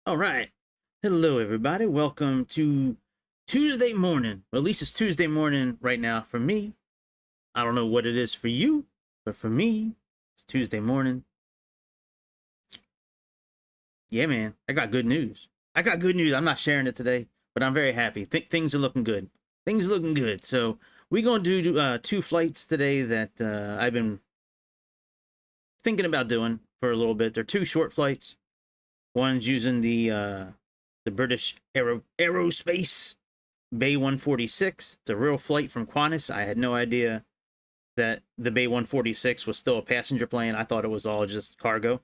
All right. Hello, everybody. Welcome to Tuesday morning. Well, at least it's Tuesday morning right now for me. I don't know what it is for you, but for me, it's Tuesday morning. Yeah, man. I got good news. I'm not sharing it today, but I'm very happy. Things are looking good. Things are looking good. So we're going to do two flights today that I've been thinking about doing for a little bit. They're two short flights. One's using the British Aerospace BAE-146. It's a real flight from QANTAS. I had no idea that the BAE-146 was still a passenger plane. I thought it was all just cargo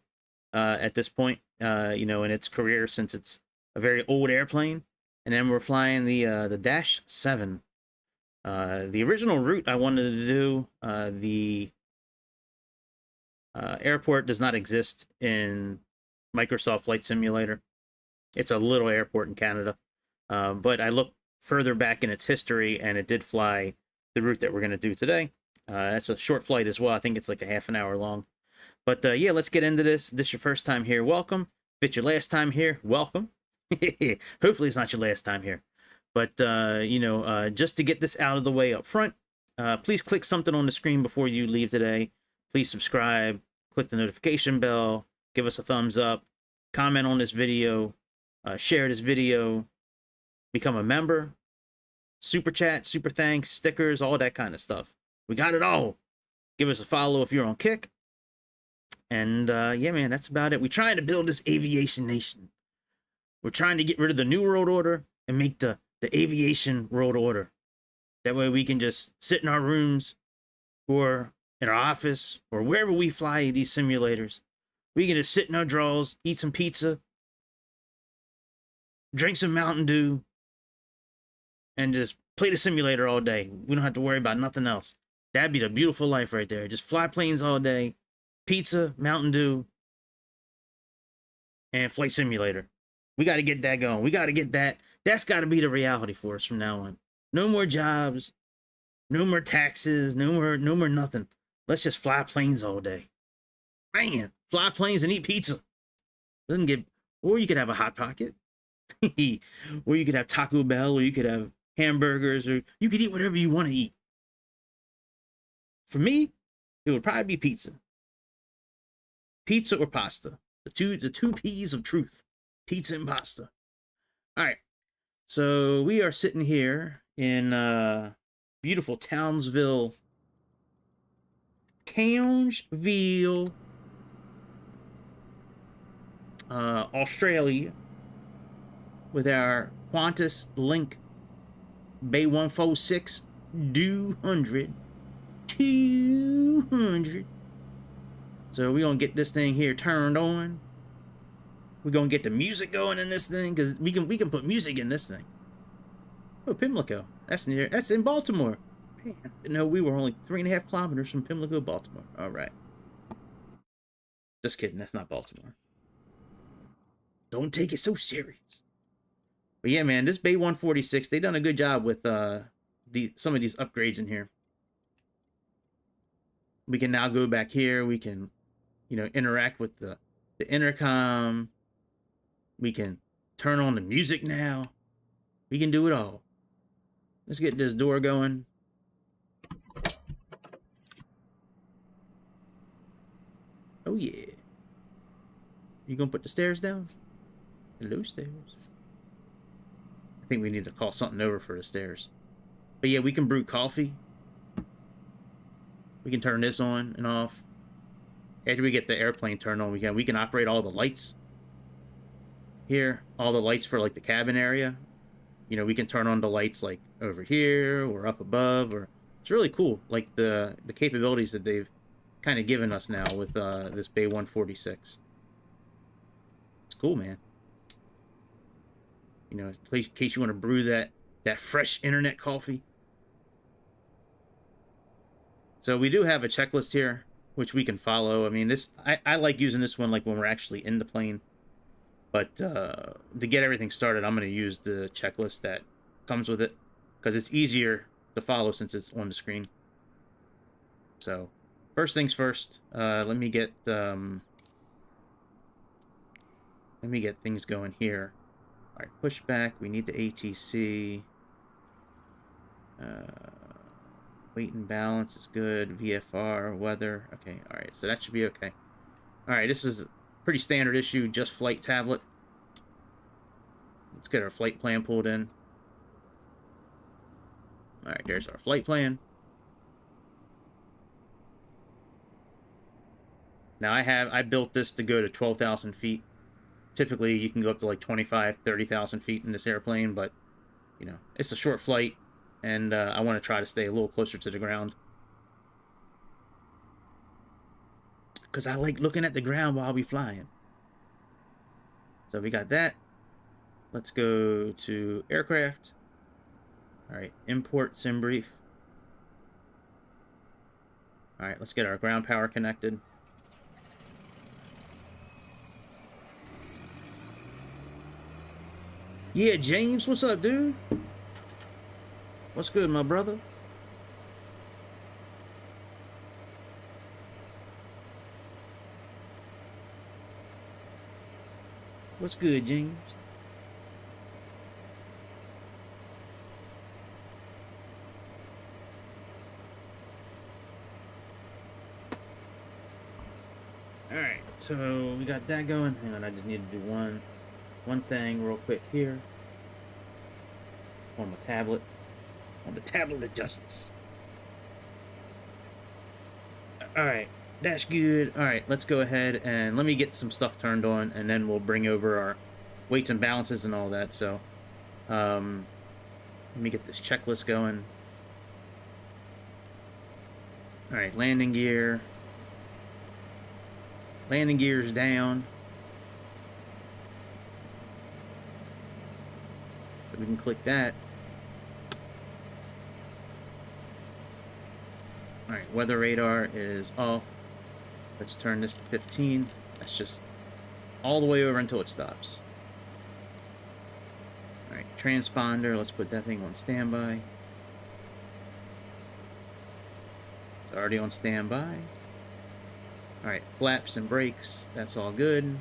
at this point, in its career, since it's a very old airplane. And then we're flying the DASH-7. The original route I wanted to do, the airport does not exist in Microsoft Flight Simulator. It's a little airport in Canada. But I looked further back in its history, and it did fly the route that we're going to do today. It's a short flight as well. I think it's like a half an hour long. But yeah, let's get into this. This is your first time here, welcome. If it's your last time here, welcome. Hopefully it's not your last time here. But, just to get this out of the way up front, please click something on the screen before you leave today. Please subscribe, click the notification bell, give us a thumbs up, comment on this video, share this video, become a member, super chat, super thanks, stickers, all that kind of stuff. We got it all. Give us a follow if you're on Kick. And yeah, man, that's about it. We're trying to build this aviation nation. We're trying to get rid of the New World Order and make the aviation world order. That way we can just sit in our rooms or in our office or wherever we fly these simulators. We can just sit in our drawers, eat some pizza, drink some Mountain Dew, and just play the simulator all day. We don't have to worry about nothing else. That'd be the beautiful life right there. Just fly planes all day, pizza, Mountain Dew, and flight simulator. We got to get that going. We got to get that. That's got to be the reality for us from now on. No more jobs, no more taxes, no more nothing. Let's just fly planes all day. Man, fly planes and eat pizza. Doesn't get, or you could have a Hot Pocket, or you could have Taco Bell, or you could have hamburgers, or you could eat whatever you want to eat. For me, it would probably be pizza. Pizza or pasta. The two P's of truth. Pizza and pasta. All right. So we are sitting here in beautiful Townsville, Australia, with our QANTAS Link BAE-146 200. So we're gonna get this thing here turned on. We're gonna get the music going in this thing, because we can put music in this thing. Oh, Pimlico. That's in Baltimore. Man, I didn't know we were only 3.5 kilometers from Pimlico, Baltimore. All right. Just kidding. That's not Baltimore. Don't take it so serious. But yeah, man, this BAE-146, they done a good job with some of these upgrades in here. We can now go back here. We can, interact with the intercom. We can turn on the music now. We can do it all. Let's get this door going. Oh yeah. You gonna put the stairs down? Hello, stairs. I think we need to call something over for the stairs. But yeah, we can brew coffee. We can turn this on and off. After we get the airplane turned on, we can operate all the lights here, all the lights for like the cabin area. We can turn on the lights like over here or up above, or it's really cool. Like the capabilities that they've kind of given us now with this BAE-146. It's cool, man. In case you want to brew that fresh internet coffee. So we do have a checklist here, which we can follow. I mean, I like using this one like when we're actually in the plane. But to get everything started, I'm going to use the checklist that comes with it, because it's easier to follow since it's on the screen. So first things first, let me get Let me get things going here. All right, pushback. We need the ATC. Weight and balance is good. VFR, weather. Okay, all right. So that should be okay. All right, this is a pretty standard issue, just flight tablet. Let's get our flight plan pulled in. All right, there's our flight plan. Now I built this to go to 12,000 feet. Typically, you can go up to like 25, 30,000 feet in this airplane, but, you know, it's a short flight, and I want to try to stay a little closer to the ground. Because I like looking at the ground while we flying. So we got that. Let's go to aircraft. All right, import sim brief. All right, let's get our ground power connected. Yeah, James, what's up, dude? What's good, my brother? What's good, James? Alright, so we got that going. Hang on, I just need to do one thing real quick here. On my tablet. On the tablet of justice. Alright, that's good. Alright, let's go ahead and let me get some stuff turned on, and then we'll bring over our weights and balances and all that. So, let me get this checklist going. Alright, landing gear. Landing gear's down. So we can click that. Alright, weather radar is off. Let's turn this to 15. That's just all the way over until it stops. Alright, transponder, let's put that thing on standby. It's already on standby. Alright, flaps and brakes, that's all good.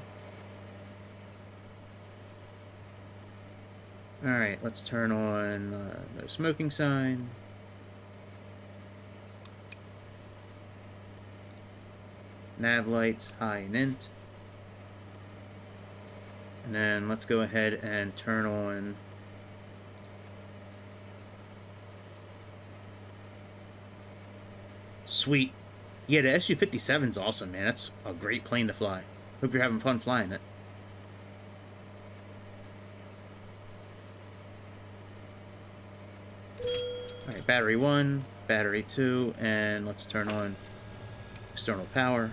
Alright, let's turn on no smoking sign. Nav lights, high and int. And then let's go ahead and turn on sweet. Yeah, the SU-57's awesome, man. That's a great plane to fly. Hope you're having fun flying it. Alright, battery 1, battery 2, and let's turn on external power.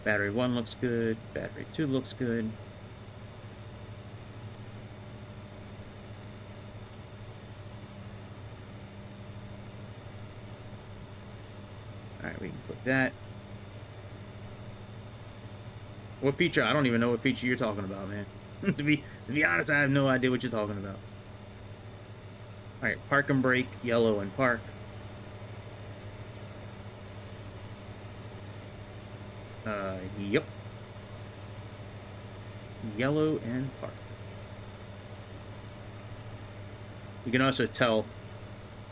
Battery 1 looks good, battery 2 looks good. Alright, we can put that. What feature? I don't even know what feature you're talking about, man. to be honest, I have no idea what you're talking about. Alright, park and brake, yellow and park. Yep. Yellow and park. You can also tell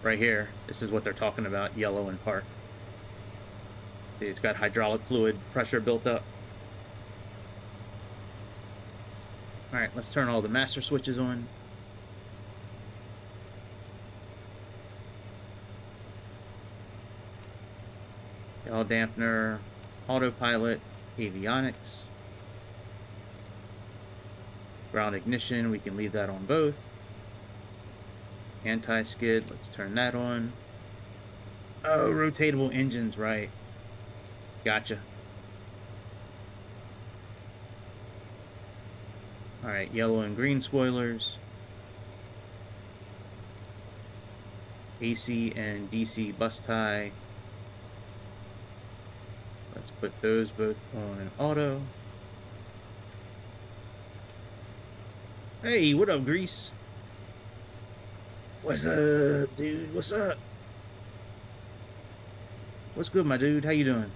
right here, this is what they're talking about, yellow and park. See, it's got hydraulic fluid pressure built up. Alright, let's turn all the master switches on. Yaw dampener, autopilot, avionics. Ground ignition, we can leave that on both. Anti-skid, let's turn that on. Oh, rotatable engines, right. Gotcha. Alright, yellow and green spoilers. AC and DC bus tie. Let's put those both on auto. Hey, what up, Grease? What's up, dude? What's up? What's good, my dude? How you doing?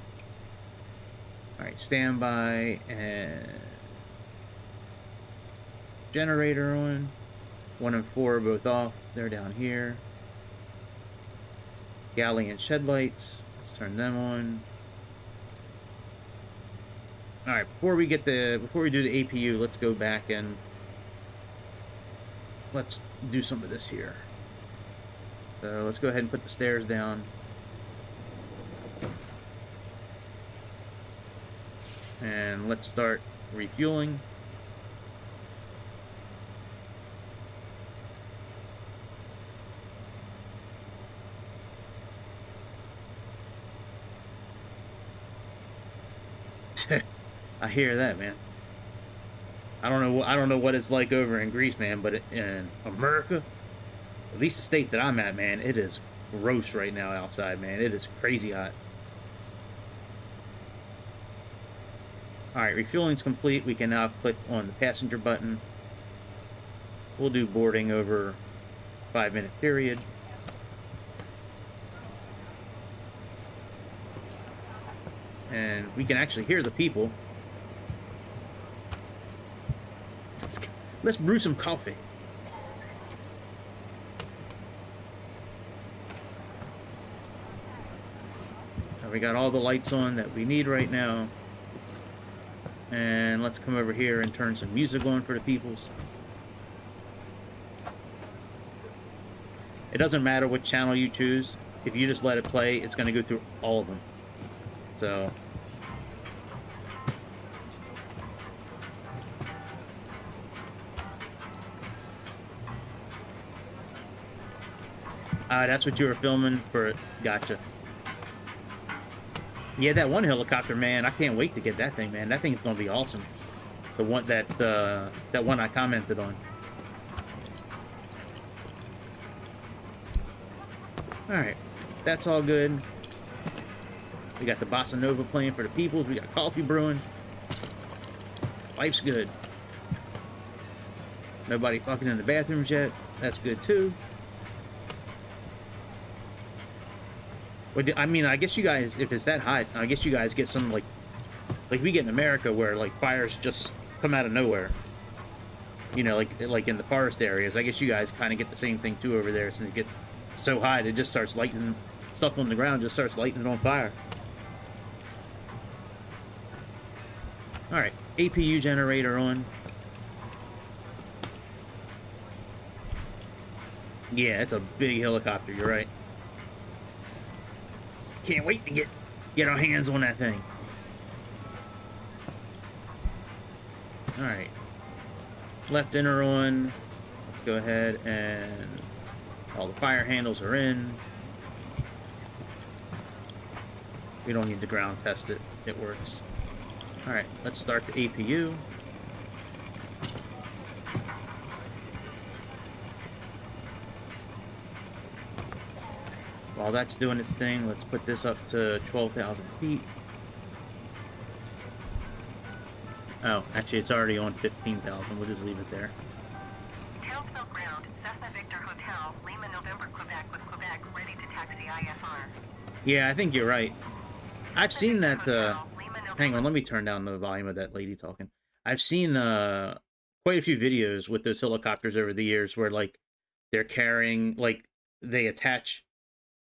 Alright, standby and generator on. 1 and 4 are both off. They're down here. Galley and shed lights. Let's turn them on. Alright, before we do the APU, let's go back and let's do some of this here. So let's go ahead and put the stairs down. And let's start refueling. I hear that, man. I don't know what it's like over in Greece, man, but in America, at least the state that I'm at, man, it is gross right now outside, man. It is crazy hot. Alright, refueling's complete. We can now click on the passenger button. We'll do boarding over 5-minute period. And we can actually hear the people. Let's brew some coffee. Now we got all the lights on that we need right now. And let's come over here and turn some music on for the peoples. It doesn't matter what channel you choose. If you just let it play, it's going to go through all of them. So... that's what you were filming for. Gotcha. Yeah, that one helicopter, man. I can't wait to get that thing, man. That thing's gonna be awesome. The one that one I commented on. All right, that's all good. We got the Bossa Nova playing for the peoples. We got coffee brewing. Life's good. Nobody fucking in the bathrooms yet. That's good too. I mean, I guess you guys, if it's that hot, I guess you guys get some, like we get in America where, like, fires just come out of nowhere. You know, like in the forest areas. I guess you guys kind of get the same thing, too, over there. Since it gets so hot, it just starts lighting, stuff on the ground just starts lighting it on fire. Alright, APU generator on. Yeah, it's a big helicopter, you're right. Can't wait to get our hands on that thing. Alright. Left inner on. Let's go ahead and all the fire handles are in. We don't need to ground test it. It works. Alright, let's start the APU. While that's doing its thing, let's put this up to 12,000 feet. Oh, actually, it's already on 15,000. We'll just leave it there. Townsville ground, Cessna Victor Hotel, Lima, November, Quebec, with Quebec ready to taxi IFR. Yeah, I think you're right. I've seen that, hang on, let me turn down the volume of that lady talking. I've seen, quite a few videos with those helicopters over the years where, like, they're carrying, like, they attach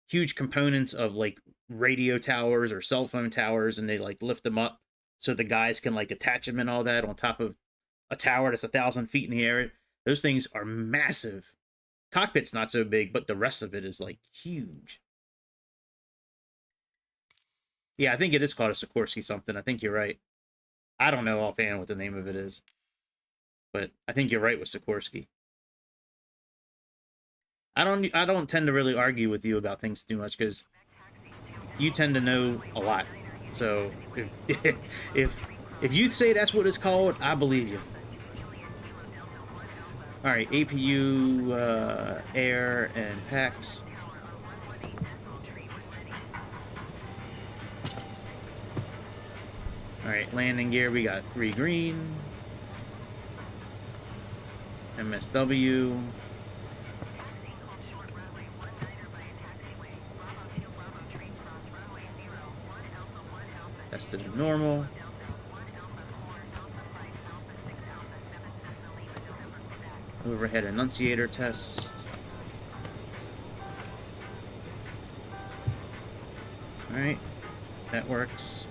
huge components of, like, radio towers or cell phone towers, and they, like, lift them up so the guys can, like, attach them and all that on top of a tower that's 1,000 feet in the air. Those things are massive. Cockpit's not so big, but the rest of it is, like, huge. Yeah, I think it is called a Sikorsky something. I think you're right. I don't know offhand what the name of it is, but I think you're right with Sikorsky. I don't tend to really argue with you about things too much because you tend to know a lot. So if you say that's what it's called, I believe you. All right, APU, air, and packs. All right, landing gear. We got 3 green. MSW. That's to the normal. Overhead annunciator test. Alright, that works.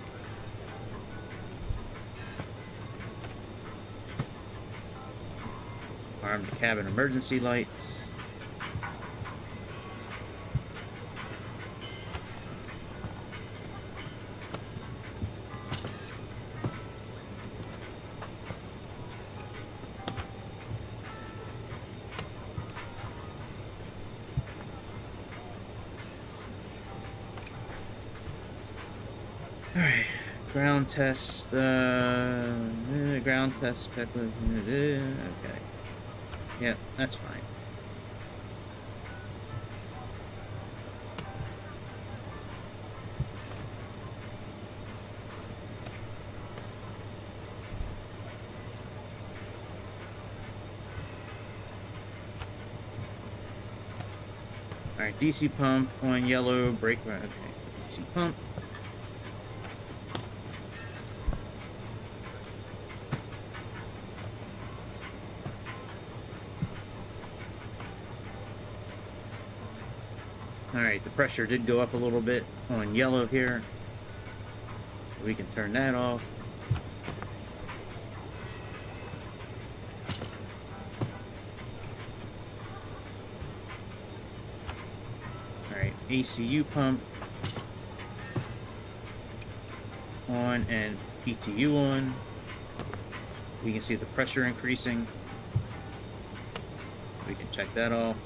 Armed cabin emergency lights. Alright, ground test, ground test checklist, okay. Yeah, that's fine. Alright, DC pump on yellow, brake, okay, DC pump. Alright, the pressure did go up a little bit on yellow here. We can turn that off. Alright, ACU pump on and PTU on. We can see the pressure increasing. We can check that off.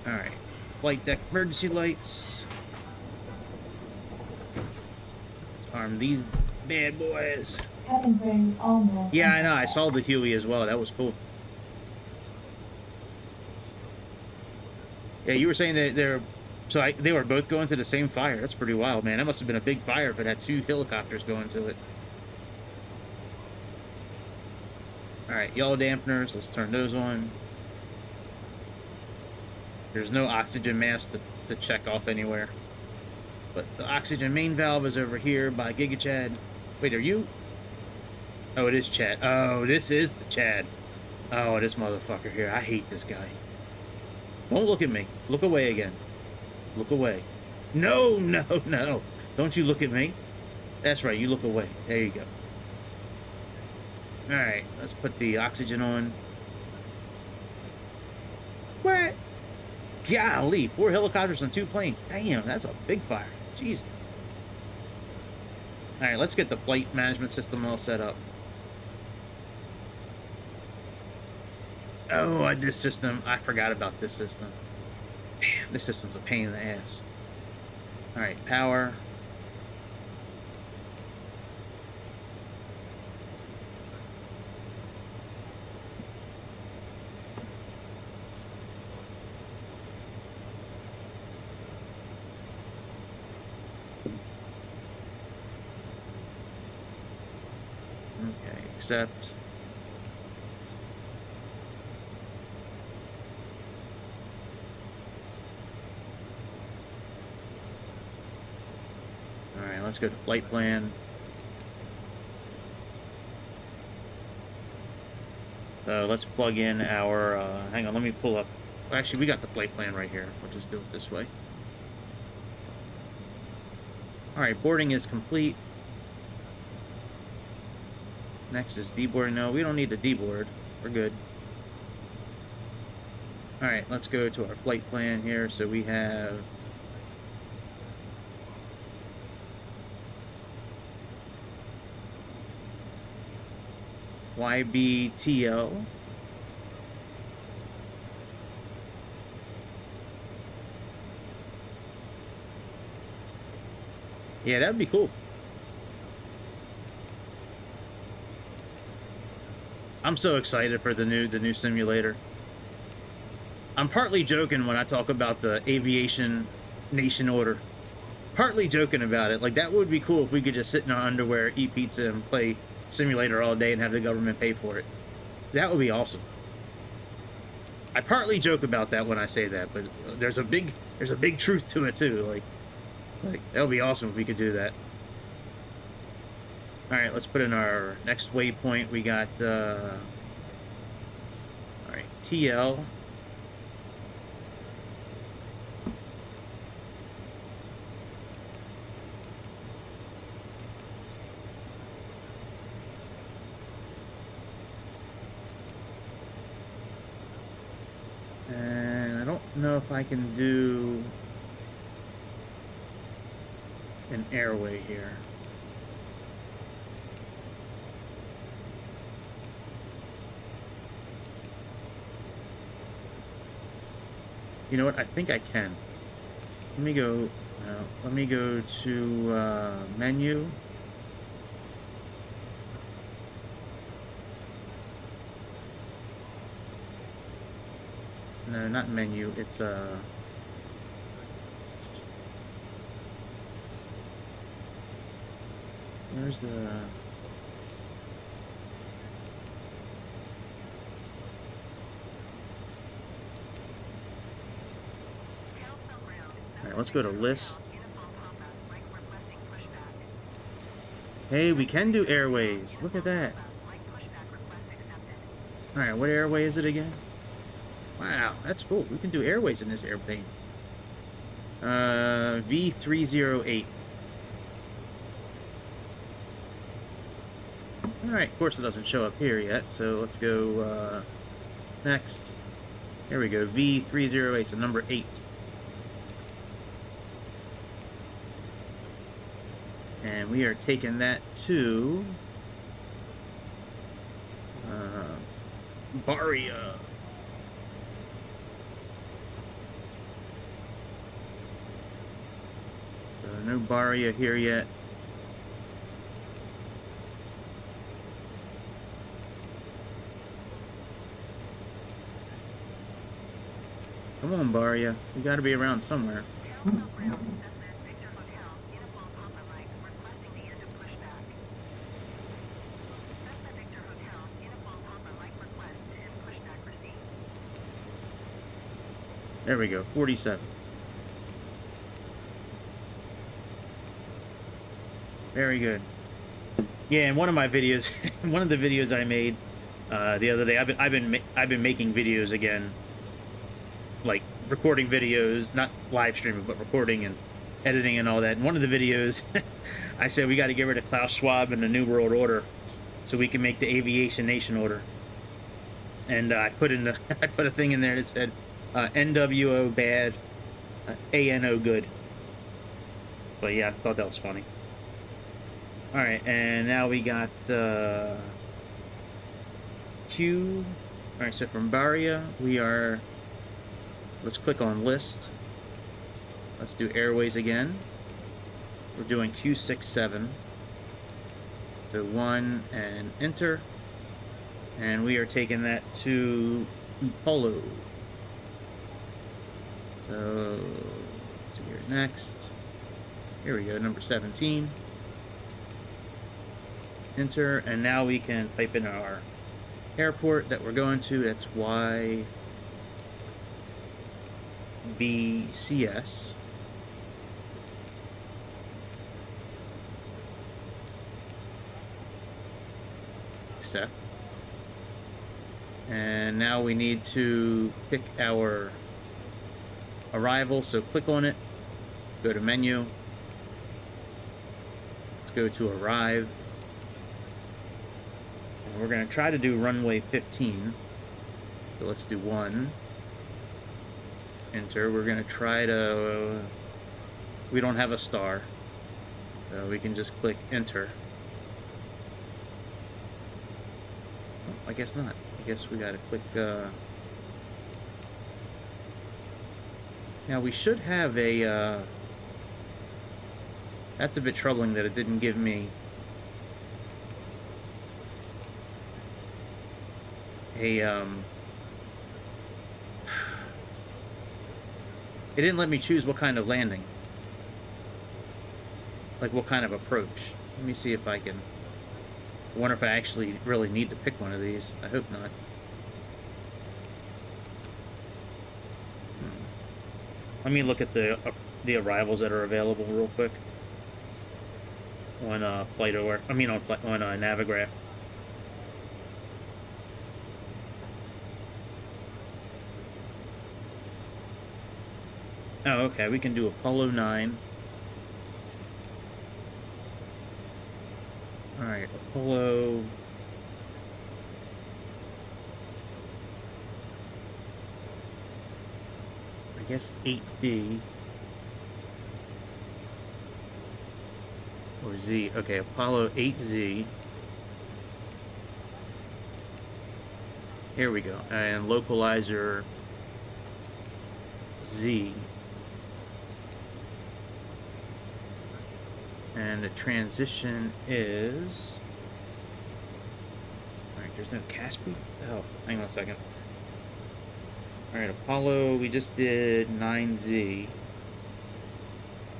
Alright, flight deck emergency lights. Let's arm these bad boys. Cabin ring almost. Yeah, I know, I saw the Huey as well, that was cool. Yeah, you were saying that they were both going to the same fire. That's pretty wild, man. That must have been a big fire if it had two helicopters going to it. Alright, yellow dampeners, let's turn those on. There's no oxygen mask to check off anywhere. But the oxygen main valve is over here by Giga Chad. Wait, are you? Oh, it is Chad. Oh, this is the Chad. Oh, this motherfucker here. I hate this guy. Don't look at me. Look away again. Look away. No, no, no. Don't you look at me. That's right, you look away. There you go. Alright, let's put the oxygen on. What? Golly, 4 helicopters and 2 planes. Damn, that's a big fire. Jesus. Alright, let's get the flight management system all set up. Oh, this system. I forgot about this system. Damn, this system's a pain in the ass. Alright, power. Okay, accept. Alright, let's go to flight plan. So let's plug in our, hang on, let me pull up. Actually, we got the flight plan right here. We'll just do it this way. Alright, boarding is complete. Next is deboarding. No, we don't need to deboard. We're good. Alright, let's go to our flight plan here. So we have YBTL. Yeah, that'd be cool. I'm so excited for the new simulator. I'm partly joking when I talk about the aviation nation order. Partly joking about it. Like, that would be cool if we could just sit in our underwear, eat pizza, and play simulator all day and have the government pay for it. That would be awesome. I partly joke about that when I say that, but there's a big truth to it too. Like that would be awesome if we could do that. All right, let's put in our next waypoint. We got all right, TL. And I don't know if I can do an airway here. You know what? I think I can. Let me go. Let me go to menu. No, not menu. It's where's the? All right, let's go to list. Hey, we can do airways. Look at that. All right, what airway is it again? Wow, that's cool. We can do airways in this airplane. V308. Alright, of course it doesn't show up here yet, so let's go next. Here we go, V308, so number 8. And we are taking that to Baria. So no Baria here yet. Come on, Baria. You gotta be around somewhere. There we go, 47. Very good. Yeah, in one of my videos, one of the videos I made the other day, I've been making videos again, like recording videos, not live streaming, but recording and editing and all that. In one of the videos, I said we got to get rid of Klaus Schwab and the New World Order, so we can make the Aviation Nation Order. And I put a thing in there that said NWO bad, ANO good. But yeah, I thought that was funny. Alright, and now we got Q. Alright, so from Baria, we are... Let's click on list. Let's do airways again. We're doing Q67. So 1 and enter. And we are taking that to Polo. So, let's see here, next. Here we go, number 17. Enter, and now we can type in our airport that we're going to. That's YBCS. Accept. And now we need to pick our arrival, so click on it, go to menu, let's go to arrive, and we're going to try to do runway 15, so let's do 1, enter. We're going to try to, we don't have a star, so we can just click enter. Oh, I guess not. I guess we got to click now we should have a that's a bit troubling that it didn't give me a it didn't let me choose what kind of landing, like what kind of approach. Let me see if I can. I wonder if I actually really need to pick one of these. I hope not. Let me look at the arrivals that are available real quick on FlightAware. I mean on Navigraph. Oh, okay. We can do Apollo 9. All right, Apollo. I guess 8B. Or Z. Okay, Apollo 8Z. Here we go. And localizer Z. And the transition is... Alright, there's no Caspi? Oh, hang on a second. Alright, Apollo, we just did 9Z.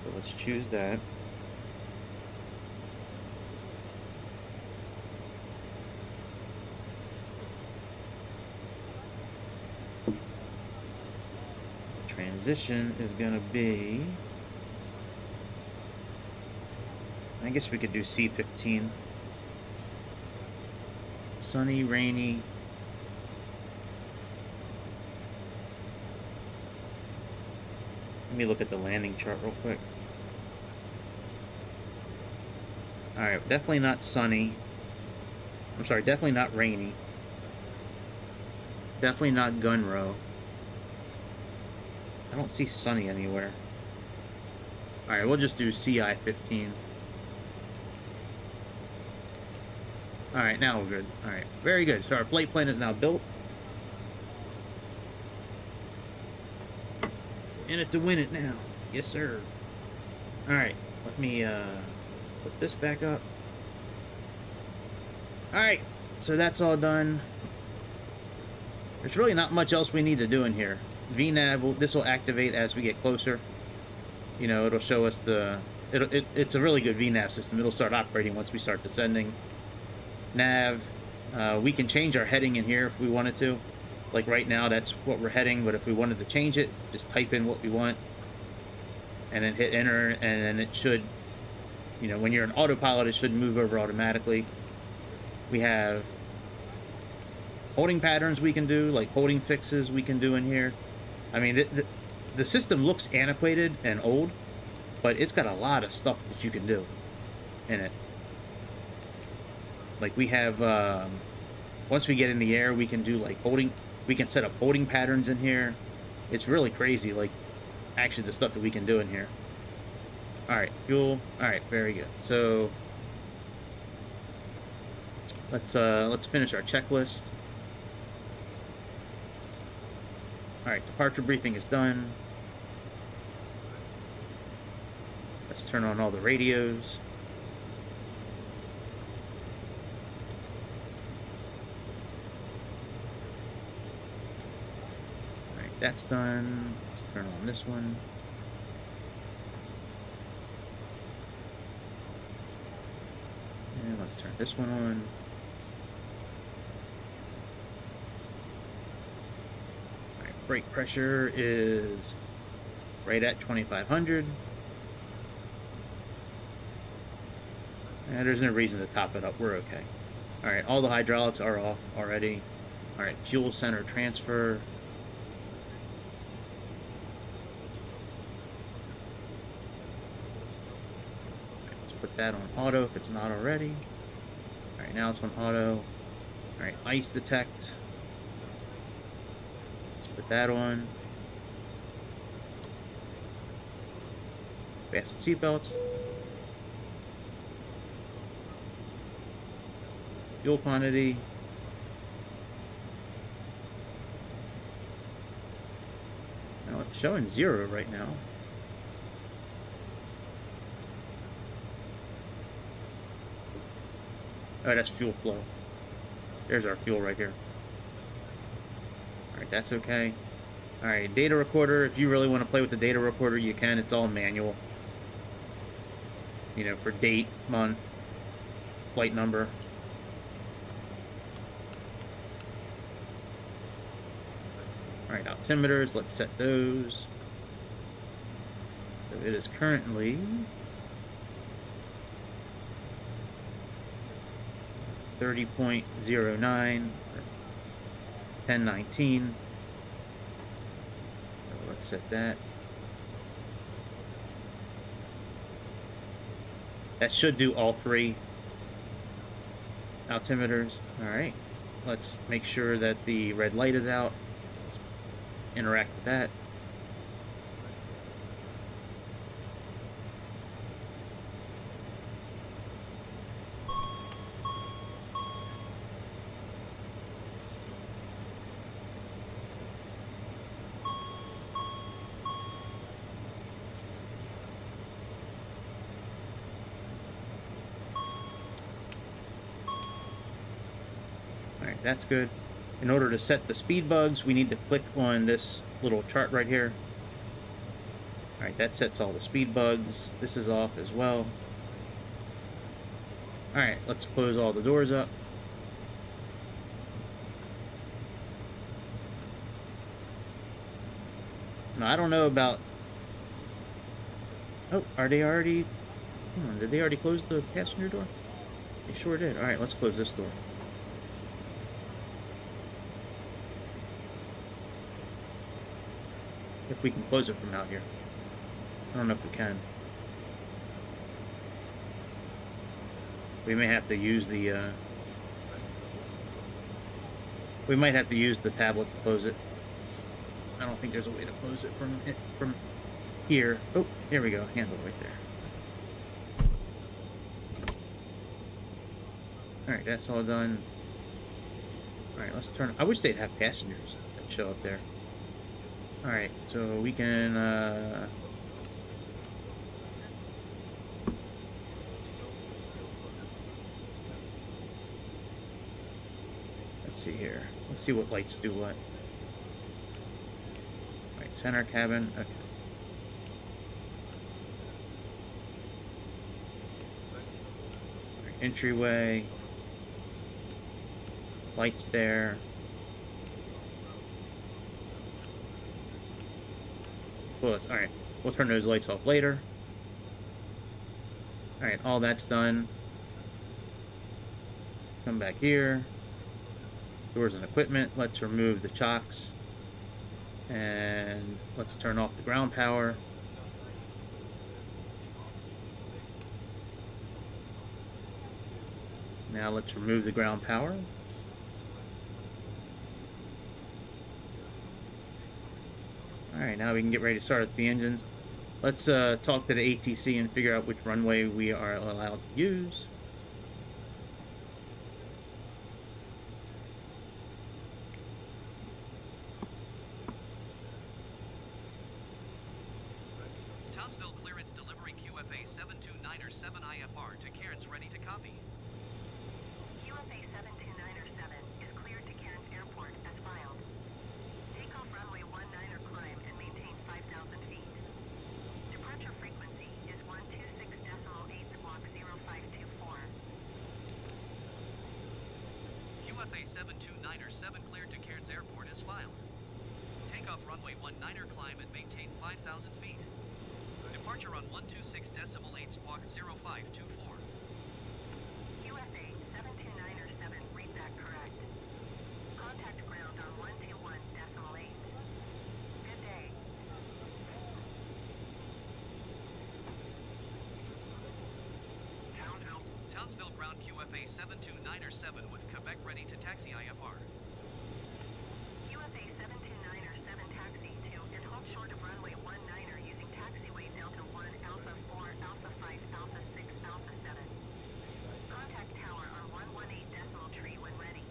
So let's choose that. Transition is going to be... I guess we could do C-15. Sunny, rainy. Let me look at the landing chart real quick. Alright, definitely not sunny. I'm sorry, definitely not rainy. Definitely not gun row. I don't see sunny anywhere. Alright, we'll just do CI-15. Alright, now we're good. Alright, very good. So our flight plan is now built. In it to win it now. Yes, sir. Alright, let me put this back up. Alright, so that's all done. There's really not much else we need to do in here. VNAV, this will activate as we get closer. You know, it'll show us the... It's a really good VNAV system. It'll start operating once we start descending. Nav, we can change our heading in here if we wanted to. Like right now, that's what we're heading, but if we wanted to change it, just type in what we want and then hit enter, and then it should, you know, when you're an autopilot, it should move over automatically. We have holding patterns we can do, like holding fixes we can do in here. I mean, the system looks antiquated and old, but it's got a lot of stuff that you can do in it. Like we have, once we get in the air, we can do like we can set up holding patterns in here. It's really crazy, like actually the stuff that we can do in here. All right, fuel. All right, very good. So let's finish our checklist. All right, departure briefing is done. Let's turn on all the radios. That's done. Let's turn on this one. And let's turn this one on. Alright, brake pressure is right at 2,500. And there's no reason to top it up. We're okay. Alright, all the hydraulics are off already. Alright, fuel center transfer. Put that on auto if it's not already. Alright, now it's on auto. Alright, ice detect. Let's put that on. Fasten seatbelts. Fuel quantity. Now it's showing 0 right now. Oh, that's fuel flow. There's our fuel right here. Alright, that's okay. Alright, data recorder. If you really want to play with the data recorder, you can. It's all manual. You know, for date, month, flight number. Alright, altimeters. Let's set those. it is currently 30.09, 1019. So let's set that. That should do all three altimeters. Alright, let's make sure that the red light is out. Let's interact with that. Alright, that's good. In order to set the speed bugs, we need to click on this little chart right here. Alright, that sets all the speed bugs. This is off as well. Alright, let's close all the doors up. Now, I don't know about... Oh, are they already... Hold on, did they already close the passenger door? They sure did. Alright, let's close this door. If we can close it from out here. I don't know if we can. We may have to use the, we might have to use the tablet to close it. I don't think there's a way to close it from here. Oh, here we go. Handle right there. Alright, that's all done. Alright, let's turn... I wish they'd have passengers that show up there. Alright, so we can, let's see here. Let's see what lights do what. Alright, center cabin. Okay. Alright, entryway. Lights there. Alright, we'll turn those lights off later. Alright, all that's done. Come back here. Doors and equipment. Let's remove the chocks. And let's turn off the ground power. Now let's remove the ground power. Alright, now we can get ready to start up the engines. Let's talk to the ATC and figure out which runway we are allowed to use. Townsville clearance delivery QFA 729er7 IFR to Cairns, ready to copy. QFA 729er7 is cleared to Cairns Airport as filed. Takeoff runway 19er climb and maintain 5,000 feet. Departure frequency is 126.8 squawk 0524. QFA 729er7 cleared to Cairns Airport as filed. Takeoff runway 19er climb and maintain 5,000 feet. Departure on 126.8 squawk 0524. QFA 729er7 read that correct. Contact ground on 121.8. Good day. Townsville ground QFA 729er7 with Quebec ready to taxi IFR. QFA 729er7 taxi to and hold short of runway 19er using taxiway Delta 1 Alpha 4 Alpha 5 Alpha 6 Alpha 7. Contact tower on 118.3 when ready.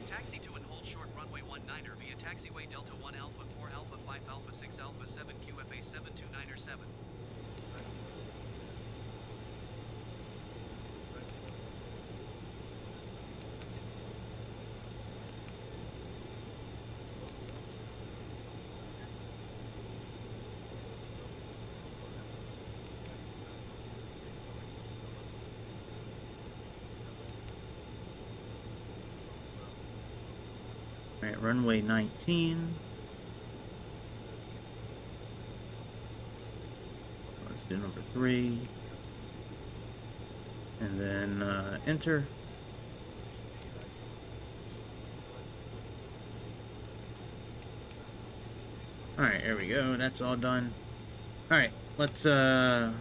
Taxi to and hold short runway 19er via taxiway Delta 1 Alpha 4 Alpha 5 Alpha 6 Alpha 7 QFA 729er7. Alright, runway 19. Let's do number 3. And then enter. Alright, there we go. That's all done. Alright, let's get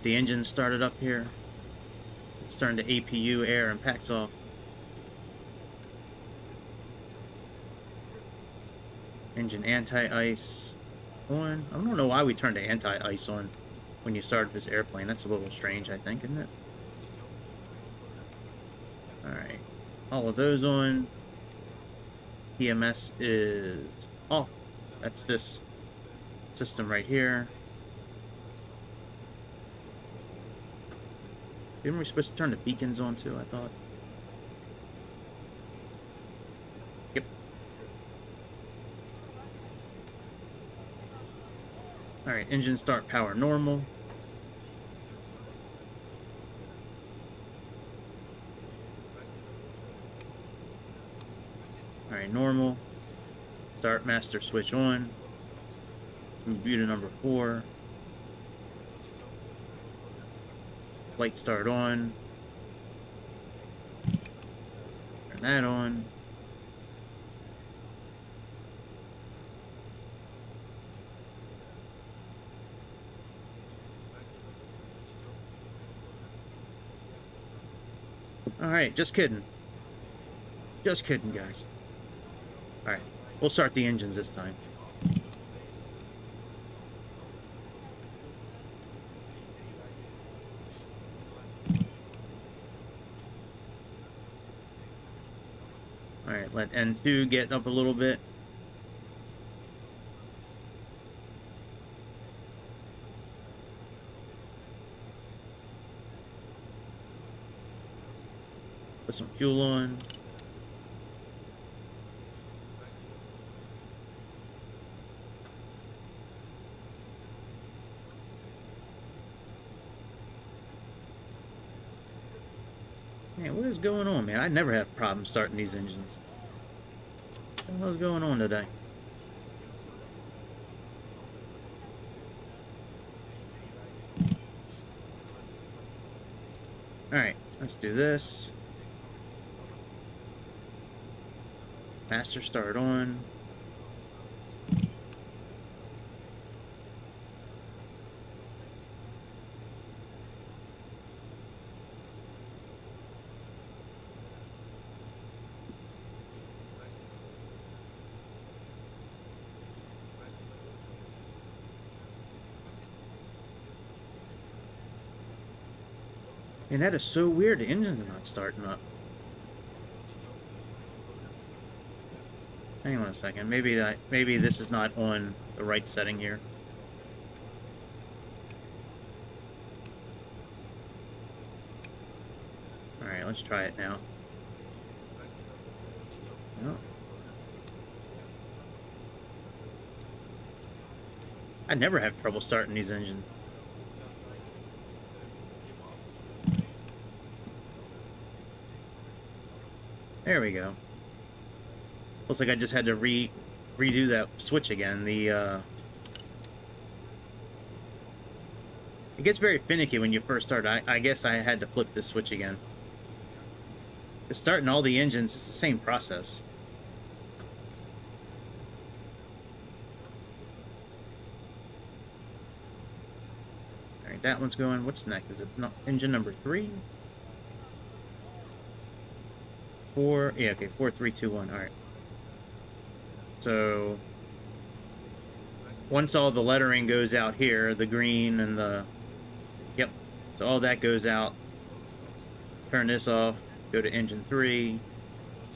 the engine started up here. Let's turn to APU, air, and packs off. Engine anti-ice on. I don't know why we turned the anti-ice on when you started this airplane. That's a little strange, I think, isn't it? Alright. All of those on. PMS is off. That's this system right here. Didn't we supposed to turn the beacons on too, I thought? Yep. Alright, engine start power normal. Alright, normal. Start master switch on. Move view to number 4. Light start on. Turn that on. Alright, just kidding. Just kidding, guys. Alright, we'll start the engines this time. Alright, let N2 get up a little bit. Put some fuel on. Man, what is going on, man? I never have problems starting these engines. What the hell's going on today? Alright, let's do this. Master start on. And that is so weird, the engines are not starting up. Hang on a second, maybe this is not on the right setting here. Alright, let's try it now. No. I never have trouble starting these engines. There we go. Looks like I just had to redo that switch again. It gets very finicky when you first start. I guess I had to flip this switch again. Just starting all the engines, it's the same process. Alright, that one's going. What's next? Is it engine number 3? 4, yeah, okay, 4, 3, 2, 1, alright. So, once all the lettering goes out here, the green and the, yep, so all that goes out. Turn this off, go to engine 3,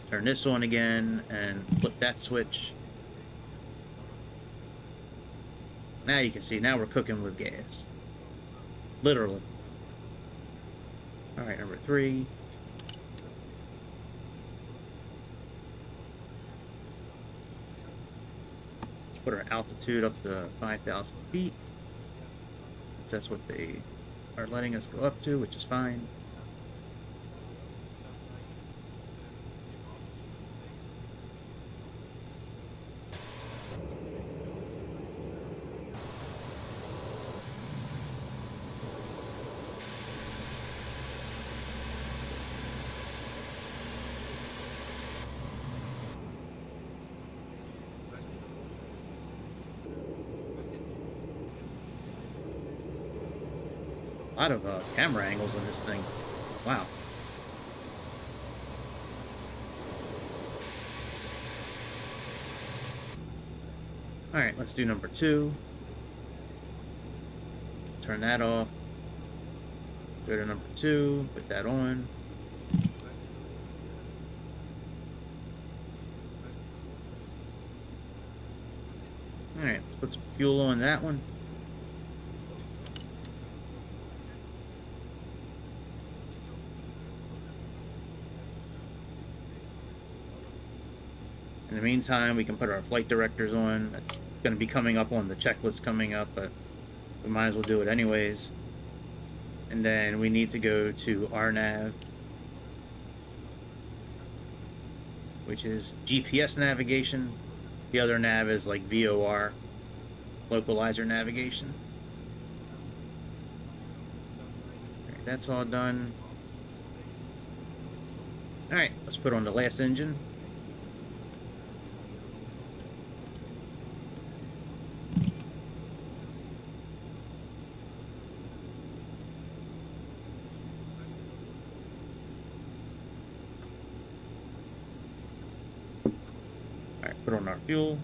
turn this on again, and flip that switch. Now you can see, now we're cooking with gas. Literally. Alright, number 3. Put our altitude up to 5,000 feet. That's what they are letting us go up to, which is fine. A lot of camera angles on this thing. Wow. Alright, let's do number 2. Turn that off. Go to number 2, put that on. Alright, let's put some fuel on that one. In the meantime, we can put our flight directors on. That's going to be coming up on the checklist coming up, but we might as well do it anyways. And then we need to go to RNAV, which is GPS navigation. The other nav is like VOR, localizer navigation. Alright, that's all done. Alright, let's put on the last engine. Put on our fuel.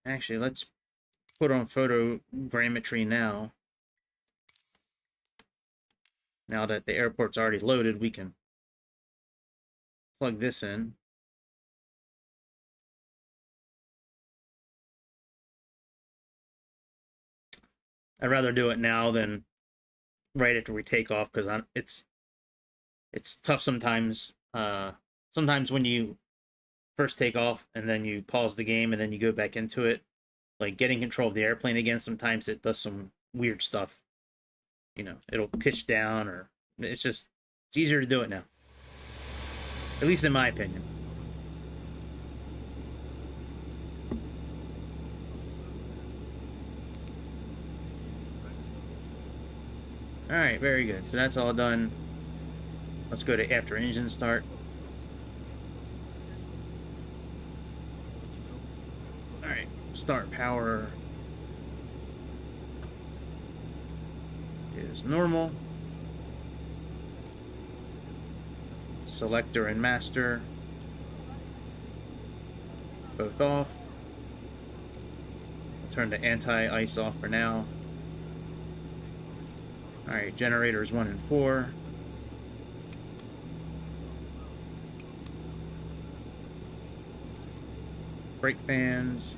Actually, let's put on photogrammetry now. Now that the airport's already loaded, we can plug this in. I'd rather do it now than right after we take off, because it's tough sometimes. Sometimes when you first take off and then you pause the game and then you go back into it, like getting control of the airplane again, sometimes it does some weird stuff. You know, it'll pitch down, or it's easier to do it now. At least in my opinion. Alright, very good. So that's all done. Let's go to after engine start. Alright, start power is normal. Selector and master both off. I'll turn the anti-ice off for now. Alright, generators 1 and 4. Brake fans.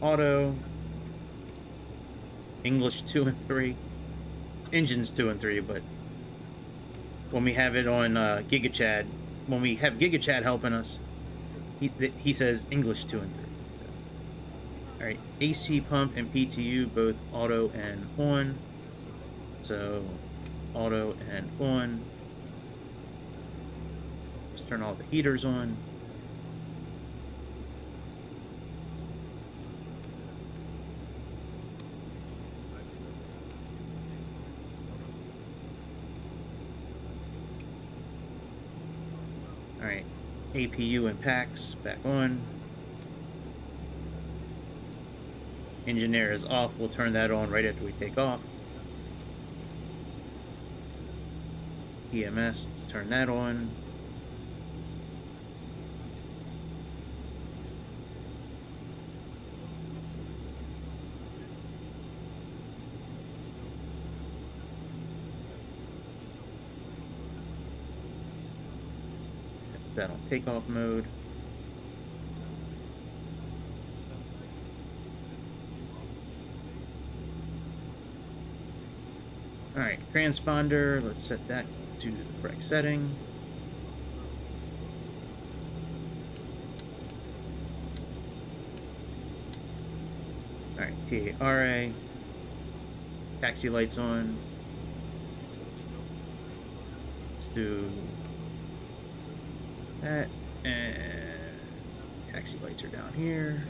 Auto. English 2 and 3. Engines 2 and 3, but when we have it on GigaChad, when we have GigaChad helping us, he says English 2 and 3. Alright, AC pump and PTU both auto and on. So, auto and on. Let's turn all the heaters on. Alright, APU and packs back on. Engineer is off. We'll turn that on right after we take off. EMS, let's turn that on. Put that on takeoff mode. Alright, transponder, let's set that to the correct setting. Alright, TARA. Taxi lights on. Let's do that, and taxi lights are down here.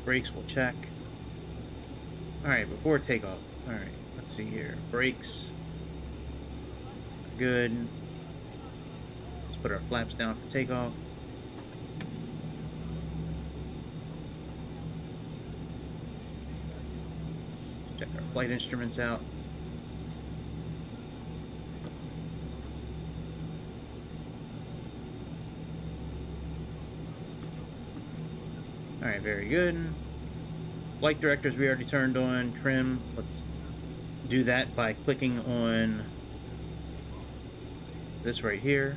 Brakes we'll check. Alright, before takeoff. Alright, let's see here. Brakes. Good. Let's put our flaps down for takeoff. Check our flight instruments out. Alright, very good. Flight directors we already turned on. Trim. Let's do that by clicking on this right here.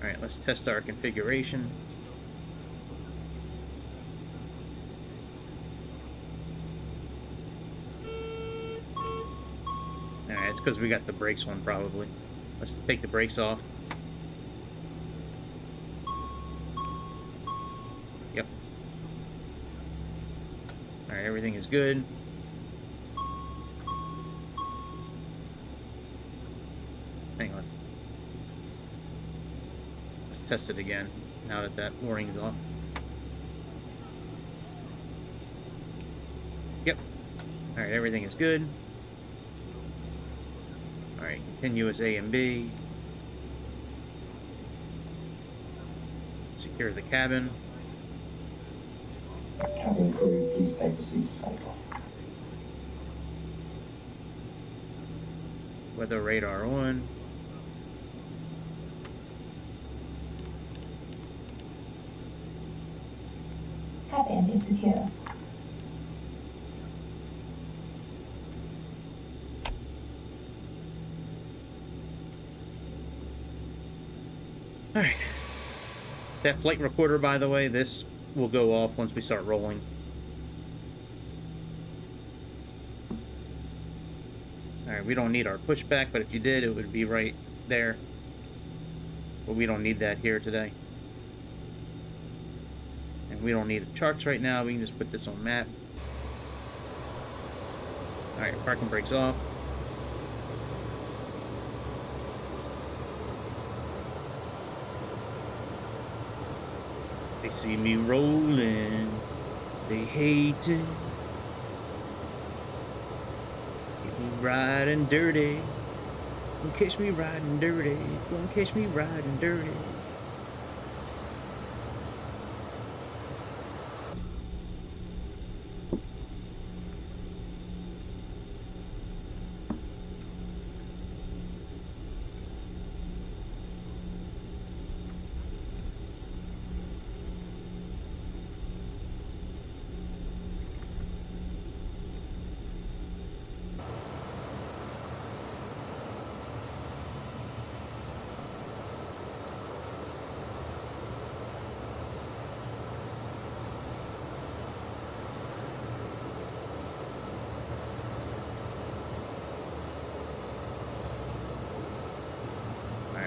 Alright, let's test our configuration. Alright, it's because we got the brakes on probably. Let's take the brakes off. Yep. Alright, everything is good. Hang on. Let's test it again, now that that mooring is off. Yep. Alright, everything is good. Alright, continuous A and B. Secure the cabin. Cabin crew, please take the seats for takeoff. Weather radar on. Cabin is secure. Alright. That flight recorder, by the way, this will go off once we start rolling. Alright, we don't need our pushback, but if you did, it would be right there. But we don't need that here today. And we don't need the charts right now, we can just put this on map. Alright, parking brakes off. They see me rolling, they hate it. Keep me riding dirty. Don't catch me riding dirty. Don't catch me riding dirty.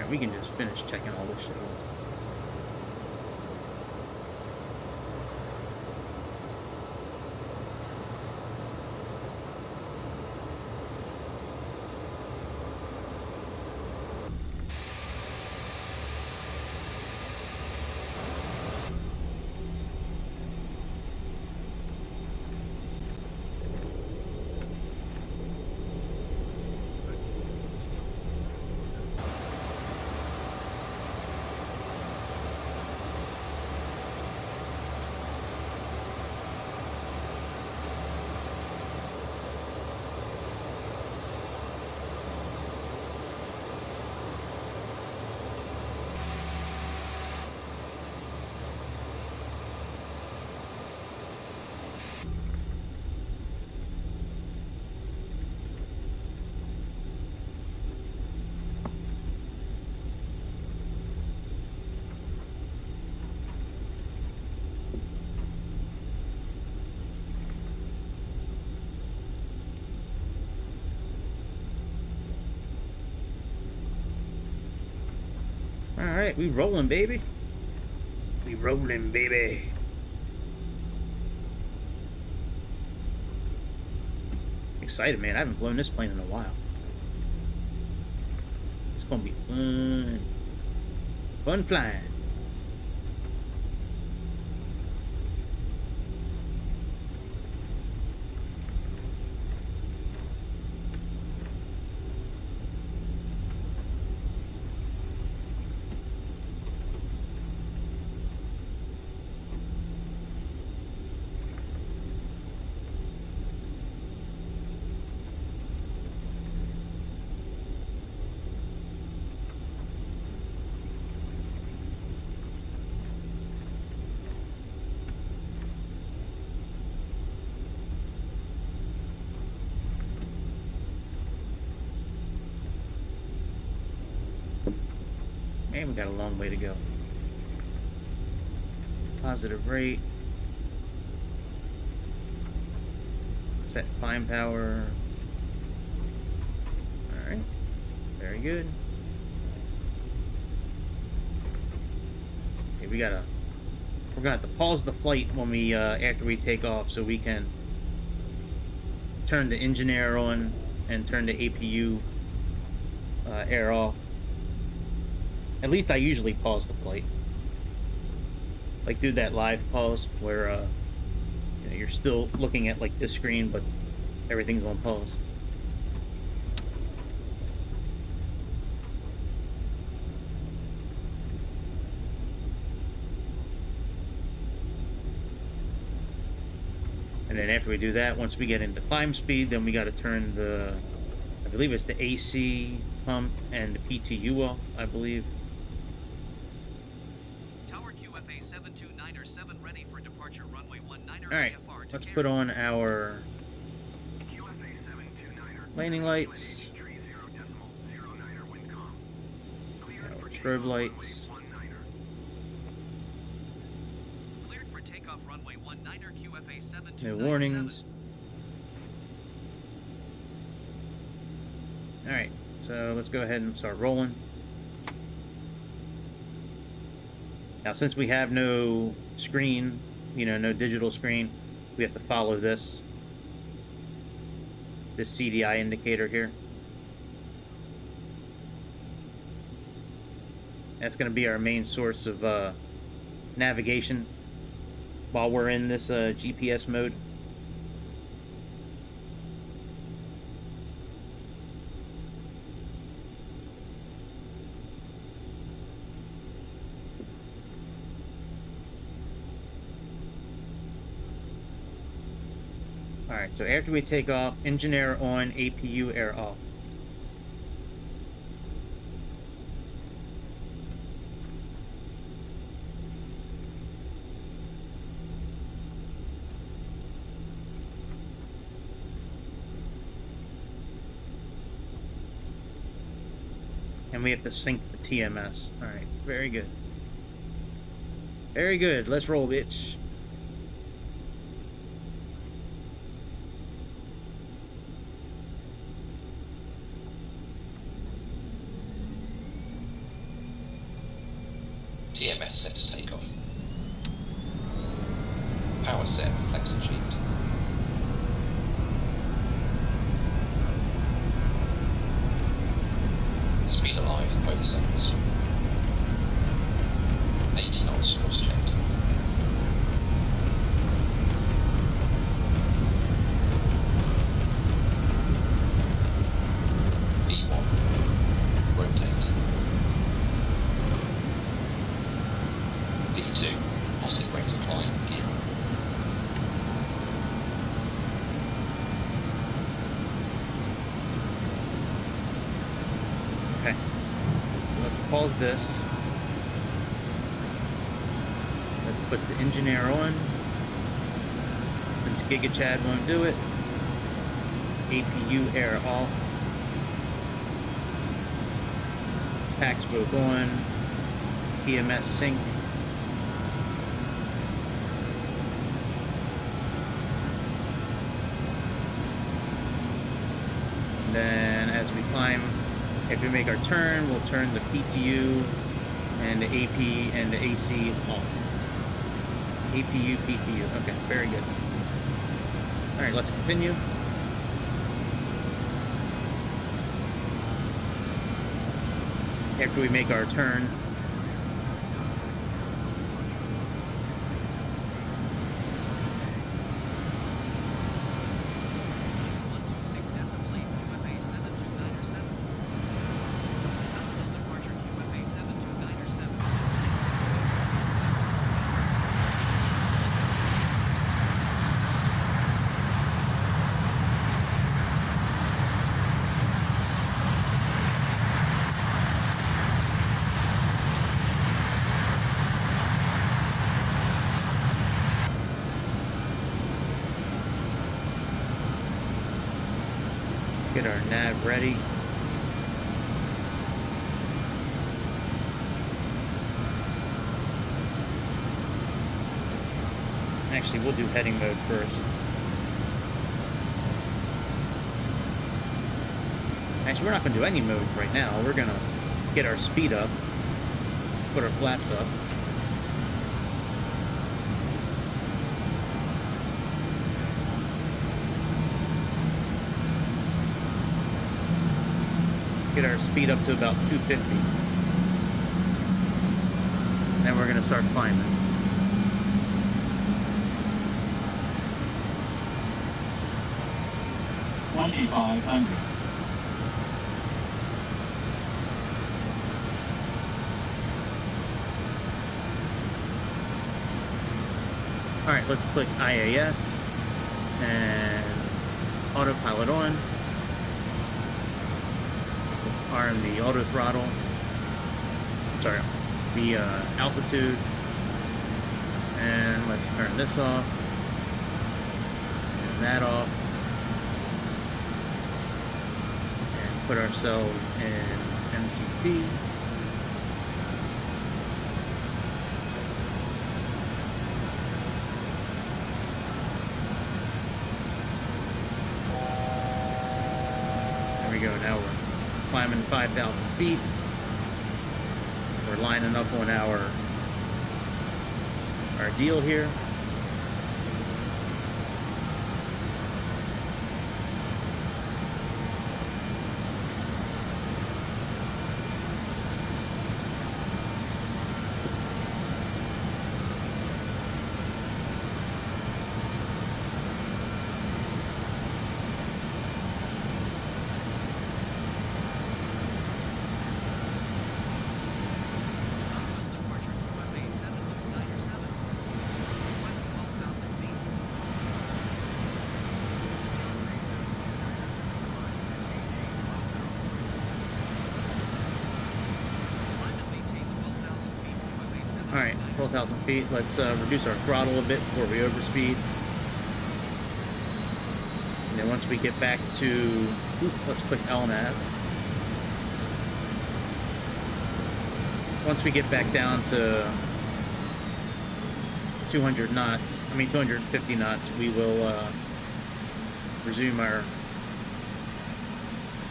We can just finish checking all this shit. Alright, we rolling, baby. We rolling, baby. Excited, man. I haven't flown this plane in a while. It's gonna be fun. Fun flying. Man, we got a long way to go. Positive rate. Set climb power. Alright. Very good. Okay, we're gonna have to pause the flight when we after we take off so we can turn the engine air on and turn the APU air off. At least I usually pause the flight. Like do that live pause where you know, you're still looking at like this screen, but everything's on pause. And then after we do that, once we get into climb speed, then we got to turn the, I believe it's the AC pump and the PTU off, I believe. Alright, let's put on our landing lights, our strobe lights, no warnings. Alright, so let's go ahead and start rolling. Now since we have no screen, you know, no digital screen, we have to follow this CDI indicator here. That's going to be our main source of navigation while we're in this GPS mode. Alright, so after we take off, engine air on, APU air off. And we have to sync the TMS. Alright, very good. Very good, let's roll, bitch. TMS set to take off. Power set, flex achieved. Speed alive, both settings. 80 knots, course checked. V1, rotate. V2, positive rate of climb, gear on. Okay. Let's pause this. Let's put the engine air on. Since GigaChad won't do it. APU air off. Pack spoke on. TMS sync. And then as we climb, after we make our turn, we'll turn the PTU and the AP and the AC off. APU, PTU. Okay, very good. Alright, let's continue. after we make our turn. Get our nav ready. Actually, we'll do heading mode first. Actually, we're not going to do any mode right now. We're going to get our speed up, put our flaps up. Get our speed up to about 250. Then we're going to start climbing. Alright, let's click IAS and autopilot on. Arm the auto throttle, sorry, the altitude, and let's turn this off, and that off, and put ourselves in MCP. There we go, now we're climbing 5,000 feet. We're lining up on our deal here. Alright, 12,000 feet. Let's reduce our throttle a bit before we overspeed. And then once we get back to... let's click LNAV. Once we get back down to 250 knots, we will resume our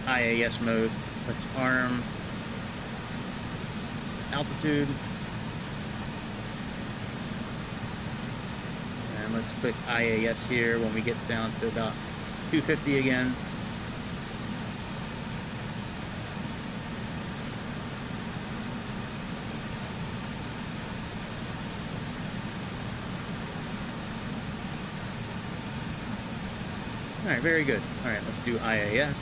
IAS mode. Let's arm altitude. And let's click IAS here when we get down to about 250 again. Alright, very good. Alright, let's do IAS.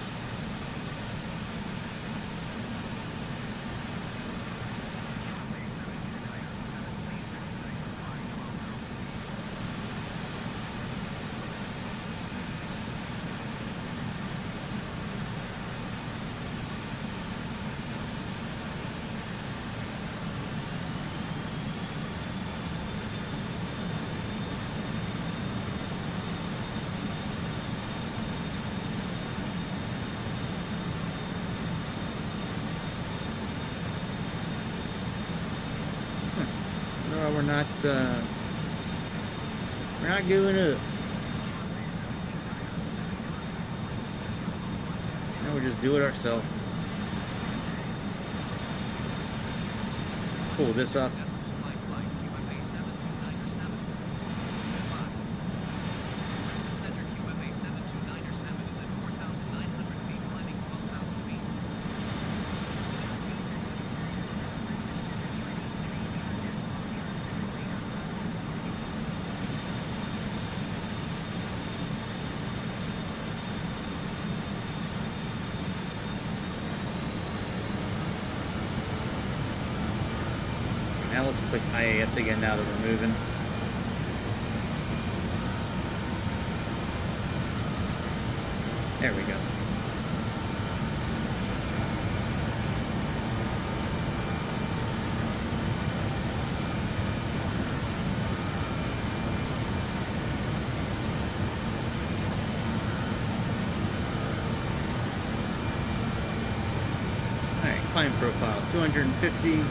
We're not giving up. Now we'll just do it ourselves. Pull this up. Now let's click IAS again now that we're moving. There we go. Alright, climb profile 250.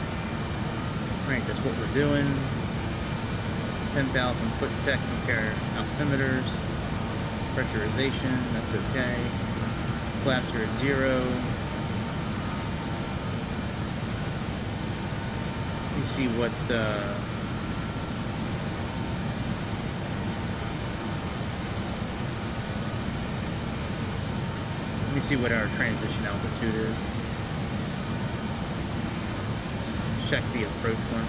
Alright, that's what we're doing. 10,000 foot deck compare altimeters. Pressurization, that's okay. Flaps are at 0. Let me see what our transition altitude is. Check the approach one.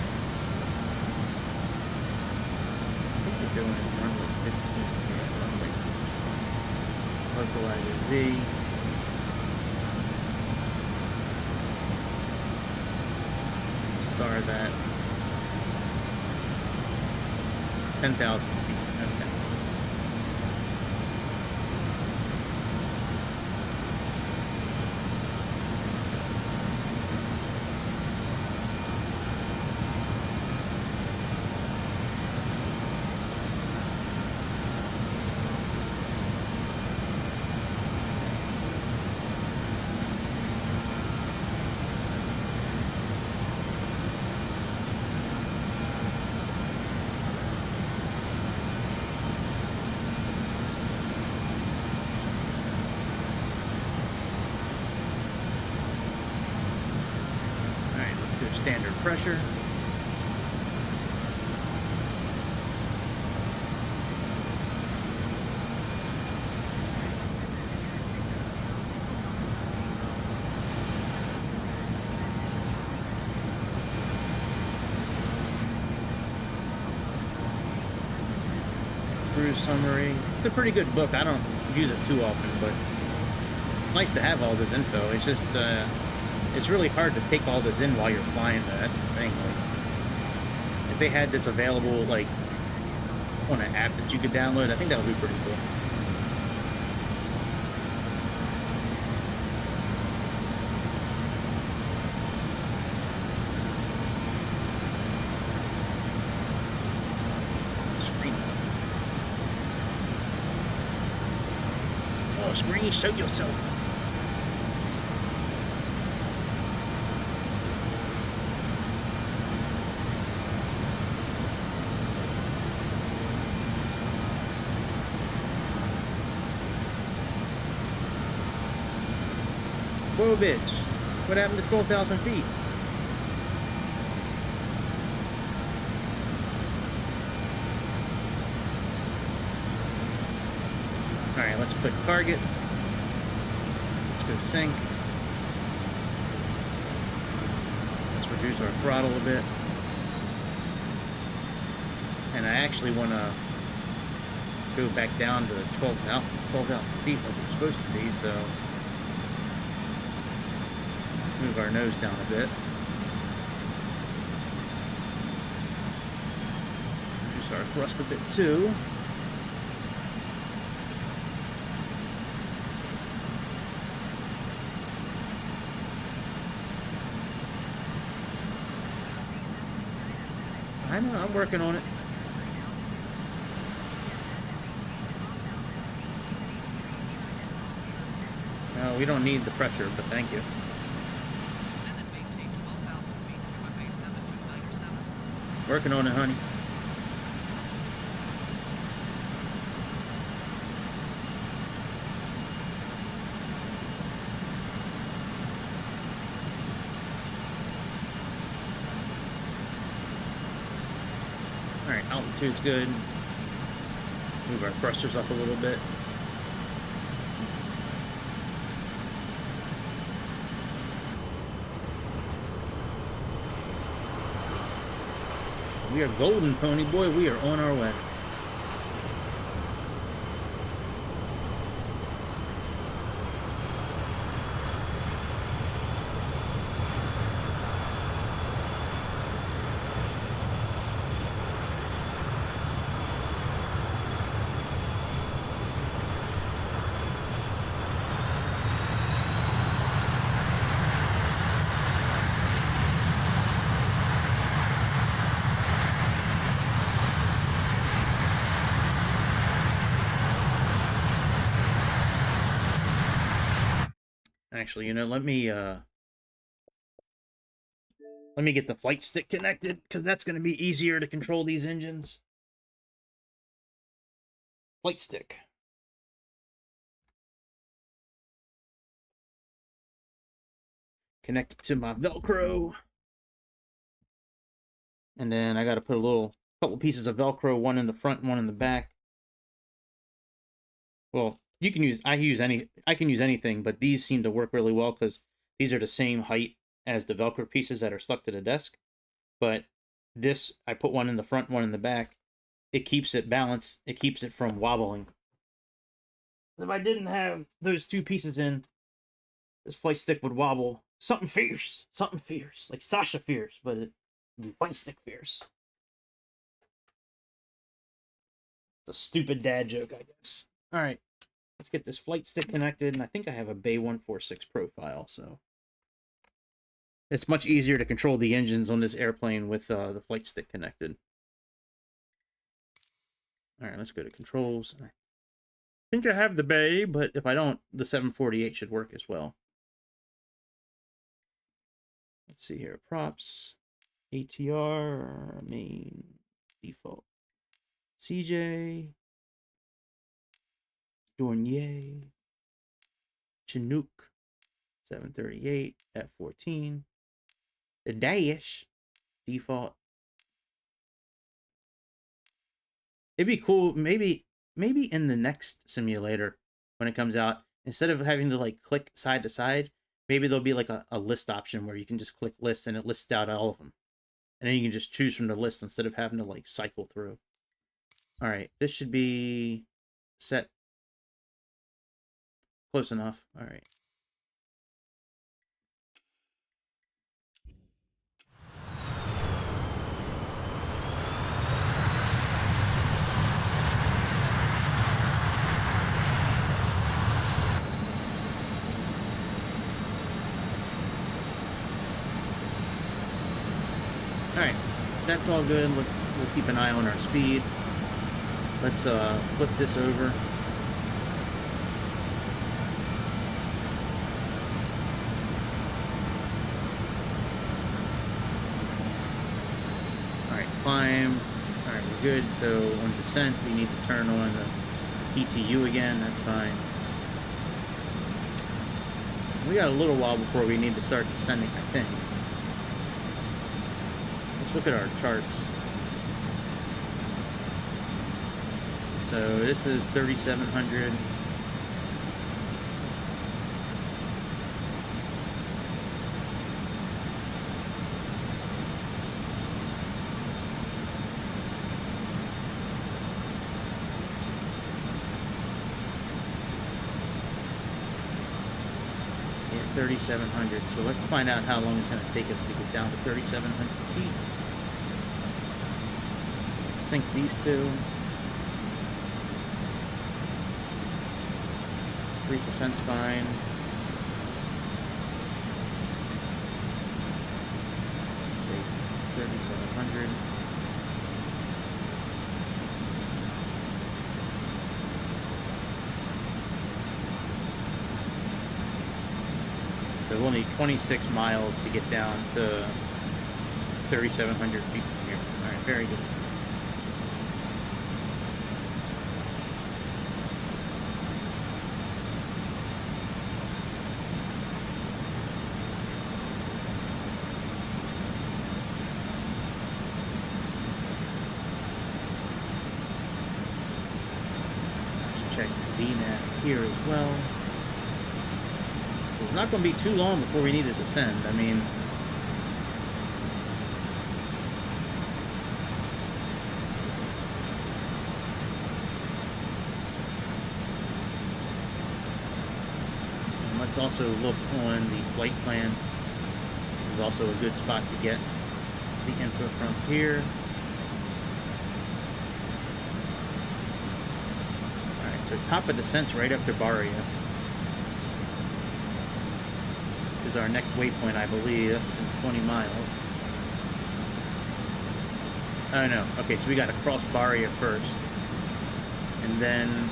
I think we're doing it runway 15 here. Localizer V. Star that. 10,000 feet. Okay. Standard pressure. Cruise summary. It's a pretty good book. I don't use it too often, but nice to have all this info. It's just it's really hard to take all this in while you're flying, though. That's the thing. Like, if they had this available, like, on an app that you could download, I think that would be pretty cool. Screen. Oh, screen, show yourself. Whoa, bitch. What happened to 12,000 feet? Alright, let's put target. Let's go sync. Let's reduce our throttle a bit. And I actually want to go back down to 12,000 feet like we're supposed to be, so move our nose down a bit. Reduce our thrust a bit too. I know, I'm working on it. No, we don't need the pressure, but thank you. Working on it, honey. Alright, altitude's good. Move our thrusters up a little bit. We are golden, pony boy. We are on our way. Actually, you know, let me get the flight stick connected, because that's going to be easier to control these engines. Flight stick. Connect it to my Velcro. And then I got to put a couple pieces of Velcro, one in the front, one in the back. Well, I can use anything, but these seem to work really well because these are the same height as the Velcro pieces that are stuck to the desk. But this, I put one in the front, one in the back. It keeps it balanced. It keeps it from wobbling. If I didn't have those two pieces in, this flight stick would wobble. Something fierce, like Sasha fierce, but it would be flight stick fierce. It's a stupid dad joke, I guess. All right, let's get this flight stick connected, and I think I have a BAE-146 profile, so it's much easier to control the engines on this airplane with the flight stick connected. All right, let's go to controls. I think I have the BAE, but if I don't, the 748 should work as well. Let's see here. Props, ATR, main, default, CJ, Dornier, Chinook, 738, F14, the Dash, default. It'd be cool, maybe in the next simulator when it comes out, instead of having to like click side to side, maybe there'll be like a list option where you can just click list and it lists out all of them. And then you can just choose from the list instead of having to like cycle through. All right, this should be set close enough. All right. Alright, that's all good. We'll keep an eye on our speed. Let's flip this over. Alright, climb. Alright, we're good. So on descent, we need to turn on the PTU again. That's fine. We got a little while before we need to start descending, I think. Let's look at our charts. So this is 3,700. Yeah, 3,700. So let's find out how long it's going to take us to get down to 3,700 feet. Sync these two. 3%'s fine. Let's say 3,700. So we'll need 26 miles to get down to 3,700 feet from here. All right, very good. VNAV here as well. It's not going to be too long before we need to descend. I mean, and let's also look on the flight plan. This is also a good spot to get the info from here. So top of descent's right after Barria, which is our next waypoint, I believe. That's in 20 miles. Oh no, okay, so we gotta cross Barria first. And then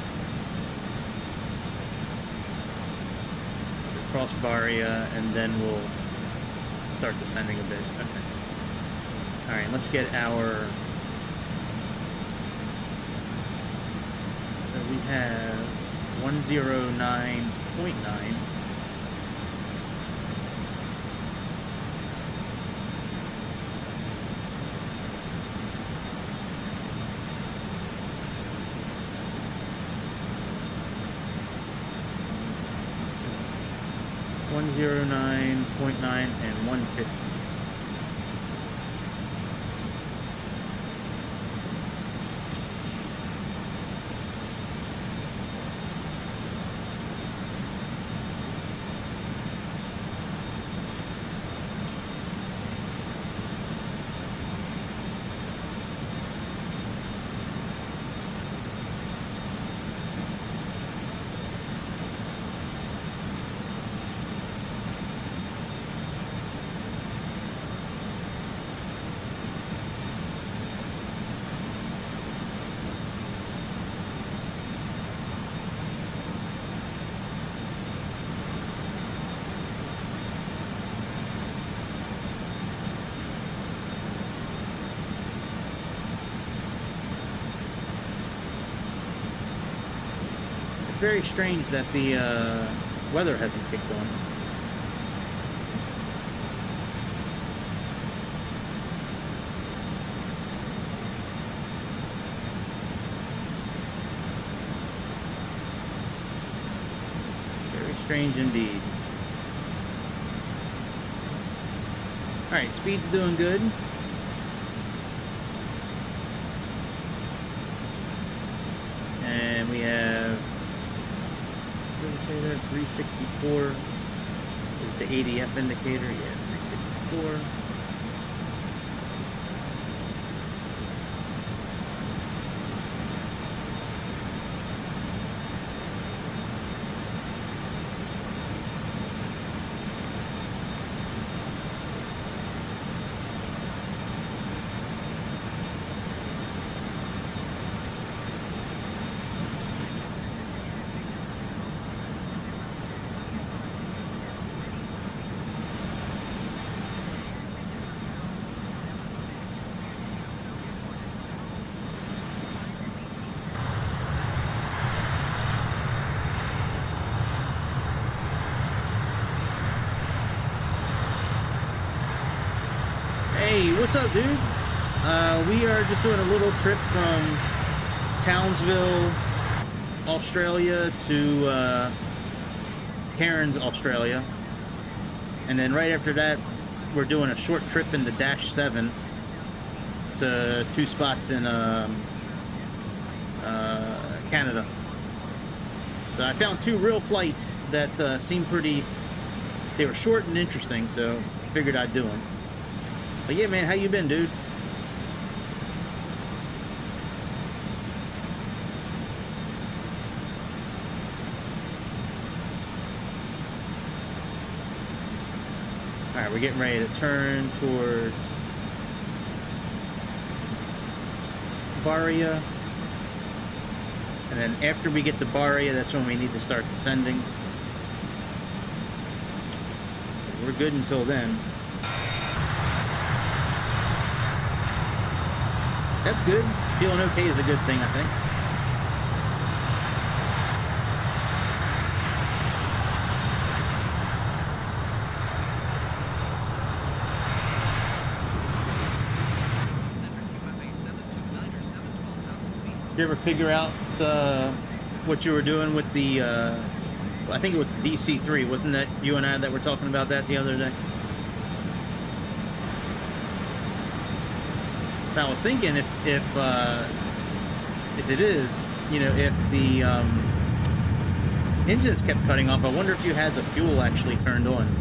cross Baria, and then we'll start descending a bit. Okay. Alright, let's get our... So we have 109.9. .9 and 150. Very strange that the weather hasn't kicked on. Very strange indeed. Alright, speed's doing good. And we have... What did I say there? 364 is the ADF indicator. Yeah, 364. Hey, what's up, dude? We are just doing a little trip from Townsville, Australia to Cairns, Australia. And then right after that, we're doing a short trip in the DASH-7 to 2 spots in Canada. So I found 2 real flights that seemed pretty... They were short and interesting, so I figured I'd do them. But yeah, man, how you been, dude? Alright, we're getting ready to turn towards Baria. And then after we get to Baria, that's when we need to start descending. We're good until then. That's good. Feeling okay is a good thing, I think. Did you ever figure out what you were doing with the, I think it was DC-3, wasn't that you and I that were talking about that the other day? I was thinking if it is, you know, if the engines kept cutting off, I wonder if you had the fuel actually turned on.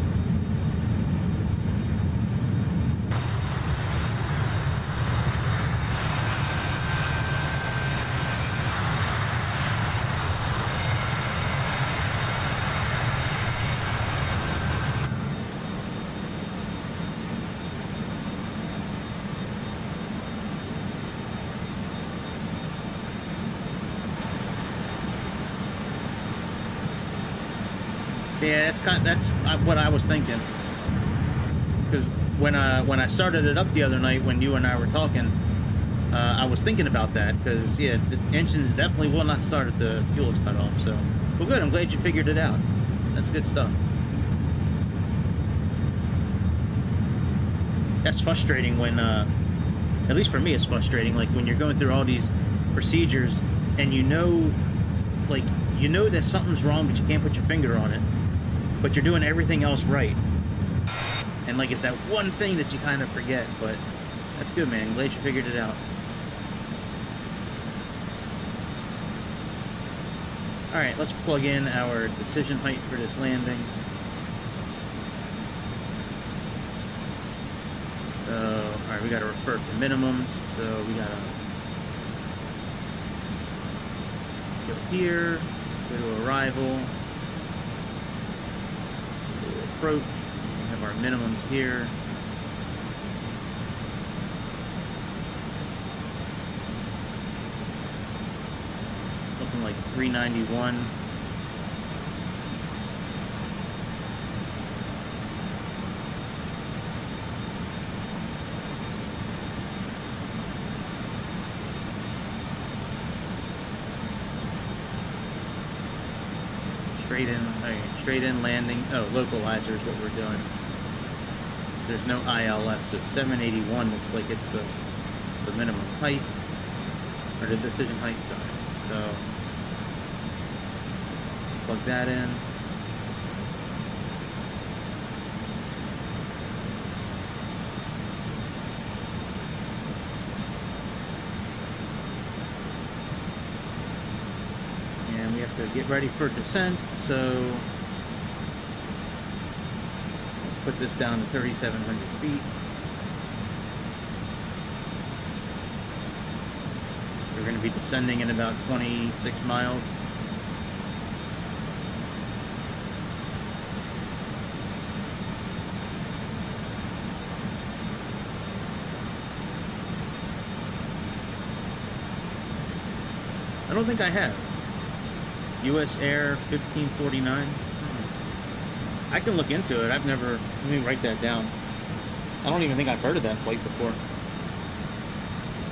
Yeah, that's what I was thinking. Because when I started it up the other night, when you and I were talking, I was thinking about that. Because yeah, the engines definitely will not start if the fuel's cut off. So, well, good. I'm glad you figured it out. That's good stuff. That's frustrating when, at least for me, it's frustrating. Like when you're going through all these procedures and you know that something's wrong, but you can't put your finger on it. But you're doing everything else right. And like it's that one thing that you kind of forget, but that's good, man. Glad you figured it out. Alright, let's plug in our decision height for this landing. So, alright, we gotta refer to minimums, so we gotta go here, go to arrival, go to approach, we have our minimums here. Looking like 391. Straight in landing. Oh, localizer is what we're doing. There's no ILF, so 781 looks like it's the minimum height, or the decision height, sorry. So, plug that in. And we have to get ready for descent, so let's put this down to 3,700 feet. We're going to be descending in about 26 miles. I don't think I have. US Air 1549. I can look into it. I've never... Let me write that down. I don't even think I've heard of that flight before.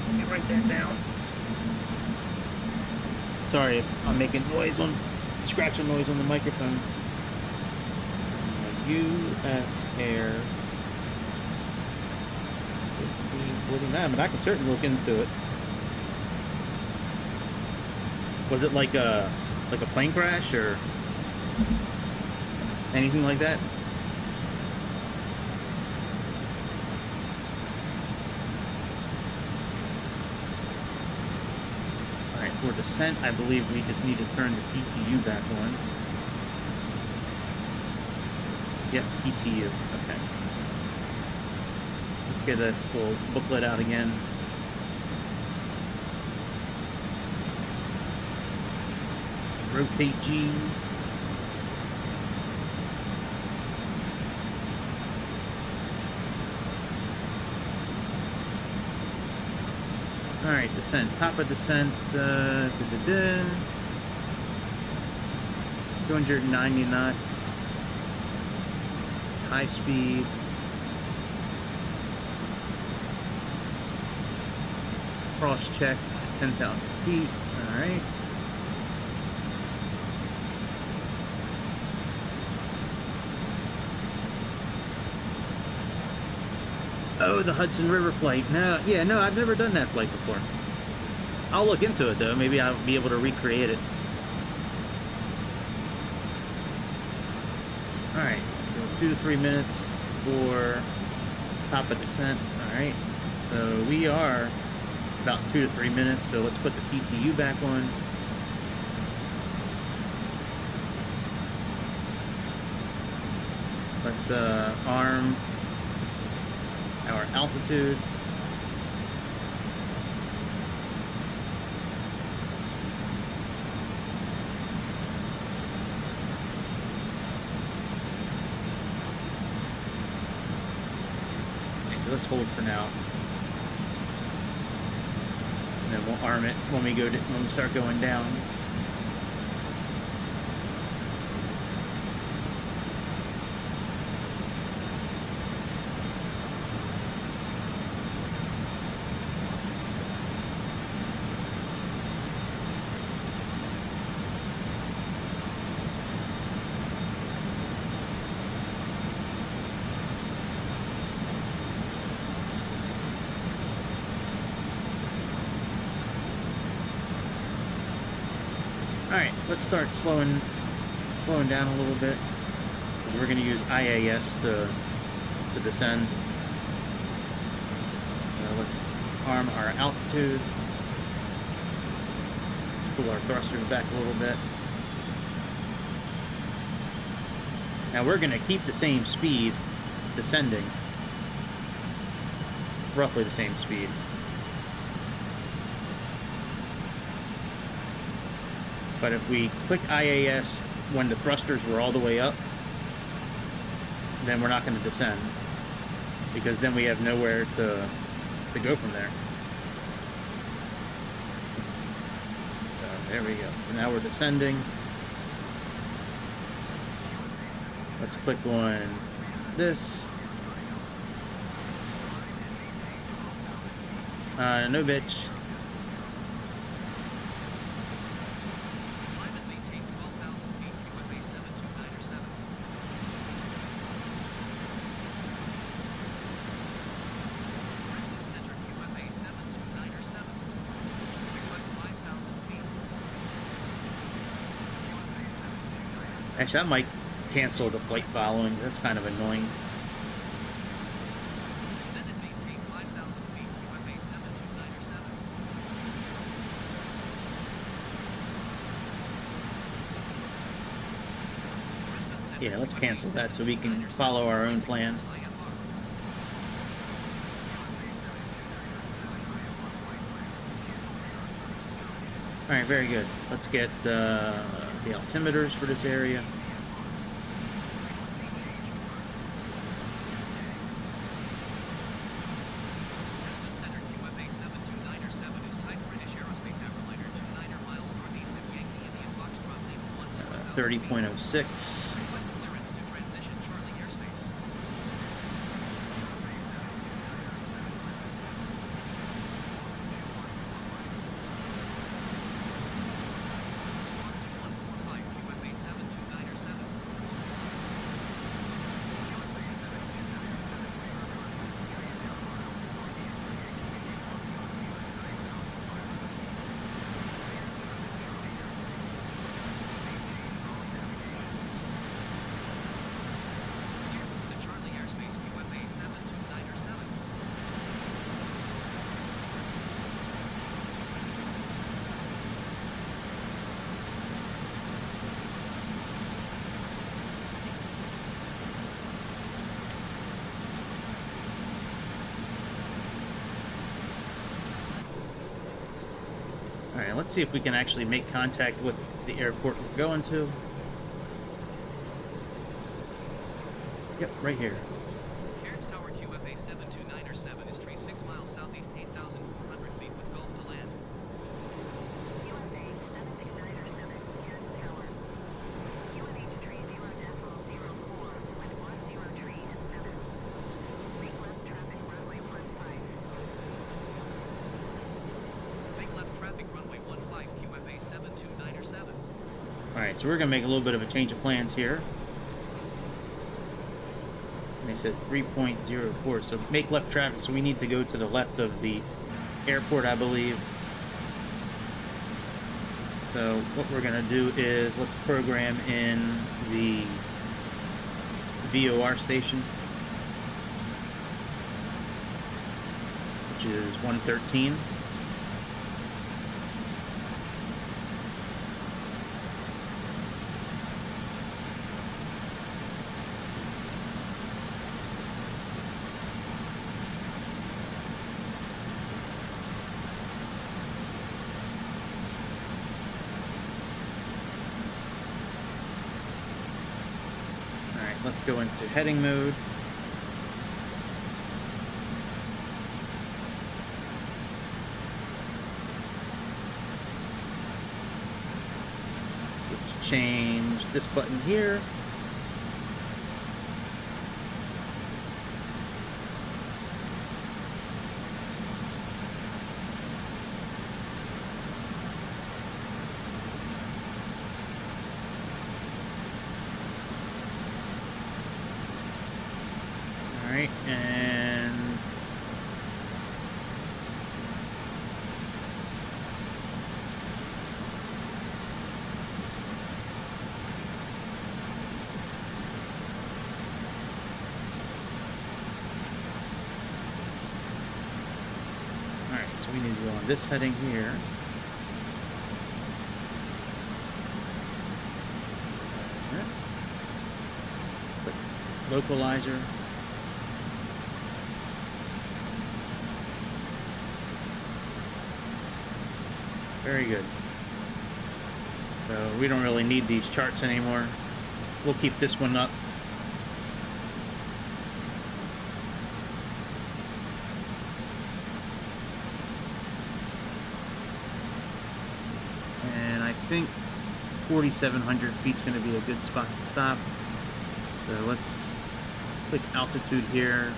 Let me write that down. Sorry if I'm making noise on... scratching noise on the microphone. US Air 1549, but I can certainly look into it. Was it like a plane crash or anything like that? Alright, for descent, I believe we just need to turn the PTU back on. Yep, PTU. Okay. Let's get this little booklet out again. Rotate G. Alright, descent. Top of descent. 290 knots. It's high speed. Cross check. 10,000 feet. Alright. Oh, the Hudson River flight. No, yeah, no, I've never done that flight before. I'll look into it, though. Maybe I'll be able to recreate it. Alright, so 2 to 3 minutes for top of descent. Alright, so we are about 2 to 3 minutes, so let's put the PTU back on. Let's arm our altitude. Okay, let's hold for now. And then we'll arm it when we start going down. Alright, let's start slowing down a little bit. We're going to use IAS to descend. So let's arm our altitude. Let's pull our thrusters back a little bit. Now we're going to keep the same speed descending. Roughly the same speed. But if we click IAS when the thrusters were all the way up, then we're not going to descend, because then we have nowhere to go from there. So there we go. So now we're descending. Let's click on this. No bitch. Climb and maintain 12,000 feet, QFA 72907. Brisbane Center, QFA 72907. Request 5,000 feet. Actually, I might cancel the flight following. That's kind of annoying. Descend and maintain 5,000 feet, QFA 72907. Brisbane Center, Yeah, let's QFA cancel that so we can 72907. follow our own plan. IFR. Alright, very good. Let's get the altimeters for this area. Brisbane Center, QFA 72907 is type British Aerospace airliner 29er miles northeast of Yankee Indian Foxtrot Lima 10,000 feet. 30.06. Request clearance to transition Charlie airspace. Squawk 2145, QFA 72907. The Charlie airspace, QFA 72907. Alright, let's see if we can actually make contact with the airport we're going to. Yep, right here. Cairns Tower, QFA 72907 is tree 6 miles southeast 8,400 feet with Gulf to land. QFA 72907, Cairns Tower. QNH tree 0.04 with 10 tree and 7. Make left traffic runway 15. Make left traffic runway 15, QFA 72907. Alright, so we're going to make a little bit of a change of plans here. And they said 3.04, so make left traffic, so we need to go to the left of the airport, I believe. So what we're going to do is let's program in the VOR station, which is 113. Alright, let's go into heading mode. Let's change this button here. Alright, and We need to go on this heading here. Put localizer. Very good. So we don't really need these charts anymore. We'll keep this one up. And I think 4,700 feet is going to be a good spot to stop. So let's click altitude here.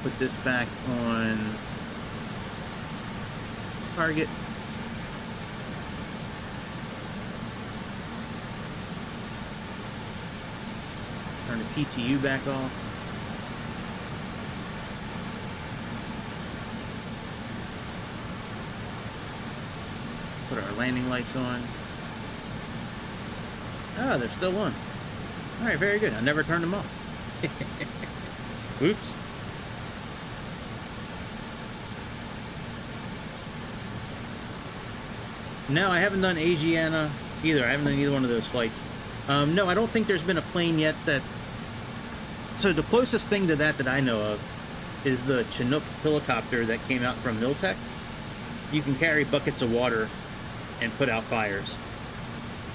Put this back on target. Turn the PTU back off. Put our landing lights on. Ah, they're still on. Alright, very good. I never turned them off. Oops. No, I haven't done Asiana either. I haven't done either one of those flights. No, I don't think there's been a plane yet that... So the closest thing to that I know of is the Chinook helicopter that came out from Miltech. You can carry buckets of water and put out fires.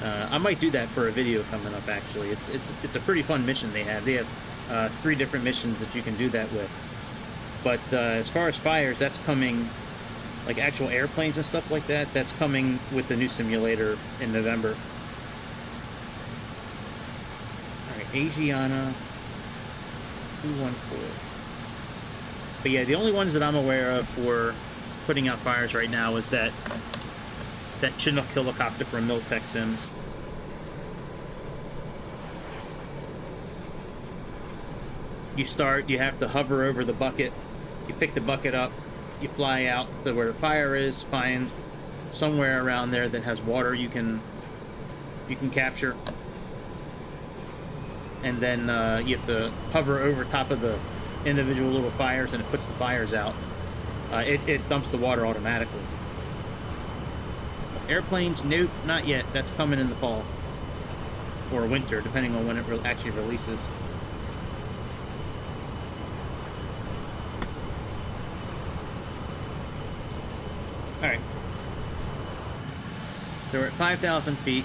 I might do that for a video coming up, actually. It's a pretty fun mission they have. They have 3 different missions that you can do that with. But as far as fires, that's coming... Like actual airplanes and stuff like that, that's coming with the new simulator in November. Alright, Asiana 214. But yeah, the only ones that I'm aware of for putting out fires right now is that Chinook helicopter from Miltech Sims. You have to hover over the bucket, you pick the bucket up, you fly out to where the fire is, find somewhere around there that has water you can capture, and then you have to hover over top of the individual little fires, and it puts the fires out. It dumps the water automatically. Airplanes, nope, not yet. That's coming in the fall or winter, depending on when it actually releases. Alright. So we're at 5,000 feet.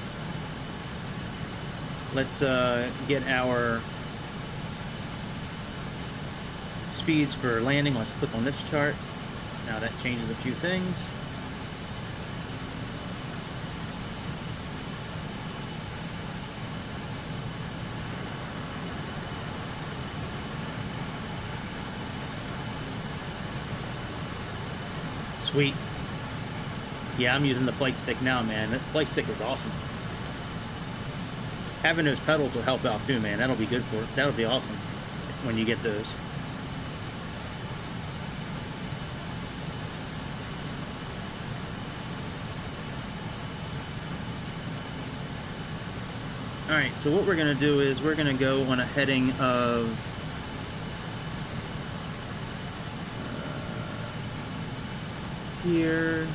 Let's get our speeds for landing. Let's click on this chart. Now that changes a few things. Sweet. Yeah, I'm using the flight stick now, man. That flight stick is awesome. Having those pedals will help out too, man. That'll be good for it. That'll be awesome when you get those. Alright, so what we're going to do is we're going to go on a heading of... here...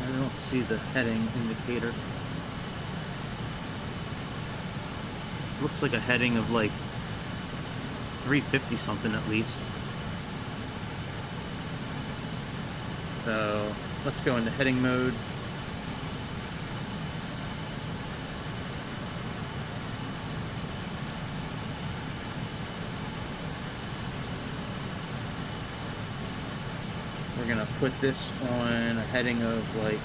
I don't see the heading indicator. Looks like a heading of like 350 something at least. So let's go into heading mode. We're gonna put this on a heading of like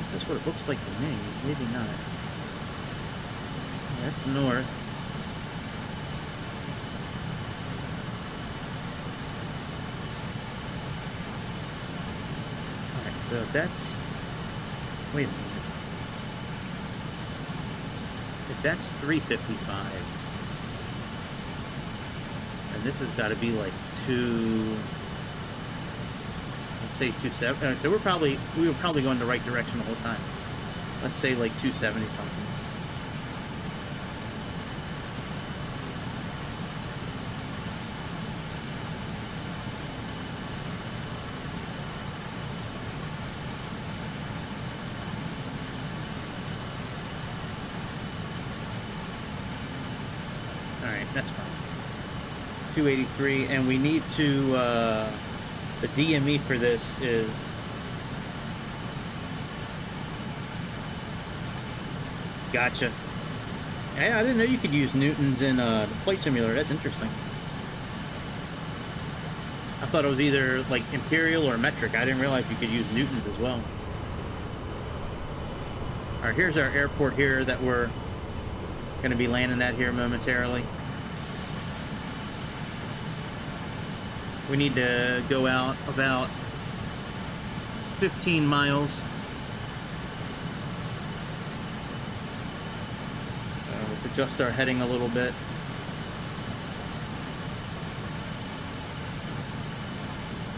this is what it looks like to me. Maybe not. That's north. Alright, so that's... Wait a minute. If that's 355, and this has got to be like 2... Let's say 270. So we were probably going the right direction the whole time. Let's say like 270 something. All right, that's fine. 283, and we need to. The DME for this is. Gotcha. Hey, I didn't know you could use newtons in the flight simulator. That's interesting. I thought it was either like imperial or metric. I didn't realize you could use newtons as well. All right, here's our airport here that we're going to be landing at here momentarily. We need to go out about 15 miles. Let's adjust our heading a little bit.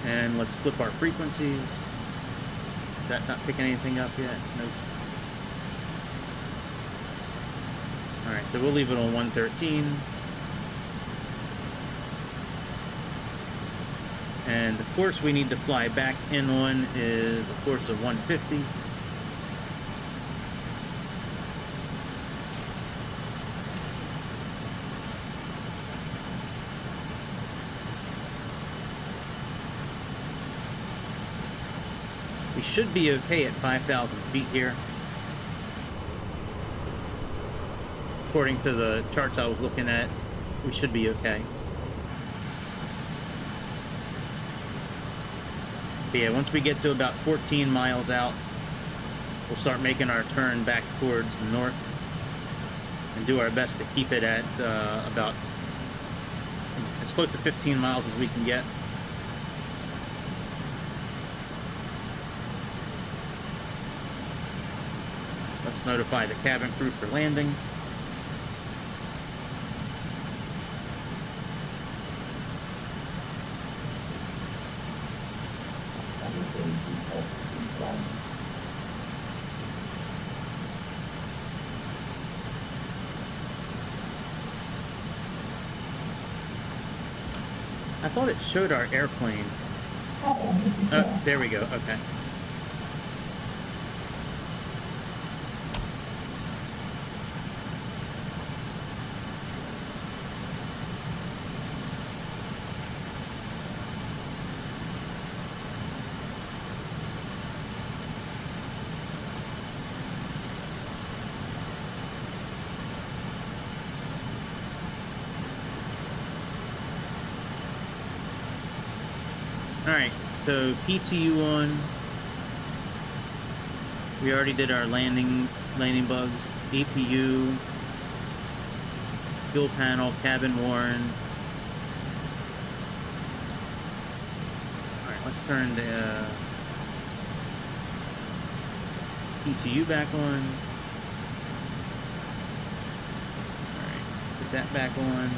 And let's flip our frequencies. Is that not picking anything up yet? Nope. Alright, so we'll leave it on 113. And the course we need to fly back in on is a course of 150. We should be okay at 5,000 feet here. According to the charts I was looking at, we should be okay. But yeah, once we get to about 14 miles out, we'll start making our turn back towards the north and do our best to keep it at about as close to 15 miles as we can get. Let's notify the cabin crew for landing. I thought it showed our airplane. Oh, there we go. Okay. Alright, so PTU on. We already did our landing bugs. APU, fuel panel, cabin worn. Alright, let's turn the PTU back on. Alright, put that back on.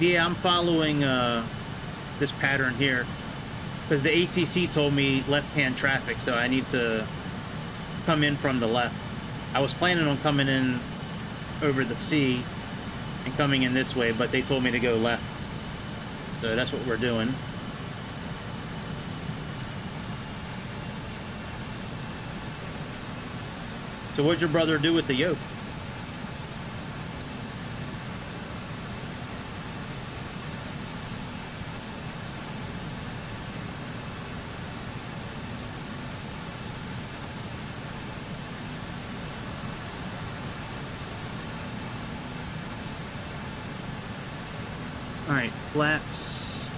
Yeah, I'm following this pattern here because the ATC told me left-hand traffic, so I need to come in from the left. I was planning on coming in over the sea and coming in this way, but they told me to go left. So that's what we're doing. So what'd your brother do with the yoke? Alright, flaps.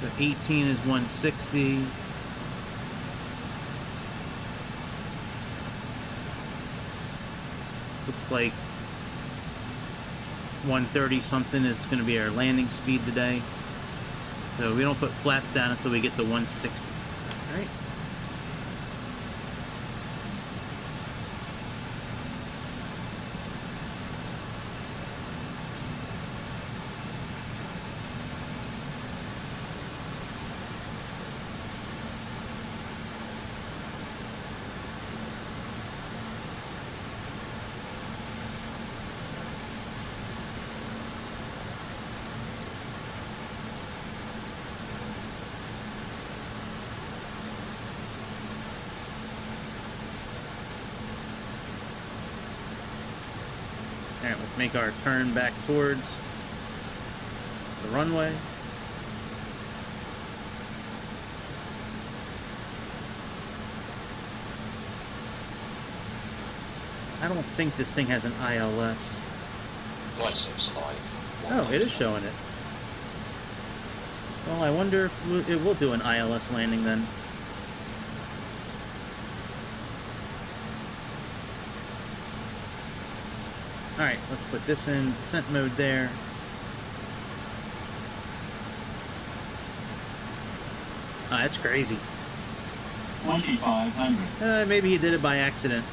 The 18 is 160. Looks like 130 something is going to be our landing speed today. So we don't put flaps down until we get to 160. All right. Alright, let's make our turn back towards the runway. I don't think this thing has an ILS. Glide slope's alive. Oh, it is showing it. Well, I wonder if it will do an ILS landing then. Alright, let's put this in descent mode there. Ah, that's crazy. 2500. Maybe he did it by accident.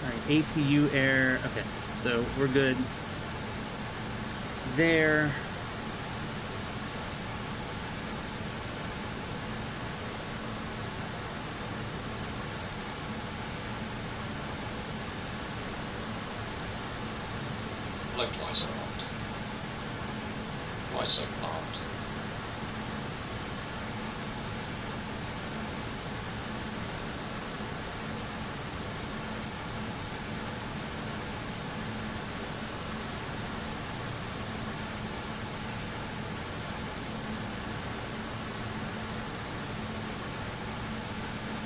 Alright, APU air. Okay, so we're good there. Localizer armed. Dry slope armed.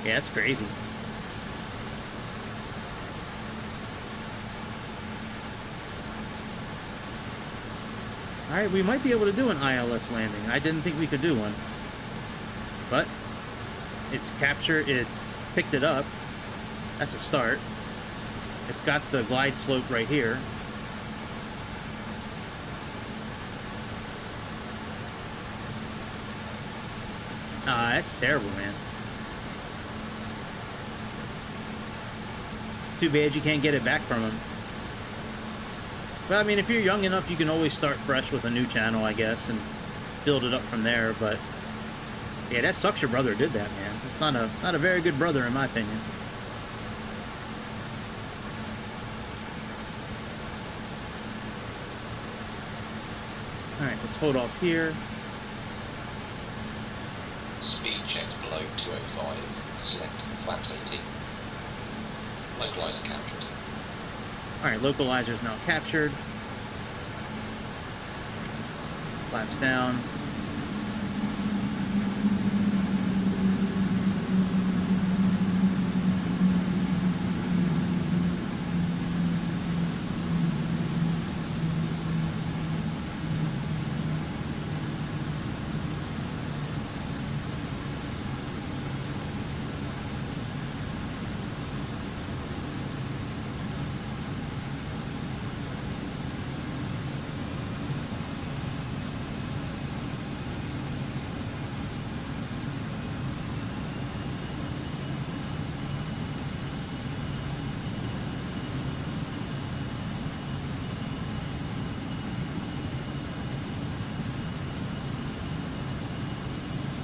Yeah, that's crazy. Alright, we might be able to do an ILS landing. I didn't think we could do one. But it's captured, it's picked it up. That's a start. It's got the glide slope right here. Ah, that's terrible, man. It's too bad you can't get it back from him. But I mean, if you're young enough, you can always start fresh with a new channel, I guess, and build it up from there. But yeah, that sucks your brother did that, man. It's not a very good brother, in my opinion. All right, let's hold off here. Speed checked below 205. Select flaps 18. Localizer captured. Alright, localizer is now captured. Flaps down.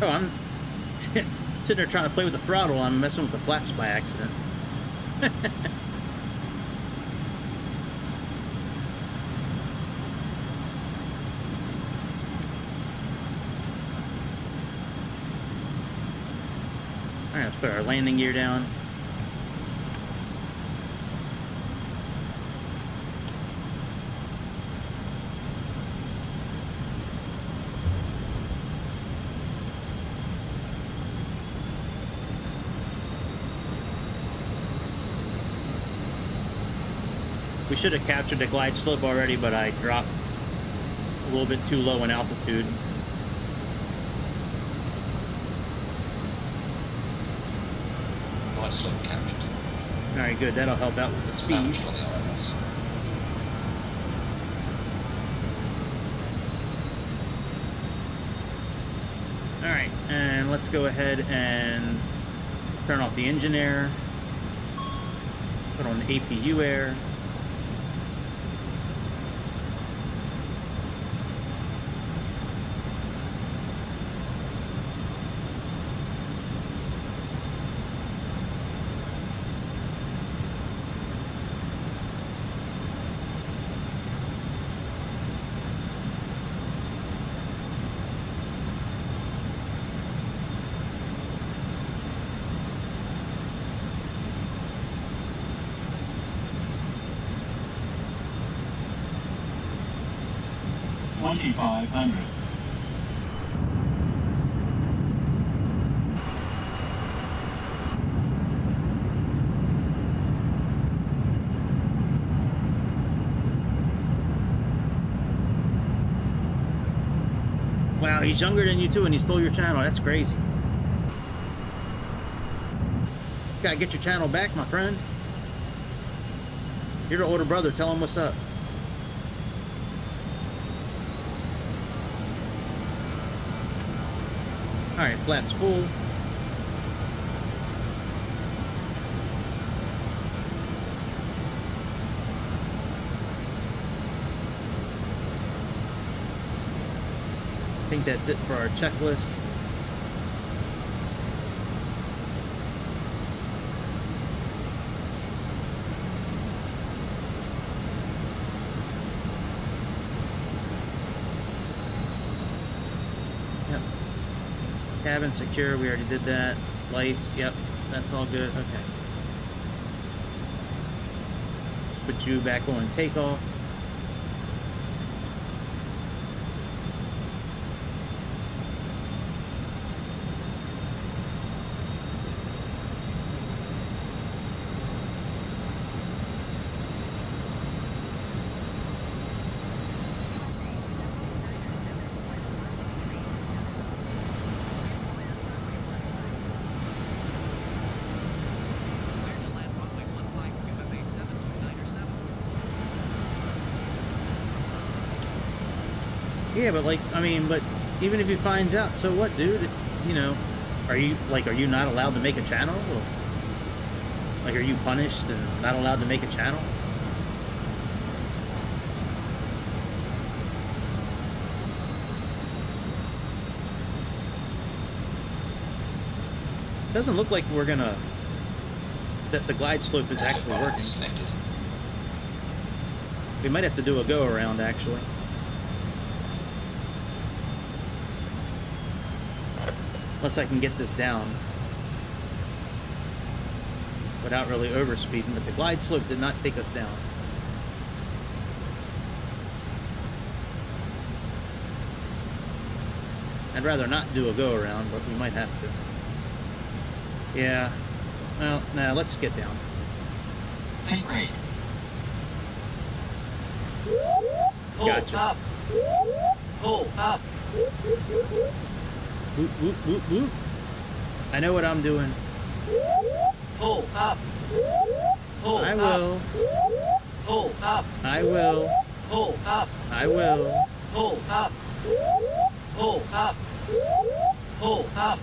Oh, I'm sitting there trying to play with the throttle. I'm messing with the flaps by accident. Alright, let's put our landing gear down. We should have captured the glide slope already, but I dropped a little bit too low in altitude. Glide slope captured. Alright, good. That'll help out with the speed. Established on the ILS. All right, and let's go ahead and turn off the engine air. Put on the APU air. Wow, he's younger than you too, and he stole your channel. That's crazy. You gotta get your channel back, my friend. You're the older brother. Tell him what's up. All right, flaps full. I think that's it for our checklist. Yep. Cabin secure, we already did that. Lights, yep, that's all good. Okay. Let's put you back on takeoff. Clear to land runway 15 QFA 729er 7. Yeah, but like, I mean, but even if he finds out, so what, dude? You know, are you not allowed to make a channel? Or, like, are you punished and not allowed to make a channel? Doesn't look like we're gonna, that the glide slope is actually working. Disconnected. We might have to do a go around actually. Unless I can get this down without really overspeeding, but the glide slope did not take us down. I'd rather not do a go around, but we might have to. Yeah. Well, nah, let's get down. Sink rate. Gotcha. Up. Pull up. Whoop, whoop, whoop, whoop. I know what I'm doing. Pull up. Pull I will. Pull up. I will. Pull up. I will. Pull up. Pull up. Pull up.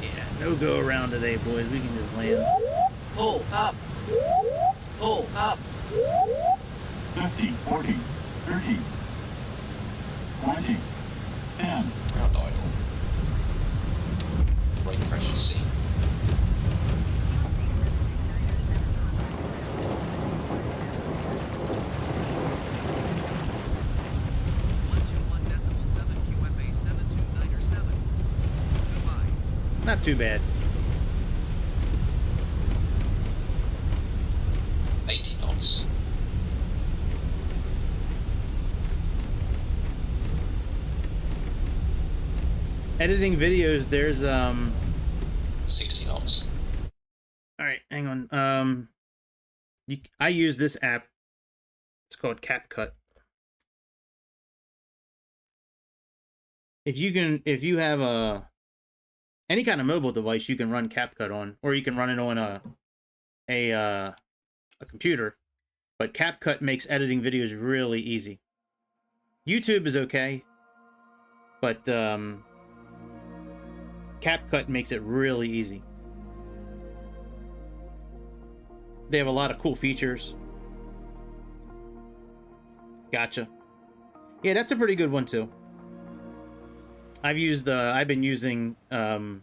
Yeah, no go around today, boys. We can just land. Pull up. Pull up. 50, 40, 30, 20, 10. Ground idle. Brake pressure seen. QFA 729er 7. Goodbye. Not too bad. 80 knots. Editing videos, there's 60 knots. all right, hang on. I use this app. It's called CapCut. If you have any kind of mobile device, you can run CapCut on, or you can run it on a computer. But CapCut makes editing videos really easy. YouTube is okay, but CapCut makes it really easy. They have a lot of cool features. Gotcha. Yeah, that's a pretty good one too. I've been using CapCut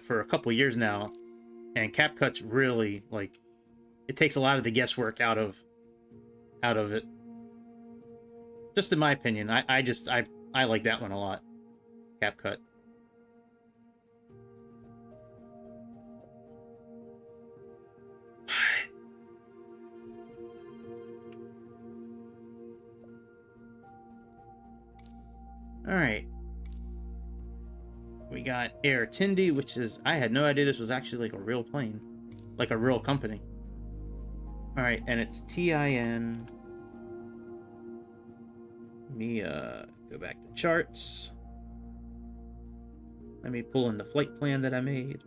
for a couple years now, and CapCut's really, like, it takes a lot of the guesswork out of it. Just in my opinion, I like that one a lot. CapCut. All right. We got Air TINDI, which is, I had no idea this was actually like a real plane, like a real company. All right, and it's TIN. Let me go back to charts. Let me pull in the flight plan that I made.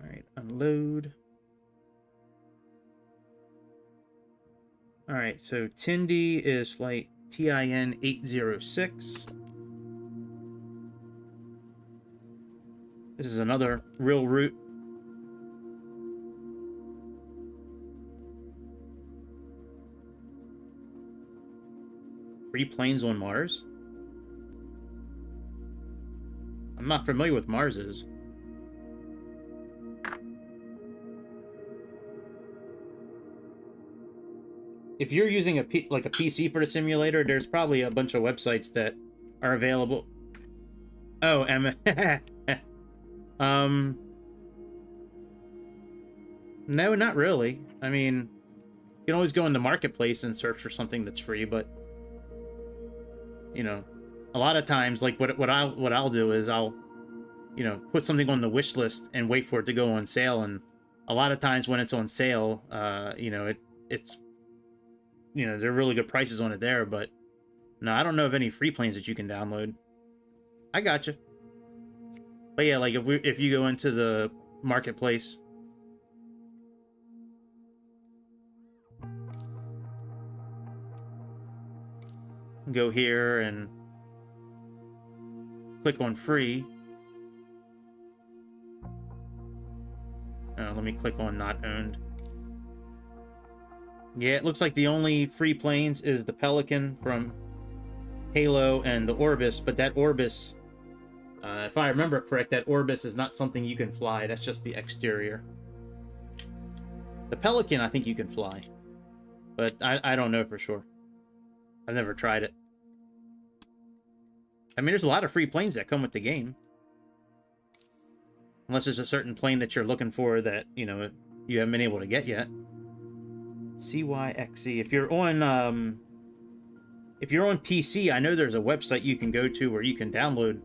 All right, unload. All right, so TINDI is flight TIN 806. This is another real route. Free planes on Mars? I'm not familiar with Mars's. If you're using like a PC for the simulator, there's probably a bunch of websites that are available. Oh, no, not really. I mean, you can always go in the marketplace and search for something that's free, but you know, a lot of times, like what I'll do is I'll, you know, put something on the wish list and wait for it to go on sale. And a lot of times when it's on sale, you know, it's you know, there are really good prices on it there, but no, I don't know of any free planes that you can download. I gotcha. But yeah, like if you go into the marketplace, go here and click on free. Let me click on not owned. Yeah, it looks like the only free planes is the Pelican from Halo and the Orbis, but that Orbis, if I remember correct, that Orbis is not something you can fly. That's just the exterior. The Pelican, I think you can fly, but I don't know for sure. I've never tried it. I mean, there's a lot of free planes that come with the game. Unless there's a certain plane that you're looking for that, you know, you haven't been able to get yet. CYXE. If you're on PC, I know there's a website you can go to where you can download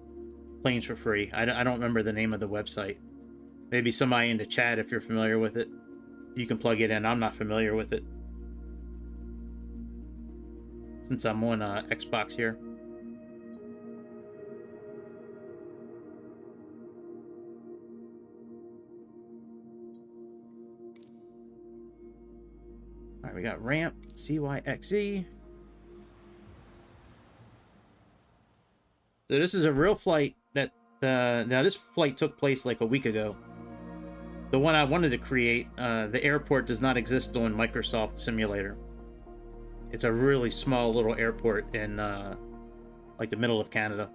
planes for free. I don't remember the name of the website. Maybe somebody in the chat, if you're familiar with it, you can plug it in. I'm not familiar with it, since I'm on Xbox here. All right, we got ramp, CYXE. So this is a real flight that, now this flight took place like a week ago. The one I wanted to create, the airport does not exist on Microsoft Simulator. It's a really small little airport in, like the middle of Canada.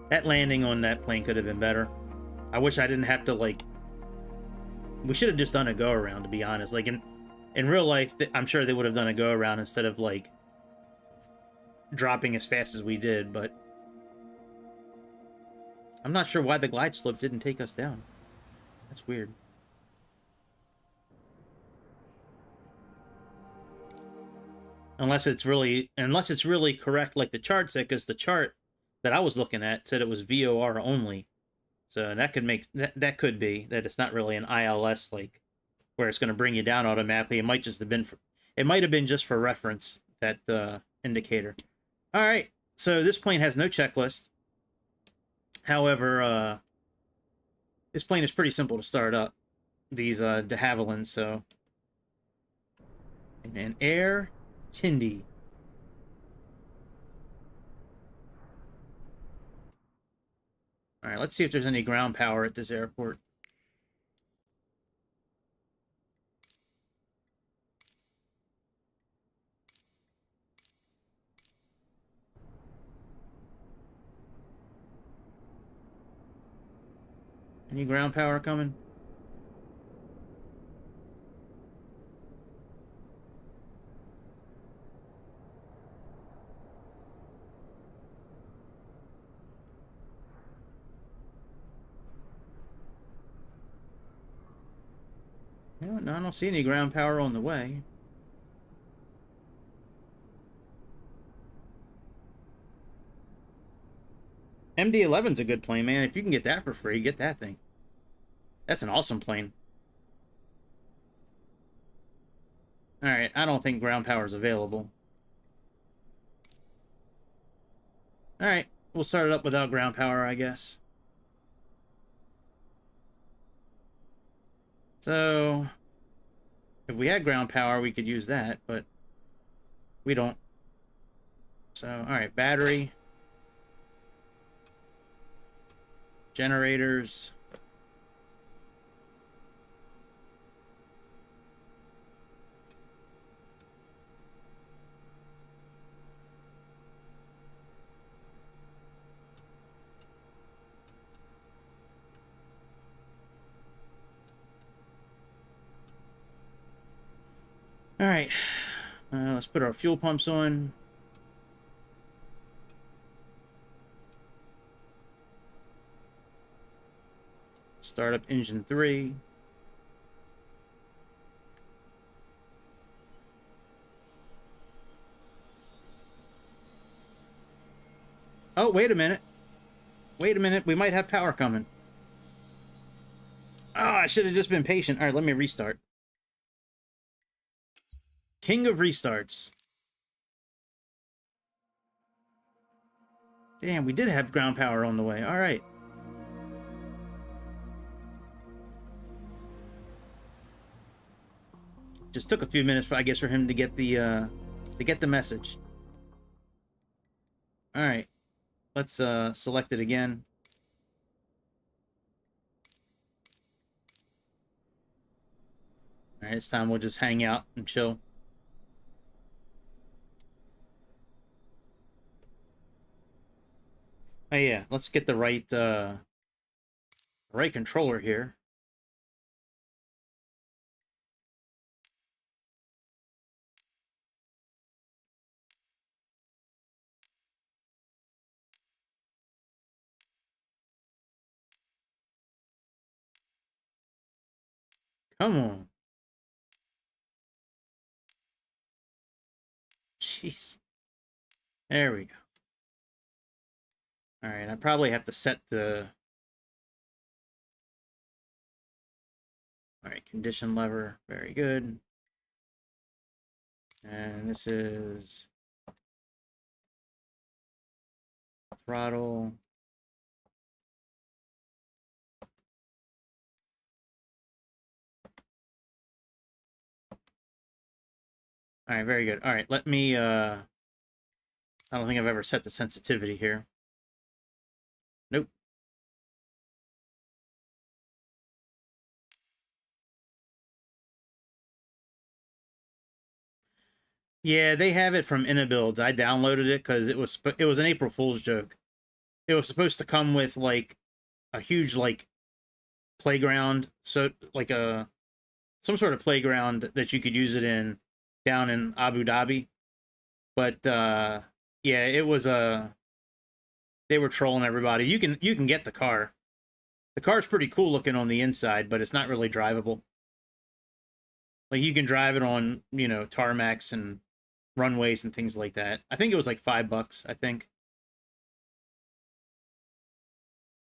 That landing on that plane could have been better. I wish I didn't have to, like, we should have just done a go around, to be honest. Like in real life, I'm sure they would have done a go around instead of like dropping as fast as we did, but I'm not sure why the glide slope didn't take us down. That's weird. Unless it's really correct, like the chart said, because the chart that I was looking at said it was VOR only. So that could make that could be that it's not really an ILS, like where it's going to bring you down automatically. It might just have been it might have been just for reference, that indicator. All right, So this plane has no checklist. However, this plane is pretty simple to start up. These de Havilland, so. And air TINDI. All right, let's see if there's any ground power at this airport. Any ground power coming? No, I don't see any ground power on the way. MD-11's a good plane, man. If you can get that for free, get that thing. That's an awesome plane. Alright, I don't think ground power is available. Alright, we'll start it up without ground power, I guess. So, if we had ground power, we could use that, but we don't. So, alright, battery. Generators. All right, let's put our fuel pumps on. Start up engine 3. Oh, wait a minute. Wait a minute, we might have power coming. Oh, I should have just been patient. All right, let me restart. King of restarts. Damn, we did have ground power on the way. All right. Just took a few minutes, I guess, for him to get the message. All right. Let's select it again. All right, this time we'll just hang out and chill. Oh yeah, let's get the right controller here. Come on. Jeez. There we go. All right, I probably have to set the... All right, condition lever. Very good. And this is... throttle. All right, very good. All right, let me... I don't think I've ever set the sensitivity here. Nope. Yeah, they have it from Inabuilds. I downloaded it because it was an April Fool's joke. It was supposed to come with like a huge like playground, so like some sort of playground that you could use it in down in Abu Dhabi. But yeah, it was they were trolling everybody. You can get the car. The car's pretty cool looking on the inside, but it's not really drivable. Like you can drive it on, you know, tarmacs and runways and things like that. I think it was like $5, I think.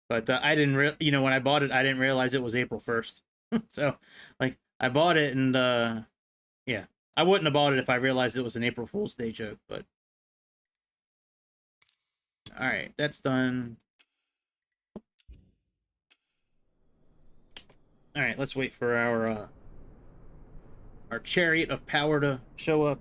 But I didn't you know, when I bought it, I didn't realize it was April 1st. So, like, I bought it and yeah. I wouldn't have bought it if I realized it was an April Fool's Day joke, but All right, that's done. All right, let's wait for our chariot of power to show up.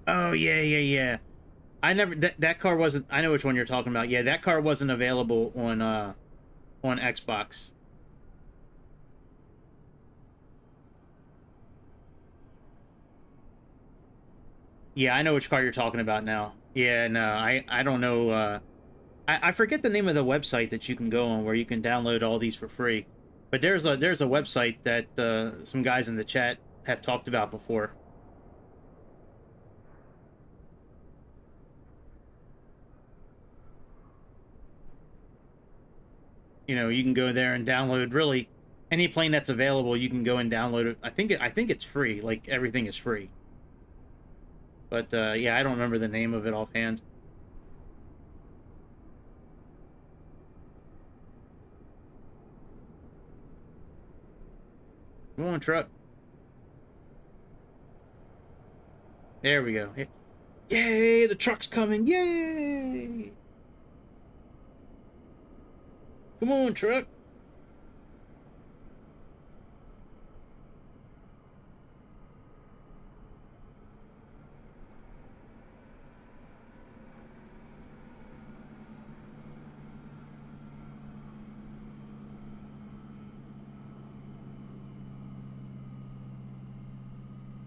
Oh yeah, yeah, yeah. I never that car wasn't. I know which one you're talking about. Yeah, that car wasn't available on Xbox. Yeah, I know which car you're talking about now. Yeah, no, I don't know. I forget the name of the website that you can go on where you can download all these for free. But there's a website that some guys in the chat have talked about before. You know, you can go there and download really any plane that's available. You can go and download it. I think it's free. Like everything is free. But yeah, I don't remember the name of it offhand. Come on, truck. There we go. Yay, the truck's coming. Yay! Come on, truck.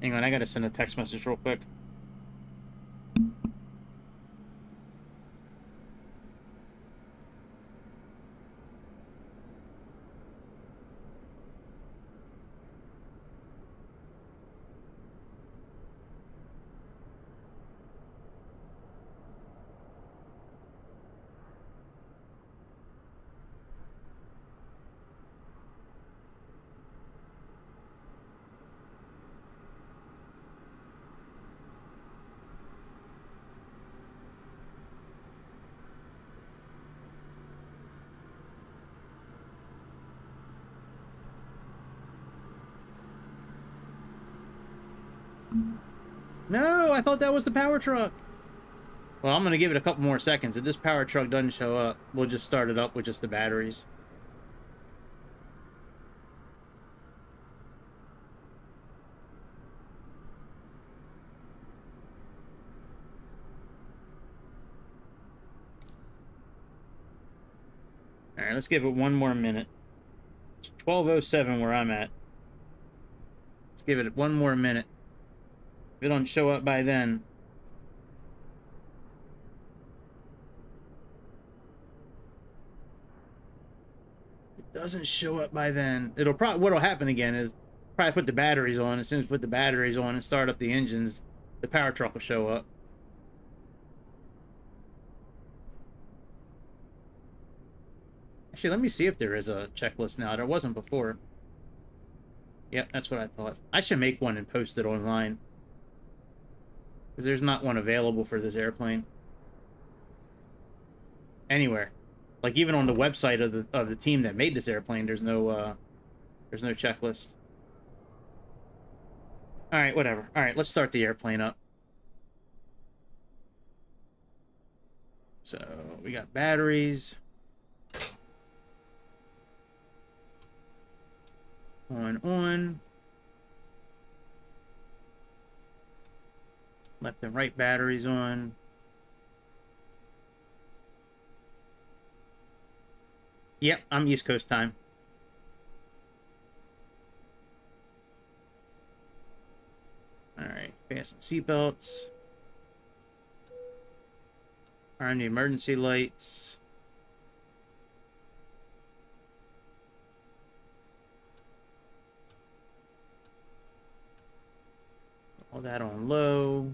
Hang on, I gotta send a text message real quick. No, I thought that was the power truck. Well, I'm gonna give it a couple more seconds. If this power truck doesn't show up, we'll just start it up with just the batteries. All right, let's give it one more minute. It's 12:07 where I'm at. Let's give it one more minute. If it don't show up by then, doesn't show up by then, it'll probably, what'll happen again is probably put the batteries on. As soon as we put the batteries on and start up the engines, the power truck will show up. Actually, let me see if there is a checklist now. There wasn't before. Yep, that's what I thought. I should make one and post it online, because there's not one available for this airplane anywhere. Like even on the website of the team that made this airplane, there's no checklist. All right, whatever. All right, let's start the airplane up. So we got batteries. On. Left and right batteries on. Yep, I'm East Coast time. Alright, fasten seatbelts. Arm the emergency lights. All that on low.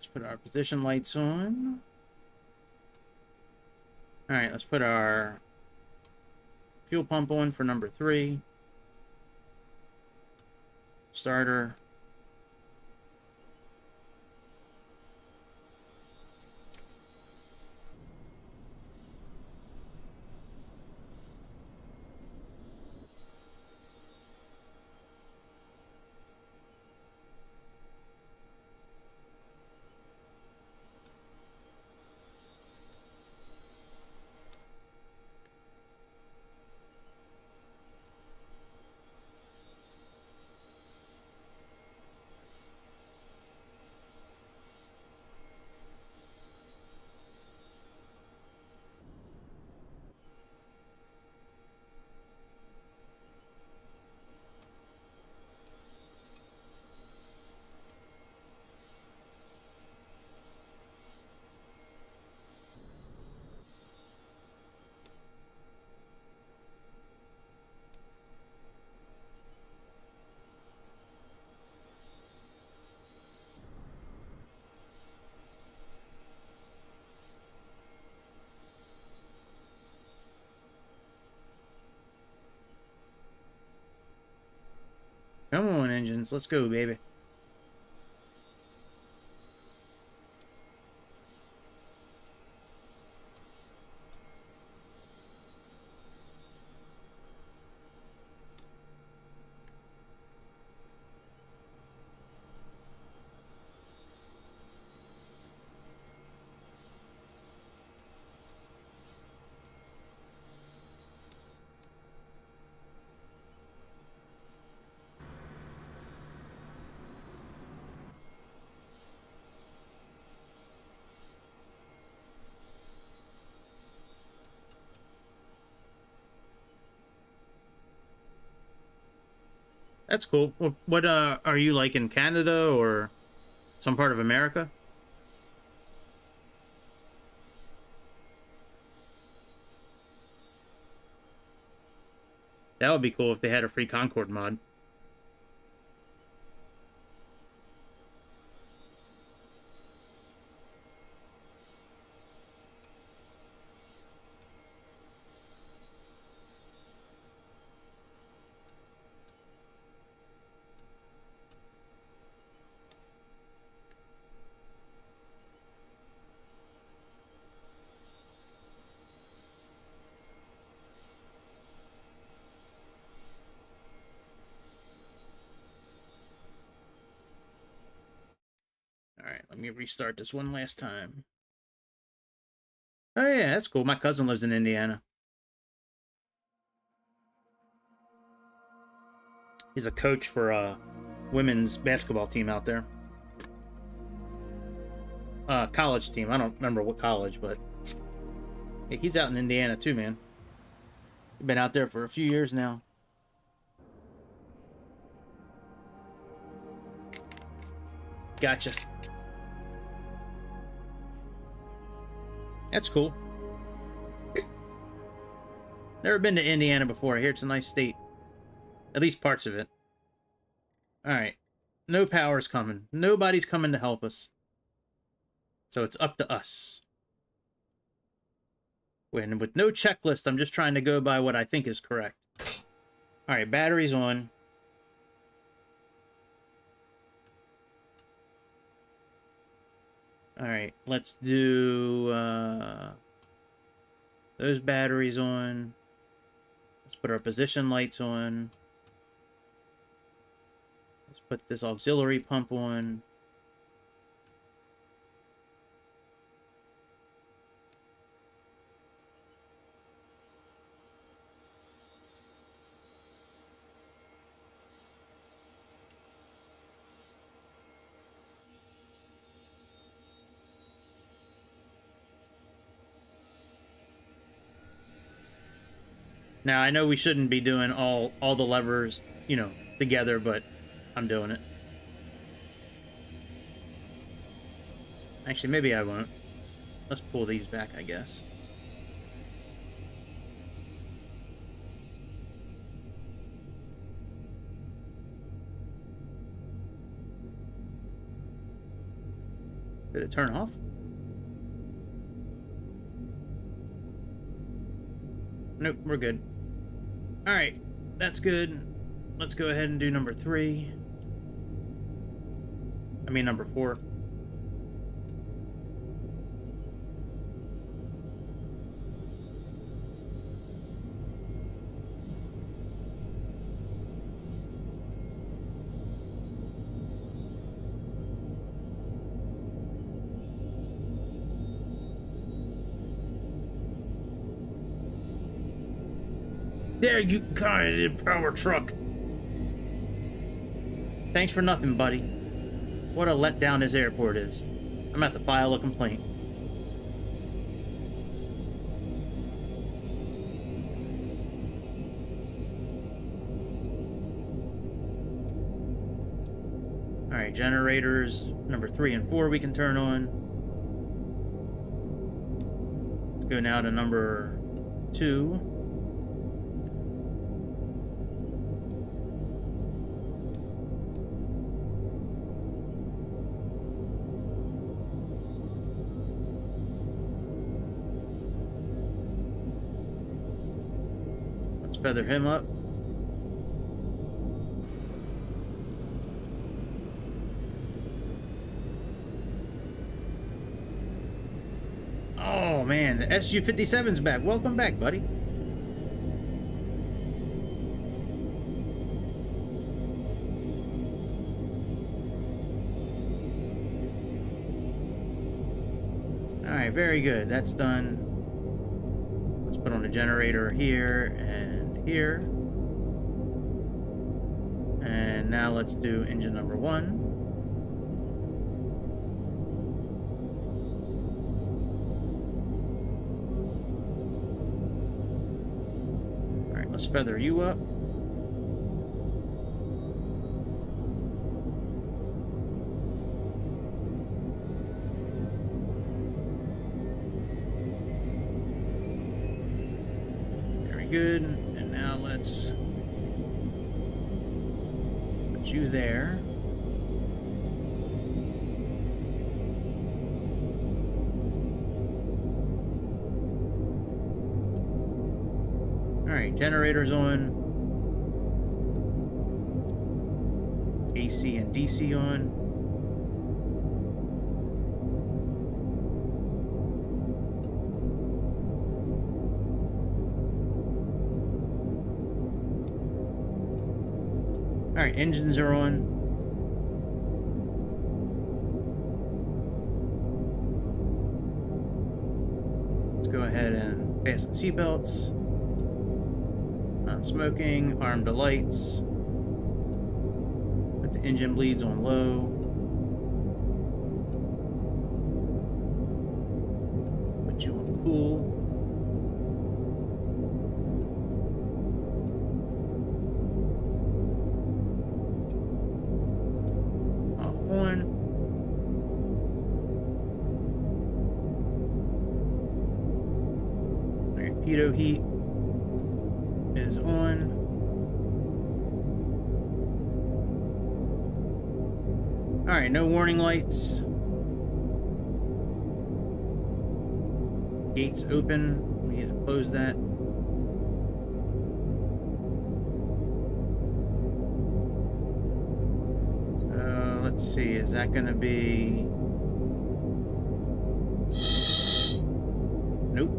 let's put our position lights on. All right, let's put our fuel pump on for number 3. Starter. Come on, engines. Let's go, baby. That's cool. What are you like in Canada or some part of America? That would be cool if they had a free Concorde mod. Alright, let me restart this one last time. Oh yeah, that's cool. My cousin lives in Indiana. He's a coach for a women's basketball team out there. College team. I don't remember what college, but yeah, he's out in Indiana too, man. He's been out there for a few years now. Gotcha. That's cool. Never been to Indiana before. I hear it's a nice state. At least parts of it. Alright. No power's coming. Nobody's coming to help us. So it's up to us. And with no checklist, I'm just trying to go by what I think is correct. Alright, batteries on. Alright, let's do those batteries on. Let's put our position lights on. Let's put this auxiliary pump on. Now, I know we shouldn't be doing all the levers, you know, together, but I'm doing it. Actually, maybe I won't. Let's pull these back, I guess. Did it turn off? Nope, we're good. Alright, that's good. Let's go ahead and do number 3. I mean number 4. There you go, power truck. Thanks for nothing, buddy. What a letdown this airport is. I'm at to file a complaint. Alright, generators number 3 and 4 we can turn on. Let's go now to number 2. Feather him up. Oh man, the SU-57's back. Welcome back, buddy. Alright, very good. That's done. Let's put on a generator here and here. And now let's do engine number 1. Alright, let's feather you up. Very good. Now let's put you there. Alright, generators on. AC and DC on. Alright, engines are on. Let's go ahead and fasten seatbelts. Non-smoking, arm to lights. Put the engine bleeds on low. Put you on cool. Pitot heat is on. Alright, no warning lights. Gates open. We need to close that. So let's see, is that going to be... Nope.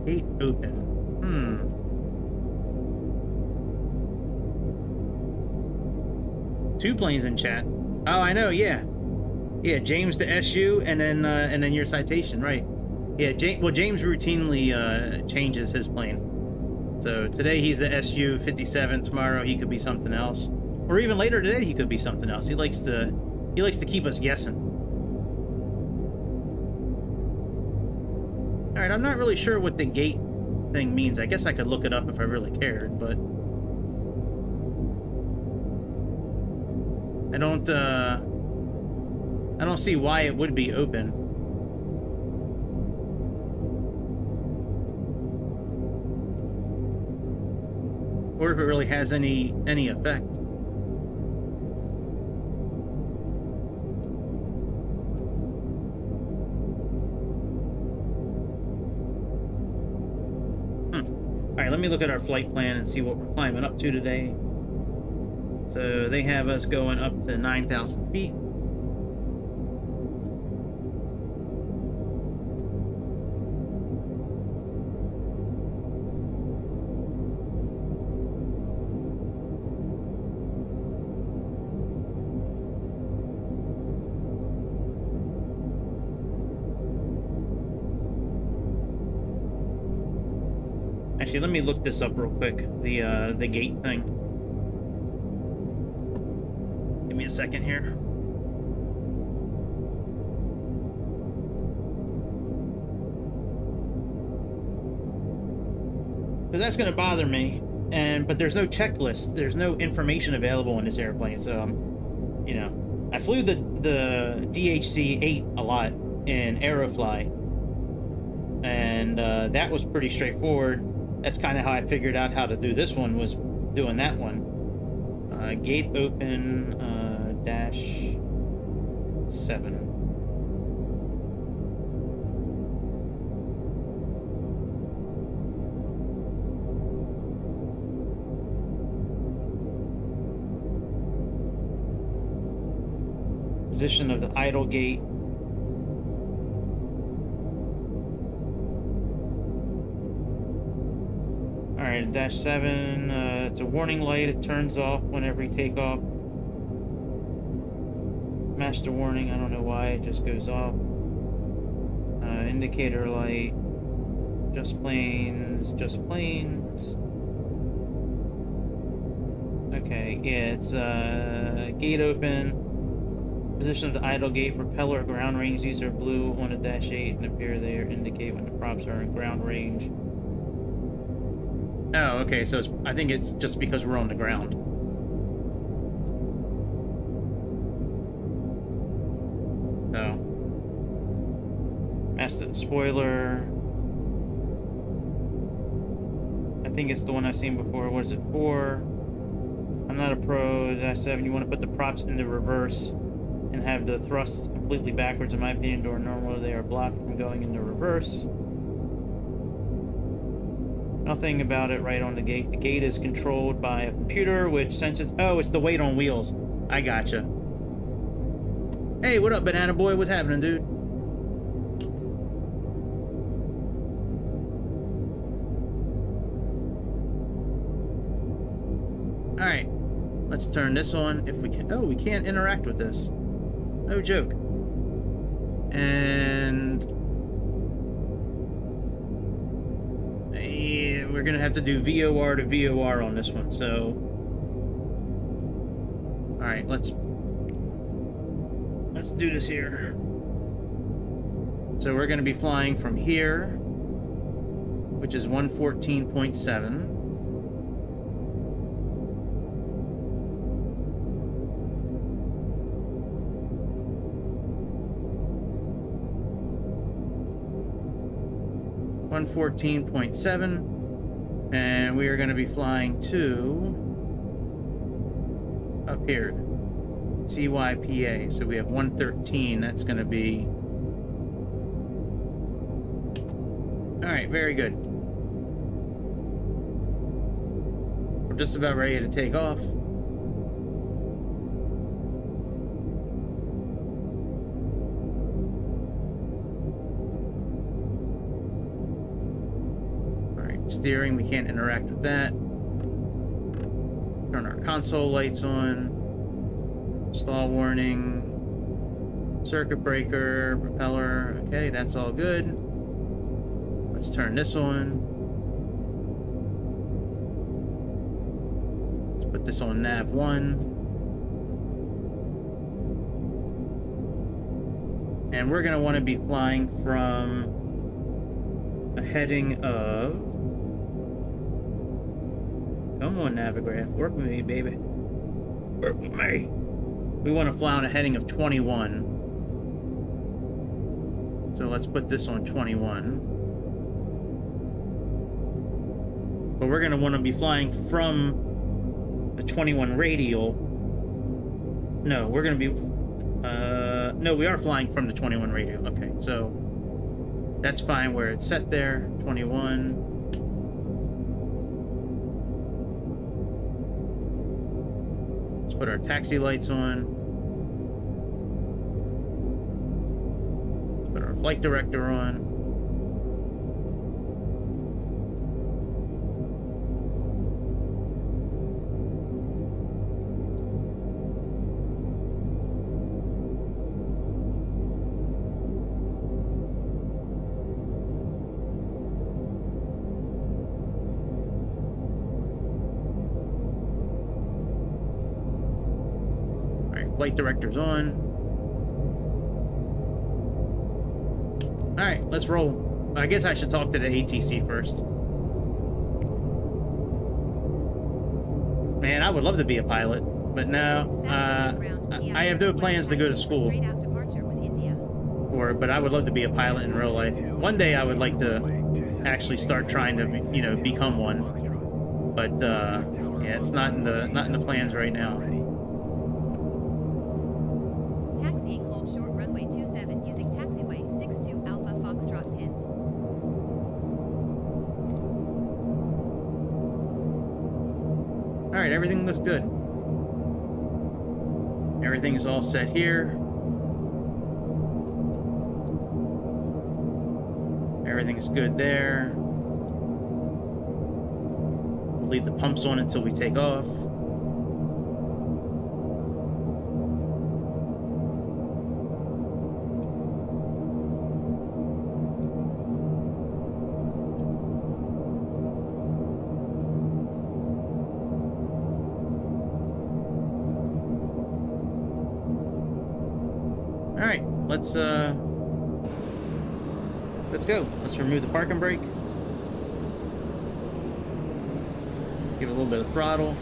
Gate open. Two planes in chat. Oh, I know. Yeah, yeah. James the SU, and then your citation, right? Yeah. James routinely changes his plane. So today he's the SU-57. Tomorrow he could be something else, or even later today he could be something else. He likes to keep us guessing. All right. I'm not really sure what the gate thing means. I guess I could look it up if I really cared, but I don't see why it would be open. Or if it really has any effect. Alright, let me look at our flight plan and see what we're climbing up to today. So they have us going up to 9,000 feet. Actually, let me look this up real quick. The gate thing. Give me a second here. Because that's going to bother me. But there's no checklist. There's no information available in this airplane. So, you know, I flew the DHC-8 a lot in Aerofly. And that was pretty straightforward. That's kind of how I figured out how to do this one, was doing that one. Gate open, -7. Position of the idle gate. Alright, -7, it's a warning light. It turns off whenever you take off. Master warning, I don't know why, it just goes off. Indicator light. Just planes, just planes. Okay, yeah, it's gate open. Position of the idle gate, propeller ground range. These are blue on a -8 and appear there, indicate when the props are in ground range. Oh, okay, so I think it's just because we're on the ground. So, master spoiler. I think it's the one I've seen before. What is it for? I'm not a pro. -7. You want to put the props into reverse and have the thrust completely backwards. In my opinion, during normal, they are blocked from going into reverse. Nothing about it right on the gate. The gate is controlled by a computer which senses... Oh, it's the weight on wheels. I gotcha. Hey, what up, Banana Boy? What's happening, dude? Alright. Let's turn this on if we can. Oh, we can't interact with this. No joke. And... yeah, we're gonna have to do VOR to VOR on this one, so... Alright, let's do this here. So we're gonna be flying from here, which is 114.7. And we are going to be flying to up here, CYPA. So we have 113. That's going to be all right. Very good. We're just about ready to take off. Steering, we can't interact with that. Turn our console lights on. Stall warning. Circuit breaker, propeller. Okay, that's all good. Let's turn this on. Let's put this on nav 1. And we're going to want to be flying from a heading of... Come on, Navigraph. Work with me, baby. Work with me. We want to fly on a heading of 21. So let's put this on 21. But we're going to want to be flying from the 21 radial. No, we're going to be... no, we are flying from the 21 radial. Okay, so that's fine where it's set there. 21. Let's put our taxi lights on. Let's put our flight director on. Flight director's on. Alright, let's roll. I guess I should talk to the ATC first. Man, I would love to be a pilot, but no. I have no plans to go to school for it, but I would love to be a pilot in real life. One day I would like to actually start trying to, you know, become one. But yeah, it's not in the plans right now. Alright, everything looks good. Everything is all set here. Everything is good there. We'll leave the pumps on until we take off. Alright, let's go. Let's remove the parking brake. Give it a little bit of throttle.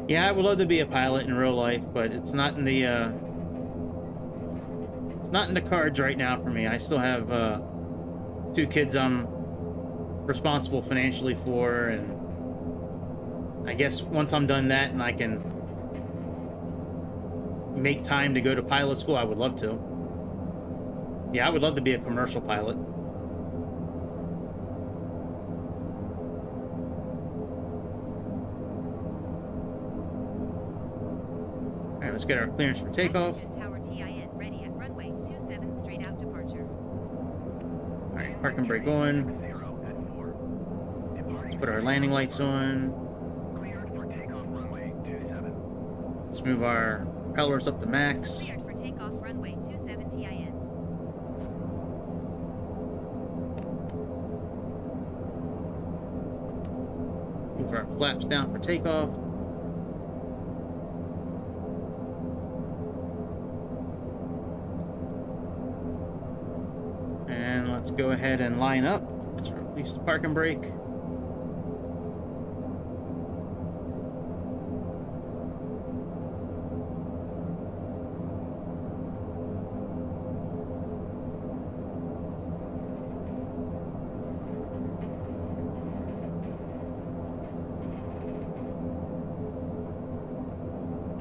Yeah, I would love to be a pilot in real life, but it's not in the cards right now for me. I still have 2 kids I'm responsible financially for, and I guess once I'm done that and I can make time to go to pilot school, I would love to. Yeah, I would love to be a commercial pilot. Alright, let's get our clearance for takeoff. Tower TIN ready at runway 27 straight out departure. Alright, parking brake on. Let's put our landing lights on. Let's move our propellers up to max. Cleared for takeoff runway 27 TIN. Move our flaps down for takeoff. And let's go ahead and line up. Let's release the parking brake.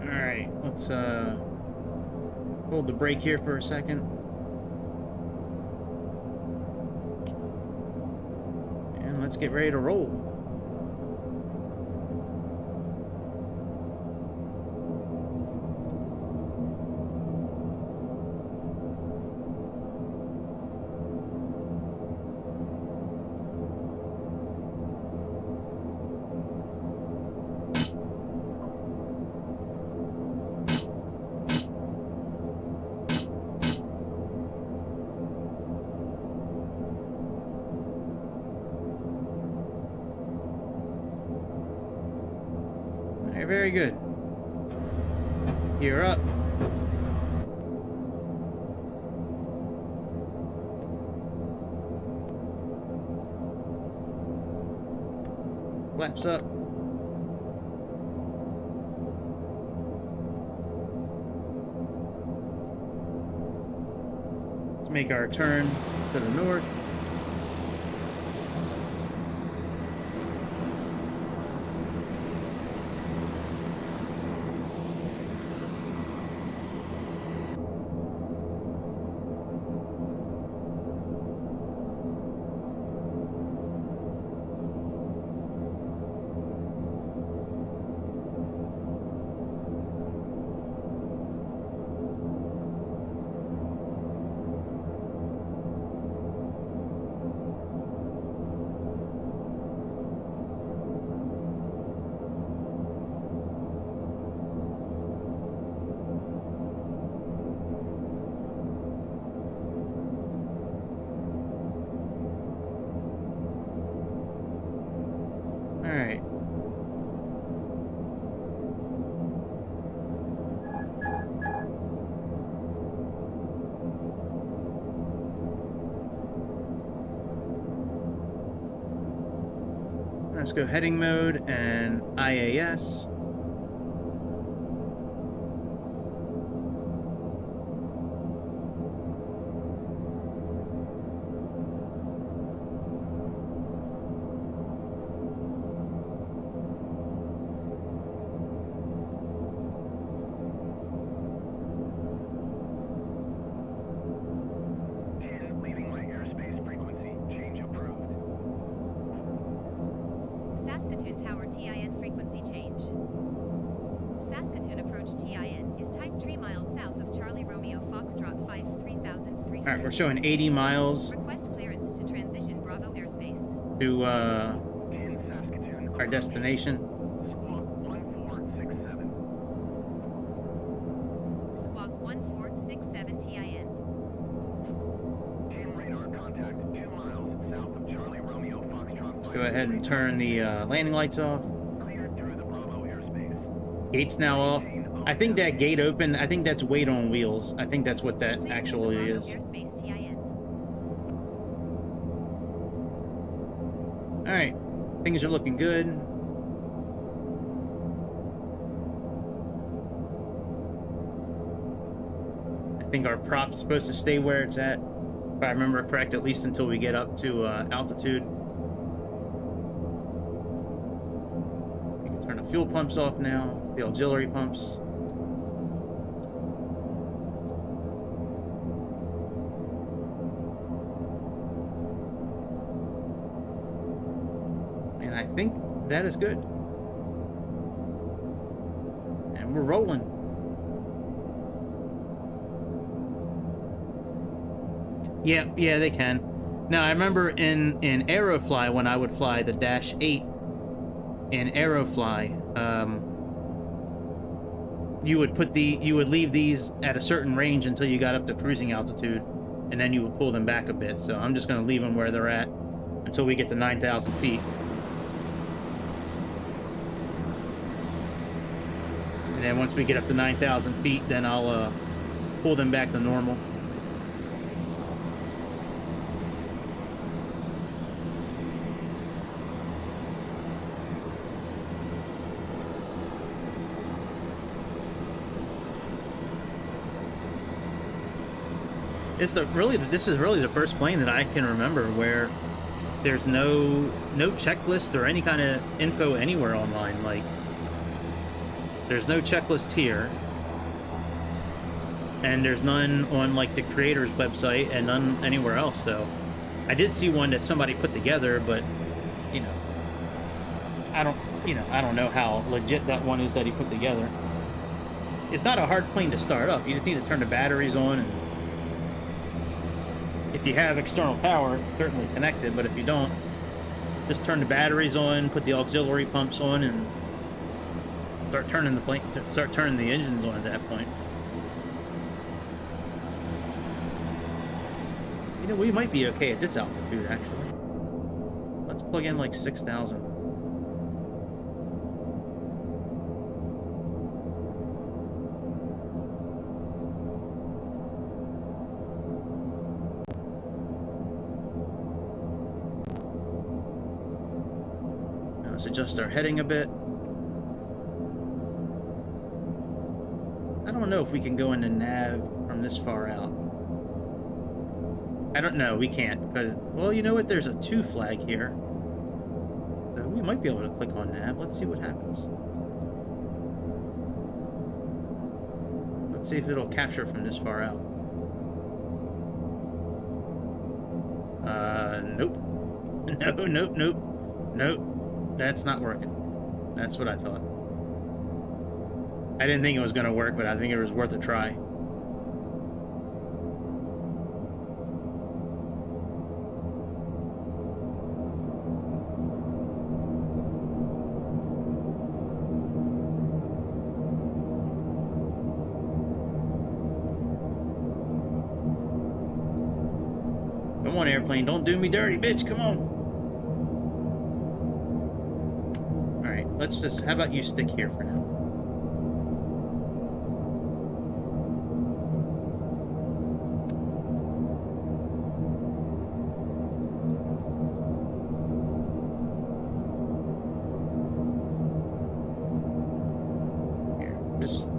Alright, let's hold the brake here for a second. And let's get ready to roll. very good. You're up. Flaps up. Let's make our turn to the north. Alright. Let's go heading mode and IAS. Leaving my airspace frequency. Change approved. Saskatoon Tower TIN frequency change. Saskatoon approach TIN is type 3 miles south of Charlie Romeo Foxtrot 5 3300. Alright, we're showing 80 miles Request clearance to transition Bravo airspace. to In Saskatoon. our destination. Squawk 1467. Squawk 1467 TIN. Team radar contact 2 miles south of Charlie Romeo Foxtrot. Let's go ahead and turn the landing lights off. Cleared through the Bravo airspace. Gate's now off. I think that gate open, I think that's weight on wheels. I think that's what that Clearance to actually Bravo is. airspace TIN. Alright, things are looking good. I think our prop's supposed to stay where it's at, if I remember correct, at least until we get up to altitude. We can turn the fuel pumps off now, the auxiliary pumps. And I think that is good. And we're rolling. Yeah, they can. Now, I remember in Aerofly, when I would fly the Dash-8 in Aerofly, you would leave these at a certain range until you got up to cruising altitude, and then you would pull them back a bit. So I'm just going to leave them where they're at until we get to 9,000 feet. And then once we get up to 9,000 feet, then I'll pull them back to normal. This is really the first plane that I can remember where there's no checklist or any kind of info anywhere online. Like, there's no checklist here, and there's none on like the creator's website, and none anywhere else. So I did see one that somebody put together, but I don't know how legit that one is that he put together. It's not a hard plane to start up. You just need to turn the batteries on, and if you have external power, certainly connect it, but if you don't, just turn the batteries on, put the auxiliary pumps on, and start turning the engines on at that point. We might be okay at this altitude, actually. Let's plug in like 6,000. Let's adjust our heading a bit. I don't know if we can go into nav from this far out. I don't know, we can't, because, well, you know what, there's a 2 flag here. So we might be able to click on nav. Let's see what happens. Let's see if it'll capture from this far out. Nope. No, nope, nope. Nope. That's not working. That's what I thought. I didn't think it was going to work, but I think it was worth a try. Come on, airplane. Don't do me dirty, bitch. Come on. Alright, let's just... How about you stick here for now? Here, just...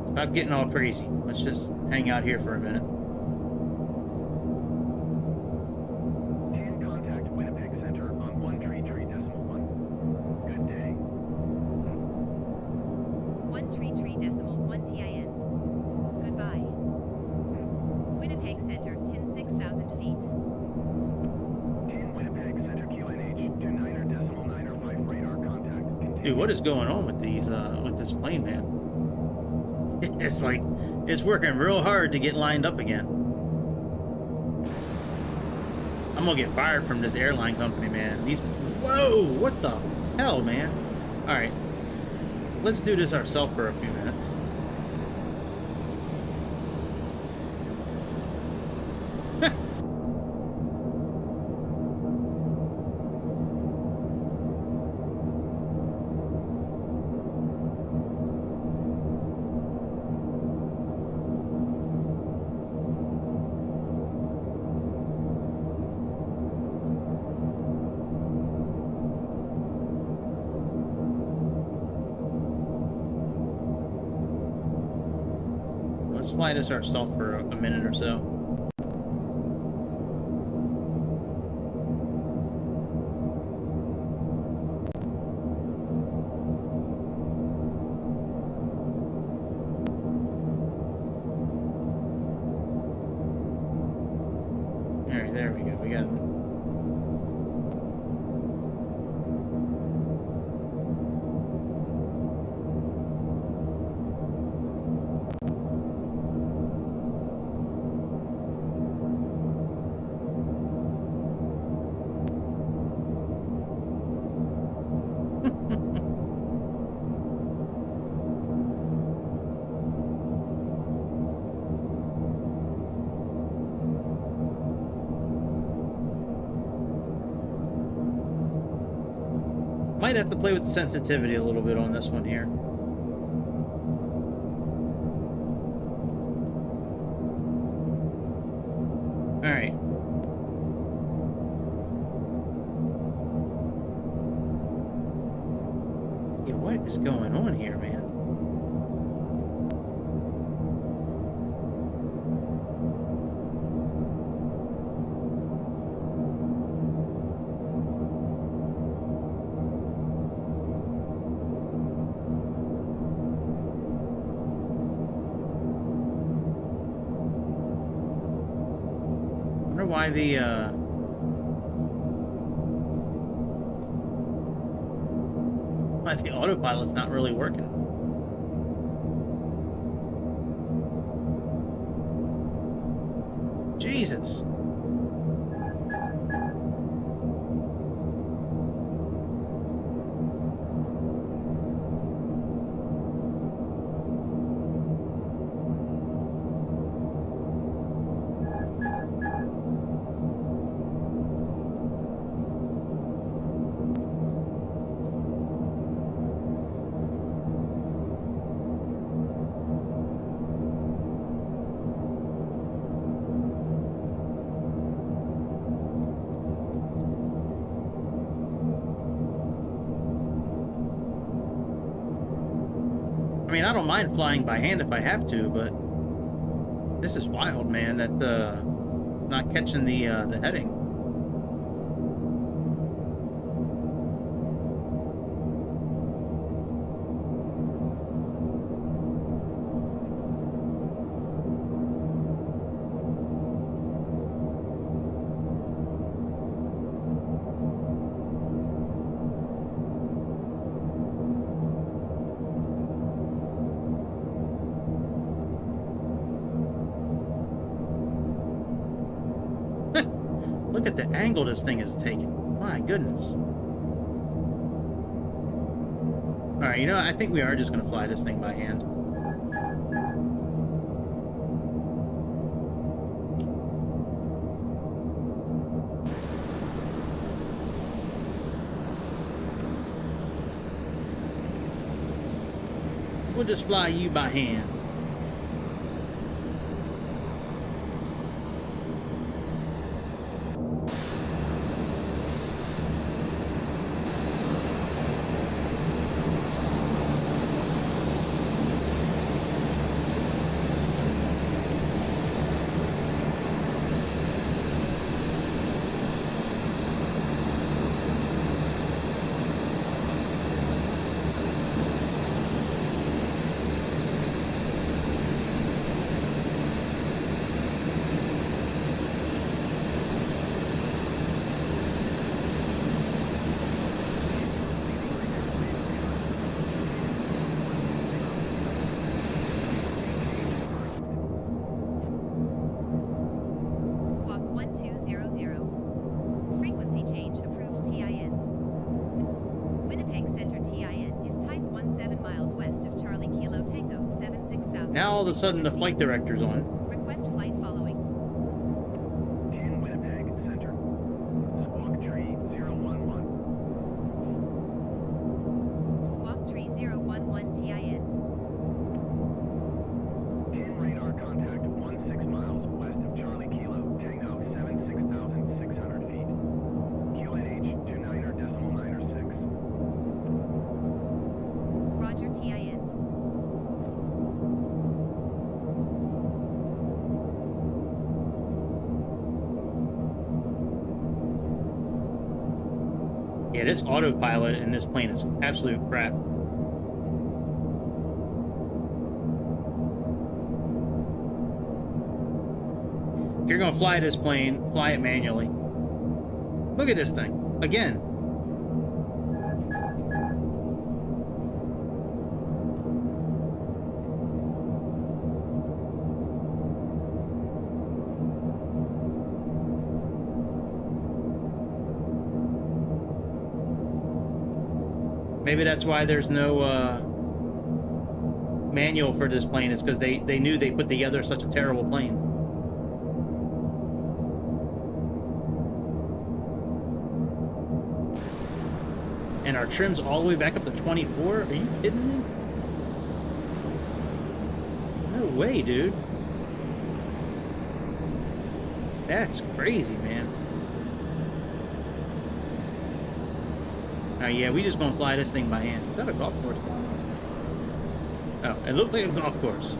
Stop getting all crazy. Let's just hang out here for a minute. Dude, what is going on with these, with this plane, man? It's like, it's working real hard to get lined up again. I'm gonna get fired from this airline company, man. These, whoa, what the hell, man? All right, let's do this ourselves for a few minutes. Let's fly this ourselves for a minute or so. Alright, there we go. We got it. Might have to play with the sensitivity a little bit on this one here. All right. Yeah, what is going on here, man? Why the autopilot's not really working. Jesus. mean, I don't mind flying by hand if I have to, but this is wild, man, that not catching the heading. Look at the angle this thing is taking. My goodness. Alright, you know, I think we are just going to fly this thing by hand. We'll just fly you by hand. Squawk 1200. Frequency change approved TIN. Winnipeg Center TIN is type 17 miles west of Charlie Kilo Tango 76000. Now all of a sudden the flight director's on. Request flight following. In Winnipeg Center. Squawk tree 011. Squawk 3011 TIN. In radar contact 16 miles west of Charlie Kilo Tango 76,600 feet. QNH 29.96. Roger TIN. Yeah, this autopilot in this plane is absolute crap. If you're gonna fly this plane, fly it manually. Look at this thing. Again. Maybe that's why there's no manual for this plane, is because they knew they put together such a terrible plane. And our trim's all the way back up to 24? Are you kidding me? No way, dude. That's crazy, man. Yeah, we just gonna fly this thing by hand. Is that a golf course? Oh, it looked like a golf course.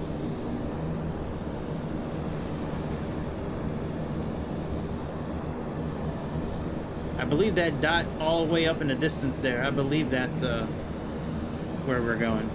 I believe that dot all the way up in the distance there, I believe that's where we're going.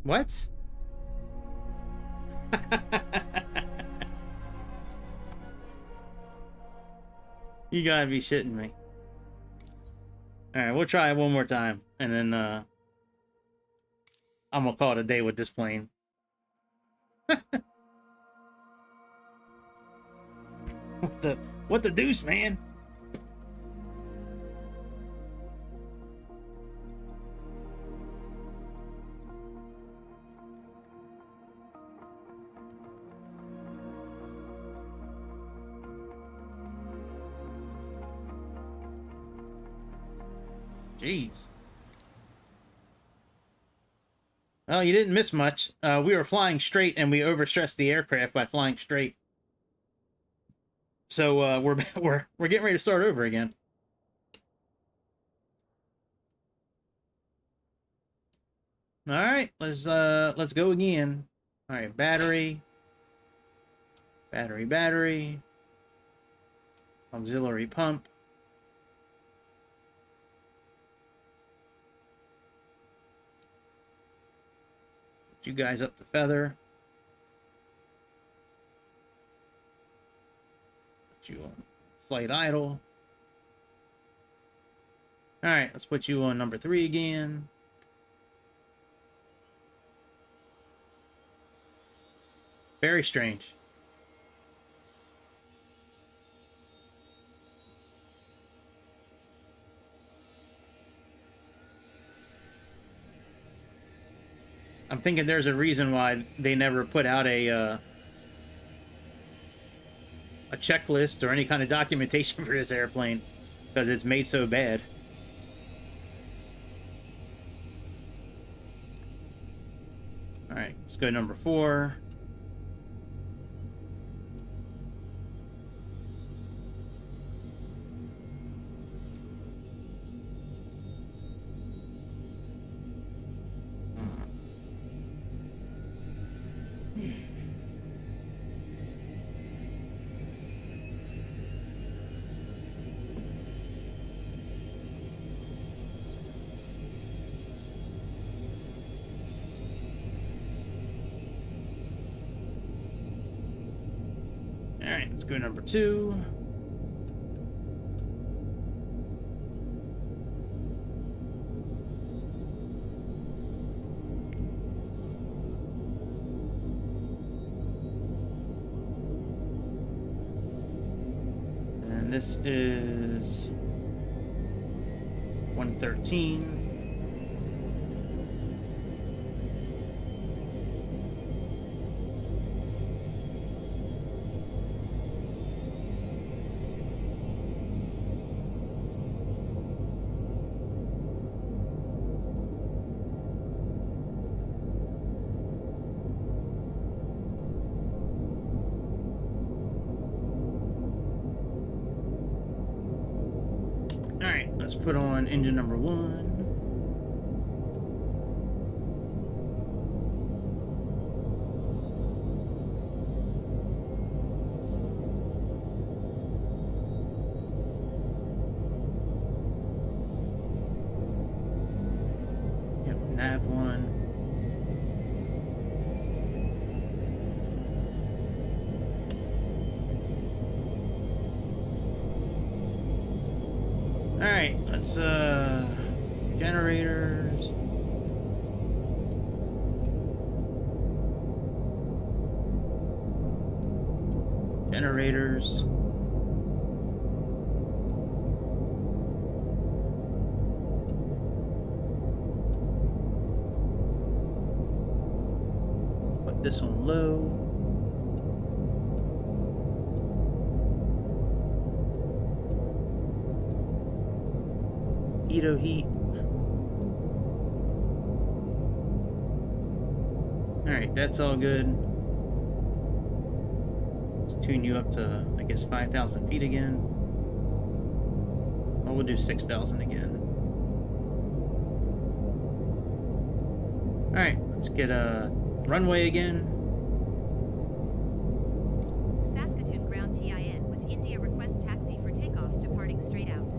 What? You gotta be shitting me. Alright, we'll try it one more time, and then I'm gonna call it a day with this plane. What the deuce, man? Jeez. Well, you didn't miss much. We were flying straight, and we overstressed the aircraft by flying straight. So we're getting ready to start over again. All right, let's go again. All right, battery, auxiliary pump. Put you guys up to feather. Put you on flight idle. All right, let's put you on number 3 again. Very strange. I'm thinking there's a reason why they never put out a checklist or any kind of documentation for this airplane, because it's made so bad. All right, let's go number 4. Alright, let's go number 2. And this is 113. Alright, let's put on engine number 1. Yep, nav 1. Alright, let's generators. Generators. Put this on low. Heat. Alright, that's all good. Let's tune you up to, I guess, 5,000 feet again. Well, we'll do 6,000 again. Alright, let's get a runway again. Saskatoon ground TIN with India request taxi for takeoff departing straight out.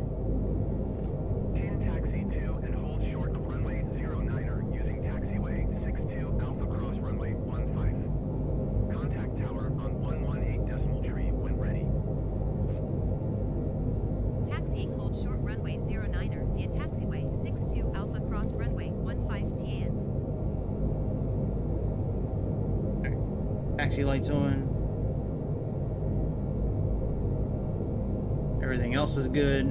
Taxi 2 and hold short of runway 09er using taxiway 62 taxi lights on. Everything else is good.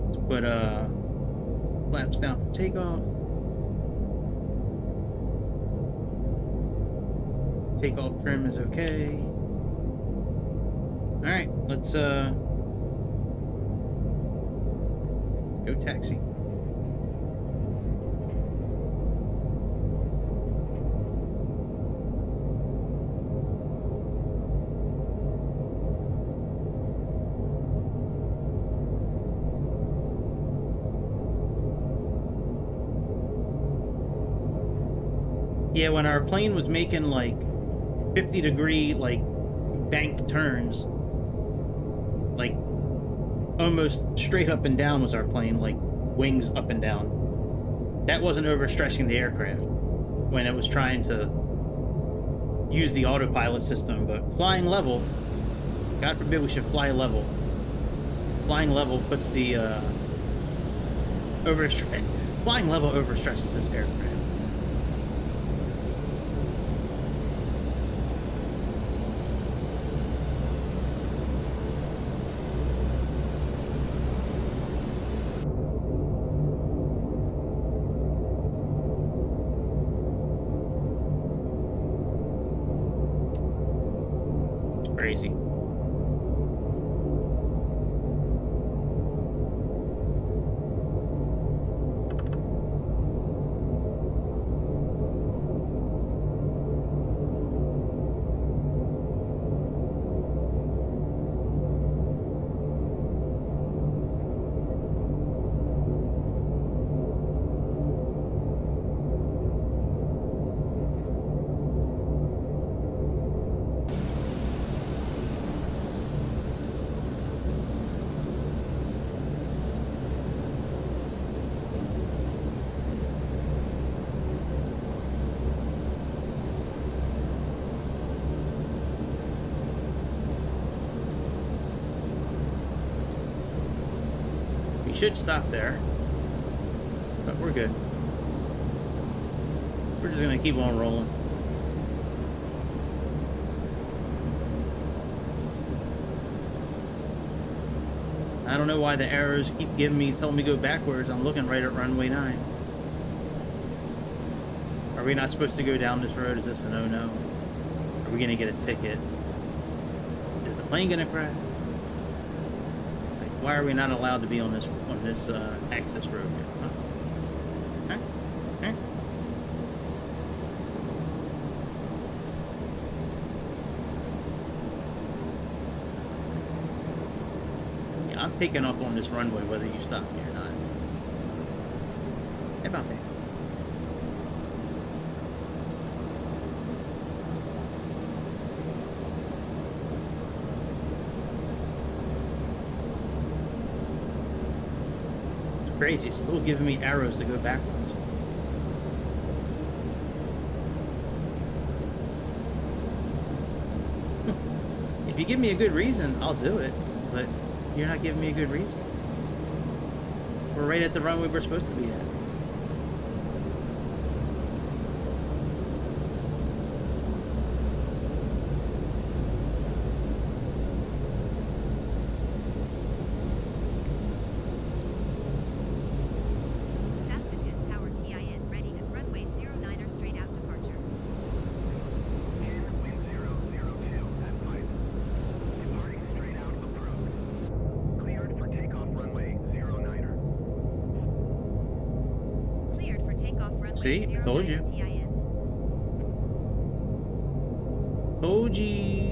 Let's put flaps down for takeoff. Takeoff trim is okay. All right, let's go taxi. Yeah, when our plane was making like 50-degree like bank turns, like almost straight up and down was our plane, like wings up and down. That wasn't overstressing the aircraft when it was trying to use the autopilot system, but flying level, God forbid we should fly level. Flying level puts the flying level overstresses this aircraft. Crazy. Should stop there, but we're good. We're just gonna keep on rolling. I don't know why the arrows keep telling me to go backwards. I'm looking right at runway 9. Are we not supposed to go down this road? Is this a no-no? Are we gonna get a ticket? Is the plane gonna crash? Why are we not allowed to be on this access road here? Huh? Okay. Okay. Yeah, I'm taking off on this runway whether you stop me or not. How about that? Crazy, it's still giving me arrows to go backwards. If you give me a good reason, I'll do it, but you're not giving me a good reason. We're right at the runway we're supposed to be at. See, I told you. Told you.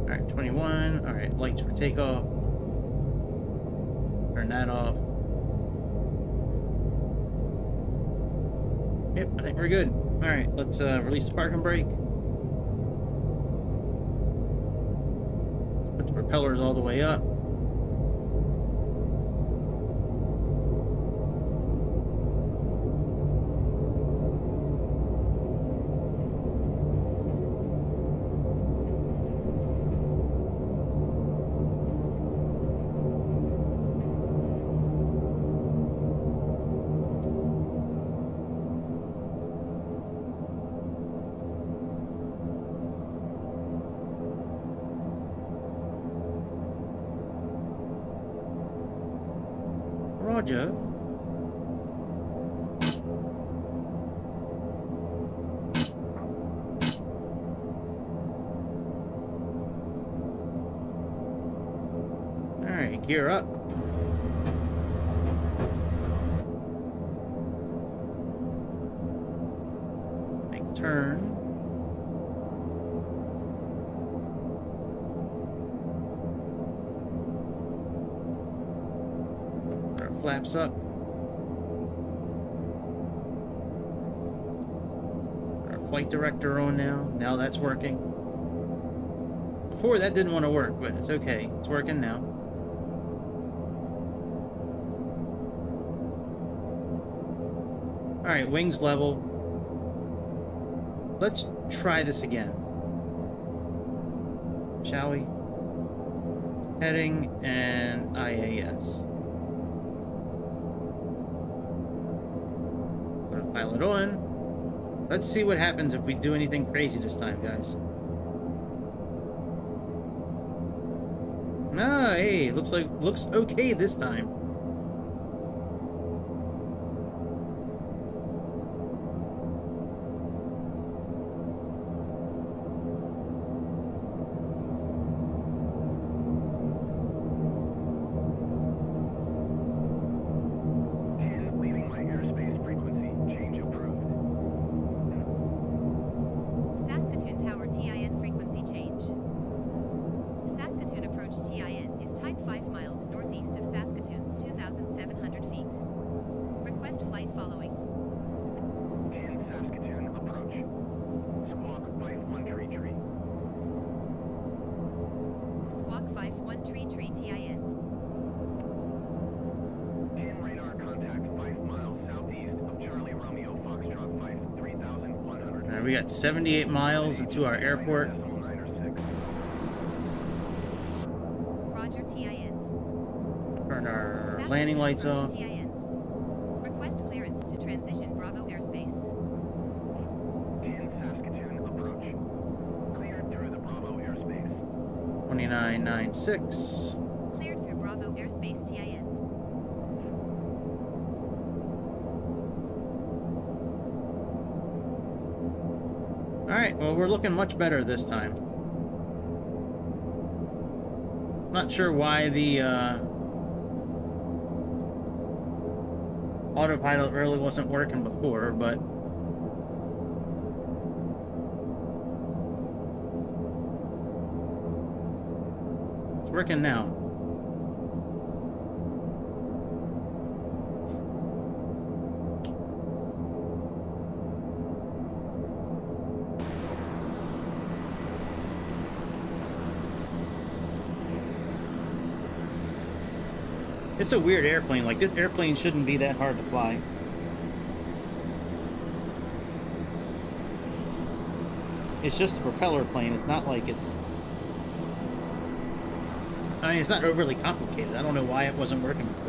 All right, 21. All right, lights for takeoff. Turn that off. Yep, I think we're good. Alright, let's release the parking brake. Put the propellers all the way up. Roger. Alright, gear up. Make turn. Flaps up. Our flight director on now. Now that's working. Before that didn't want to work, but it's okay. It's working now. Alright, wings level. Let's try this again. Shall we? Heading and IAS. Pilot on. Let's see what happens if we do anything crazy this time, guys. Ah, hey, looks okay this time. We got 78 miles into our airport. Roger, TIN. Turn our landing lights off. TIN. Request clearance to transition Bravo Airspace. 10 Saskatoon approach. Cleared through the Bravo airspace. 2996. Cleared through Bravo Airspace, TIN. Alright, well, we're looking much better this time. Not sure why the autopilot really wasn't working before, but it's working now. It's a weird airplane. Like, this airplane shouldn't be that hard to fly. It's just a propeller plane. It's not like it's... I mean, it's not overly complicated. I don't know why it wasn't working before.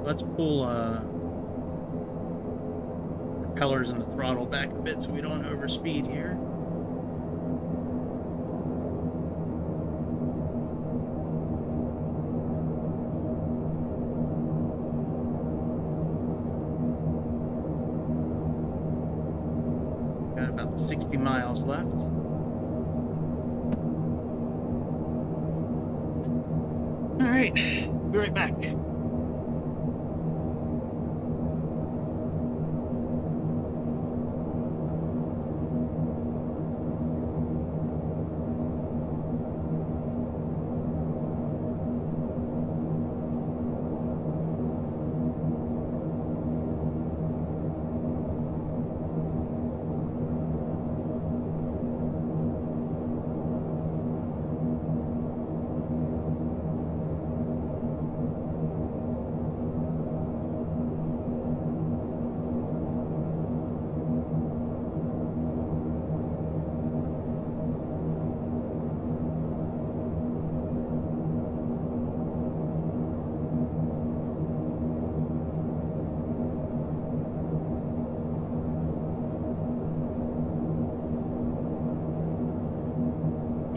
let's pull propellers and the throttle back a bit so we don't overspeed here. Got about 60 miles left. All right, be right back.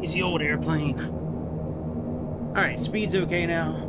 Easy old airplane. All right, speed's okay now.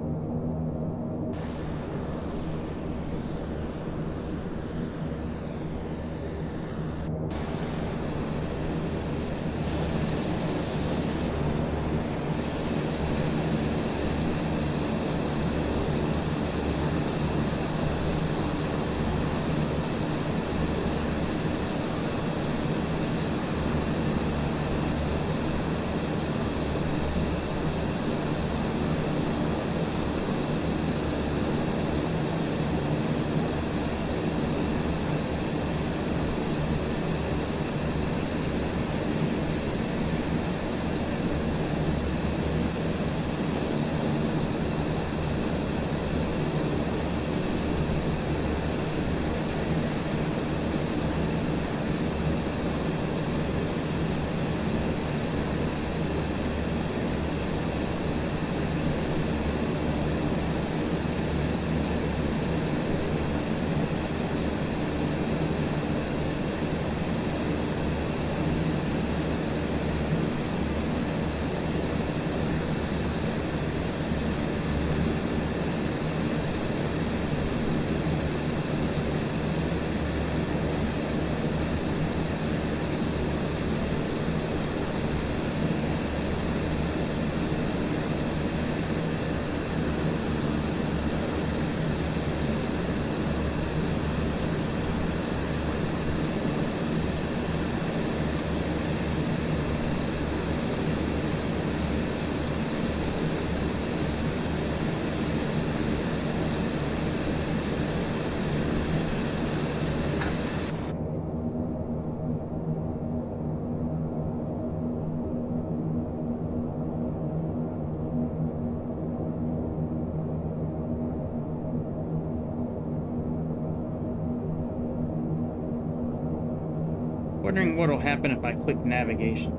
Wondering what'll happen if I click navigation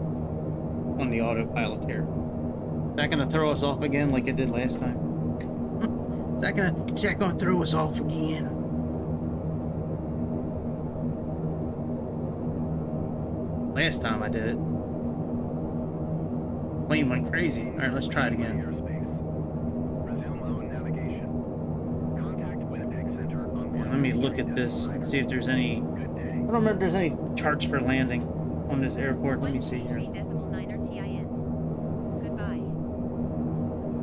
on the autopilot here. Is that gonna throw us off again like it did last time? Is that gonna throw us off again? Last time I did it, plane went crazy. All right, let's try it again. Resume on navigation. Contact Winnipeg Center on Let me look at this and see if there's any. Good day. I don't remember if there's any charts for landing on this airport. Let me see here. 123.9 TIN. Goodbye.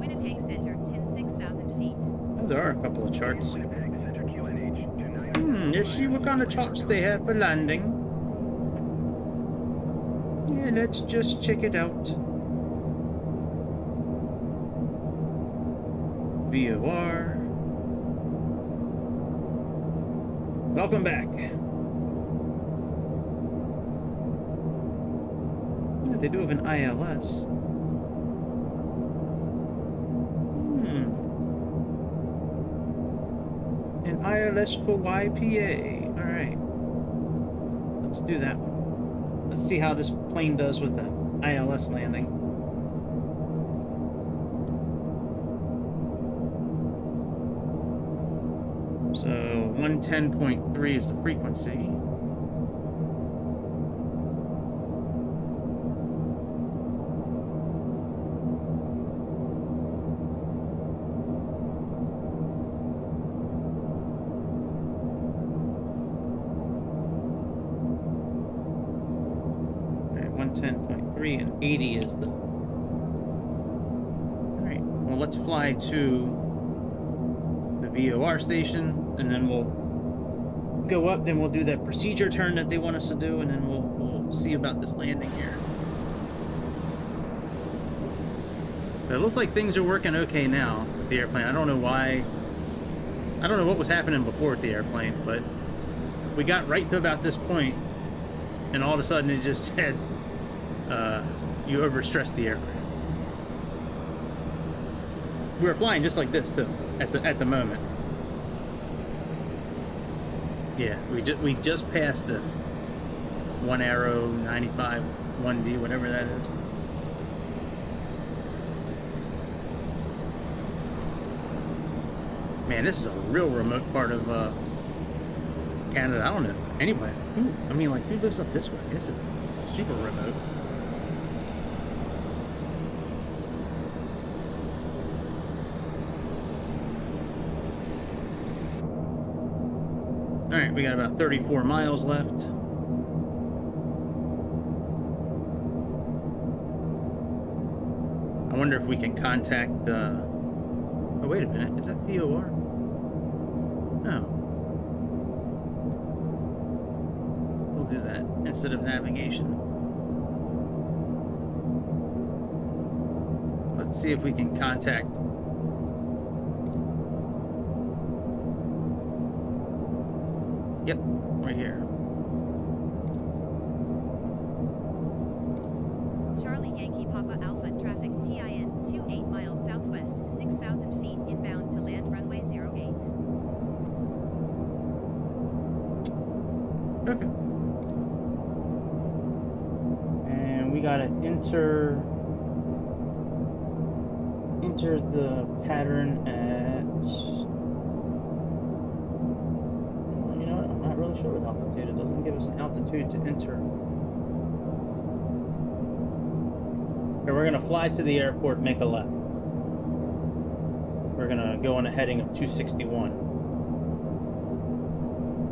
Winnipeg Center, 6,000 feet. Oh, there are a couple of charts. Winnipeg Center QNH 29. Let's see what kind of charts they have for landing. Yeah, let's just check it out. VOR. Welcome back. Yeah, they do have an ILS. An ILS for YPA. Alright. Let's do that one. Let's see how this plane does with the ILS landing. 110.3 is the frequency. Alright, 110.3 and 80 is the... Alright, well let's fly to the VOR station, and then we'll go up, then we'll do that procedure turn that they want us to do, and then we'll see about this landing here. But it looks like things are working okay now with the airplane. I don't know why. I don't know what was happening before with the airplane, but we got right to about this point, and all of a sudden it just said, you overstressed the aircraft. We were flying just like this too, at the moment. Yeah, we just passed this 1 Aero 95 1D, whatever that is. Man, this is a real remote part of Canada. I don't know. Anyway, I mean, like, who lives up this way? This is super remote. Alright, we got about 34 miles left. I wonder if we can contact oh, wait a minute. Is that VOR? No. We'll do that instead of navigation. Let's see if we can contact... Yep, right here. Charlie Yankee Papa Alpha traffic TIN 28 miles southwest, 6,000 feet inbound to land runway 08. Okay. And we gotta enter the pattern at... You know what? I'm not really sure what altitude. It doesn't give us an altitude to enter. Okay, we're gonna fly to the airport, make a left. We're gonna go on a heading of 261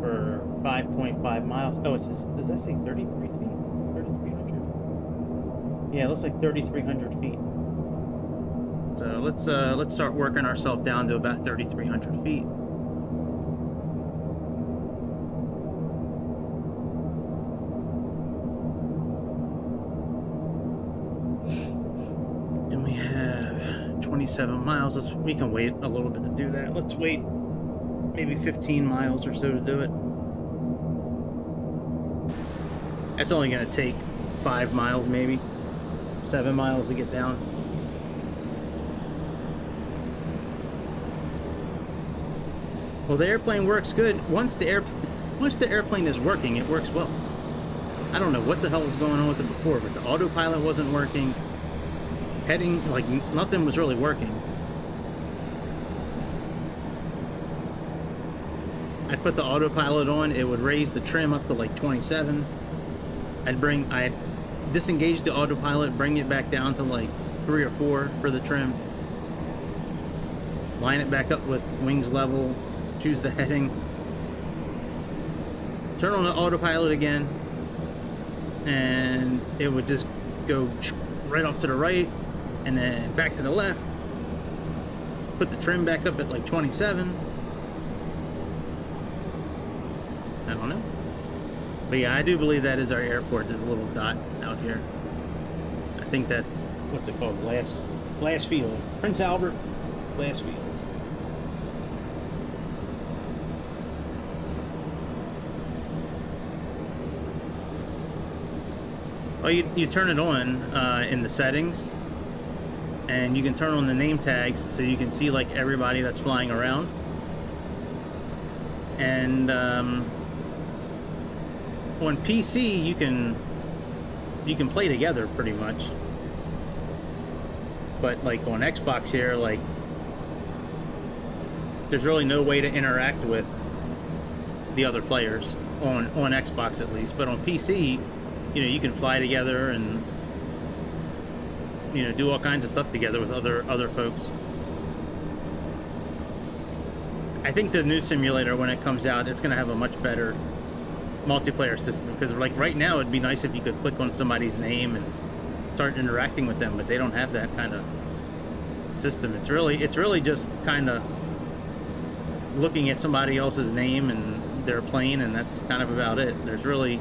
for 5.5 miles. Oh, it says, does that say 33 feet? 3,300? Yeah, it looks like 3,300 feet. So let's start working ourselves down to about 3,300 feet. And we have 27 miles. We can wait a little bit to do that. Let's wait maybe 15 miles or so to do it. That's only going to take 5 miles, maybe 7 miles to get down. Well, the airplane works good. Once the airplane is working, it works well. I don't know what the hell was going on with it before, but the autopilot wasn't working. Heading, like, nothing was really working. I'd put the autopilot on, it would raise the trim up to like 27. I'd disengage the autopilot, bring it back down to like 3 or 4 for the trim. Line it back up with wings level, choose the heading. Turn on the autopilot again, and it would just go right off to the right, and then back to the left. Put the trim back up at like 27. I don't know. But yeah, I do believe that is our airport. There's a little dot out here. I think that's, what's it called? Glass Field. Prince Albert Glass Field. Well, you turn it on in the settings, and you can turn on the name tags so you can see like everybody that's flying around. And on PC you can play together pretty much, but like on Xbox here, like there's really no way to interact with the other players on Xbox at least. But on PC, you know, you can fly together and, you know, do all kinds of stuff together with other folks. I think the new simulator, when it comes out, it's going to have a much better multiplayer system, because like right now it'd be nice if you could click on somebody's name and start interacting with them, but they don't have that kind of system. It's really just kind of looking at somebody else's name and their plane, and that's kind of about it. There's really...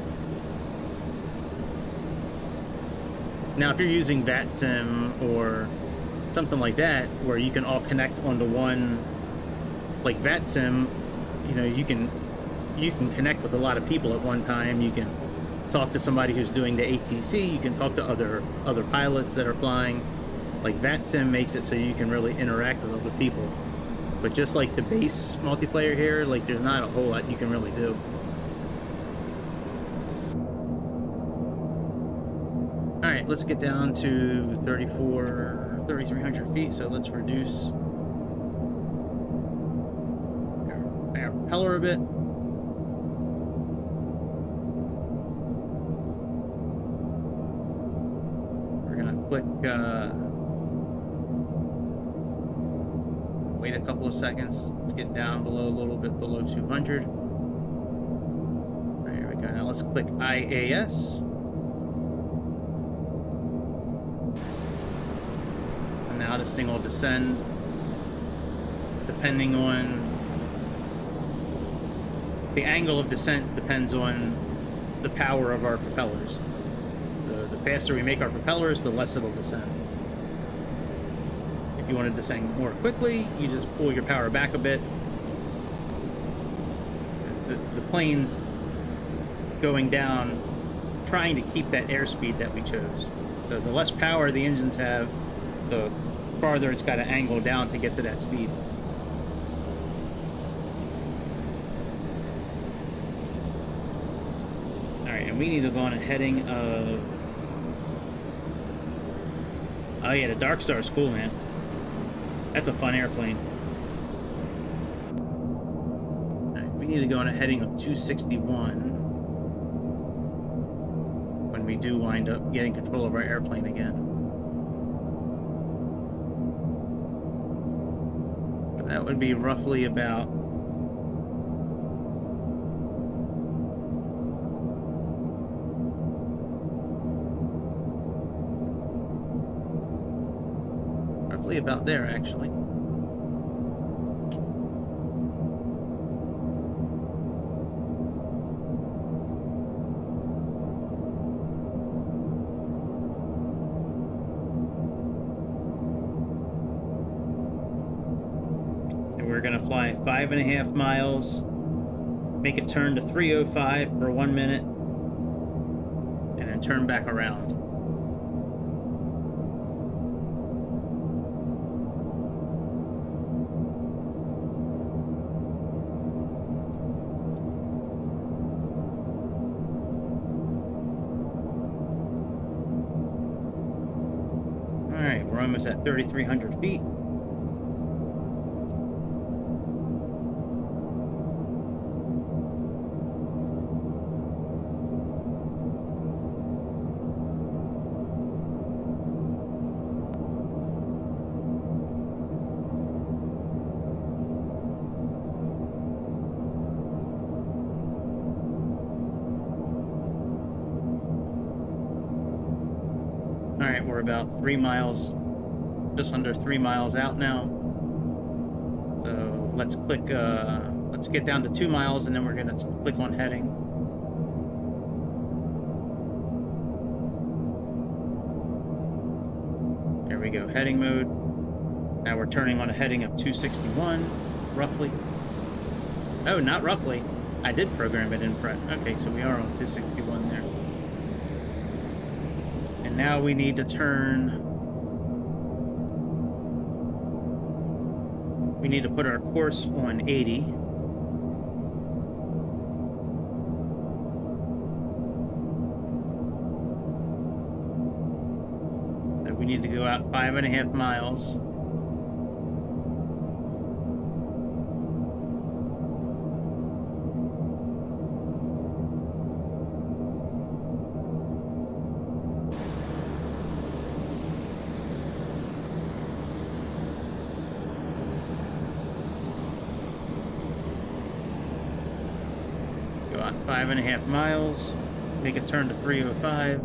Now if you're using VATSIM or something like that where you can all connect onto one, like VATSIM, you know, you can connect with a lot of people at one time. You can talk to somebody who's doing the ATC. You can talk to other pilots that are flying. Like VATSIM makes it so you can really interact with other people. But just like the base multiplayer here, like there's not a whole lot you can really do. All right, let's get down to 3,300 feet. So let's reduce our propeller a bit. Click, wait a couple of seconds. Let's get down below, a little bit below 200. There we go. Now let's click IAS. And now this thing will descend depending on the angle of descent, depends on the power of our propellers. The faster we make our propellers, the less it'll descend. If you want to descend more quickly, you just pull your power back a bit. The plane's going down, trying to keep that airspeed that we chose. So the less power the engines have, the farther it's got to angle down to get to that speed. Alright, and we need to go on a heading of... Oh yeah, the Dark Star is cool, man. That's a fun airplane. Alright, we need to go on a heading of 261 when we do wind up getting control of our airplane again. That would be roughly about... about there, actually. And we're going to fly 5.5 miles, make a turn to 305 for 1 minute, and then turn back around. Almost at 3,300 feet. All right, we're about 3 miles, just under 3 miles out now. So let's click, let's get down to 2 miles, and then we're gonna click on heading. There we go, heading mode. Now we're turning on a heading of 261, roughly. Oh, not roughly. I did program it in prep. Okay, so we are on 261 there. And now we need to turn... We need to put our course on 80. So we need to go out 5.5 miles. About 5.5 miles. Make a turn to 305.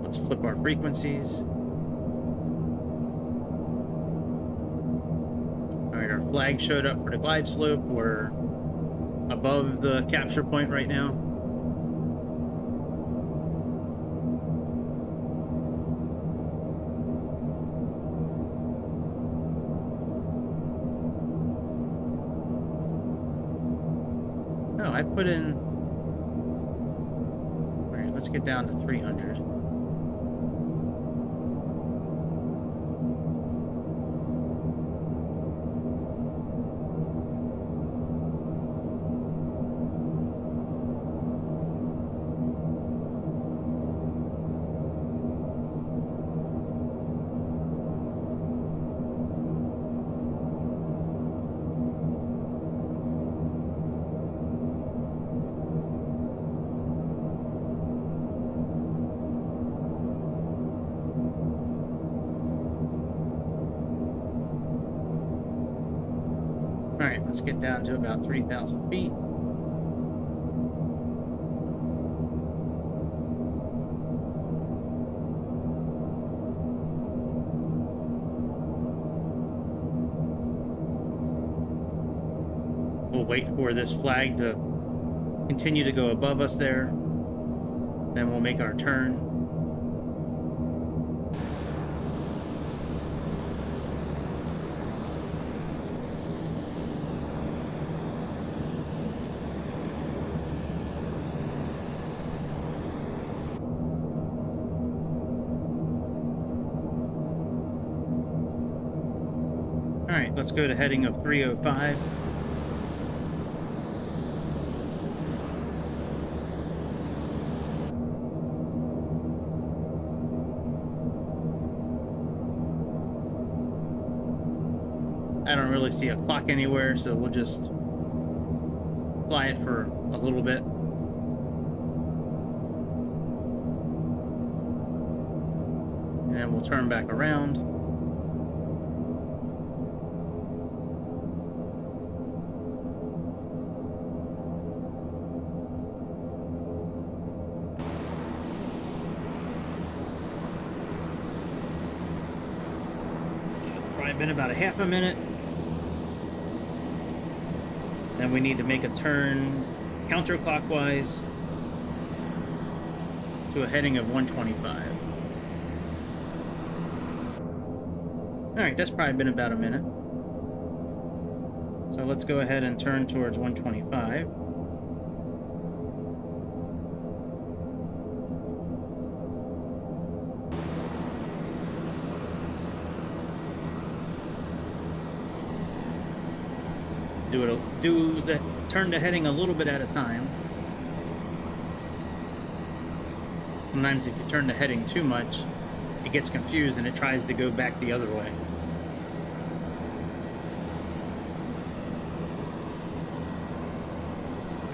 Let's flip our frequencies. Alright, our flag showed up for the glide slope. We're above the capture point right now. No, I put in... Alright, let's get down to 300. Alright, let's get down to about 3,000 feet. We'll wait for this flag to continue to go above us there. Then we'll make our turn. Alright, let's go to heading of 305. I don't really see a clock anywhere, so we'll just fly it for a little bit. And then we'll turn back around. Probably been about a half a minute. Then we need to make a turn counterclockwise to a heading of 125. Alright, that's probably been about a minute. So let's go ahead and turn towards 125. Do the turn to heading a little bit at a time. Sometimes if you turn to heading too much, it gets confused and it tries to go back the other way.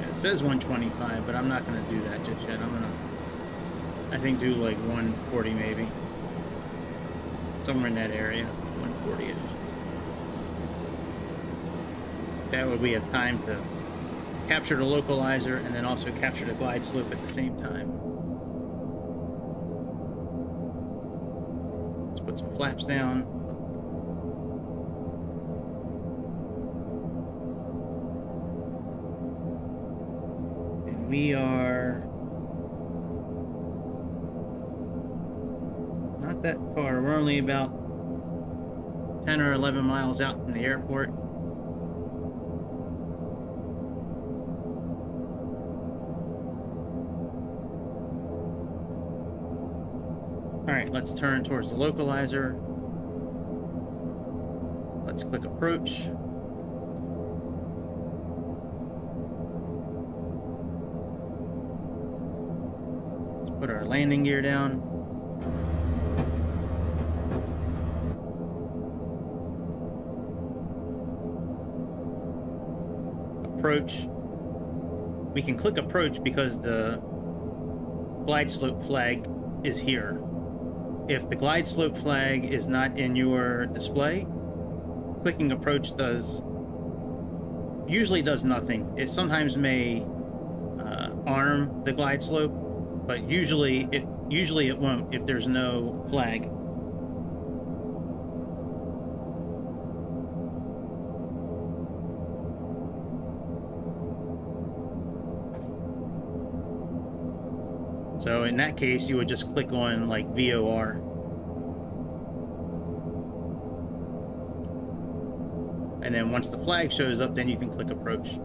It says 125, but I'm not going to do that just yet. I'm going to, I think, do like 140 maybe. Somewhere in that area, 140-ish. That way we have time to capture the localizer and then also capture the glide slope at the same time. Let's put some flaps down. And we are not that far. We're only about 10 or 11 miles out from the airport. Alright, let's turn towards the localizer. Let's click approach. Let's put our landing gear down. Approach. We can click approach because the glide slope flag is here. If the glide slope flag is not in your display, clicking approach usually does nothing. It sometimes may arm the glide slope, but usually it won't if there's no flag. So in that case, you would just click on like VOR. And then once the flag shows up, then you can click approach.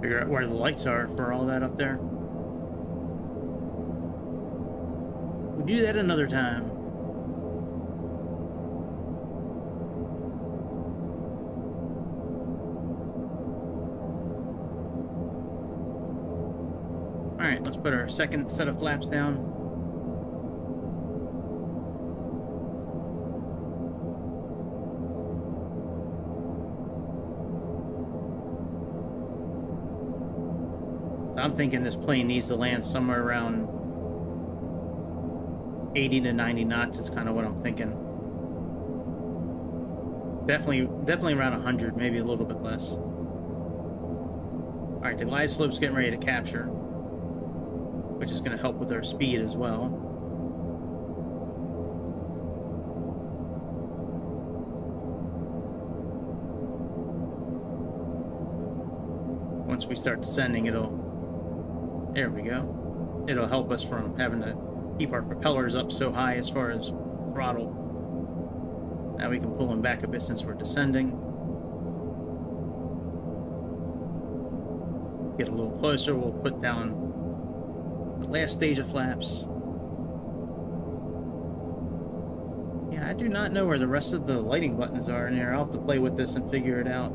Figure out where the lights are for all that up there. We'll do that another time. Alright, let's put our second set of flaps down. I'm thinking this plane needs to land somewhere around 80 to 90 knots is kind of what I'm thinking. Definitely around 100, maybe a little bit less. Alright, the glide slope's getting ready to capture, which is going to help with our speed as well. Once we start descending, there we go. It'll help us from having to keep our propellers up so high as far as throttle. Now we can pull them back a bit since we're descending. Get a little closer, we'll put down the last stage of flaps. Yeah, I do not know where the rest of the lighting buttons are in here. I'll have to play with this and figure it out.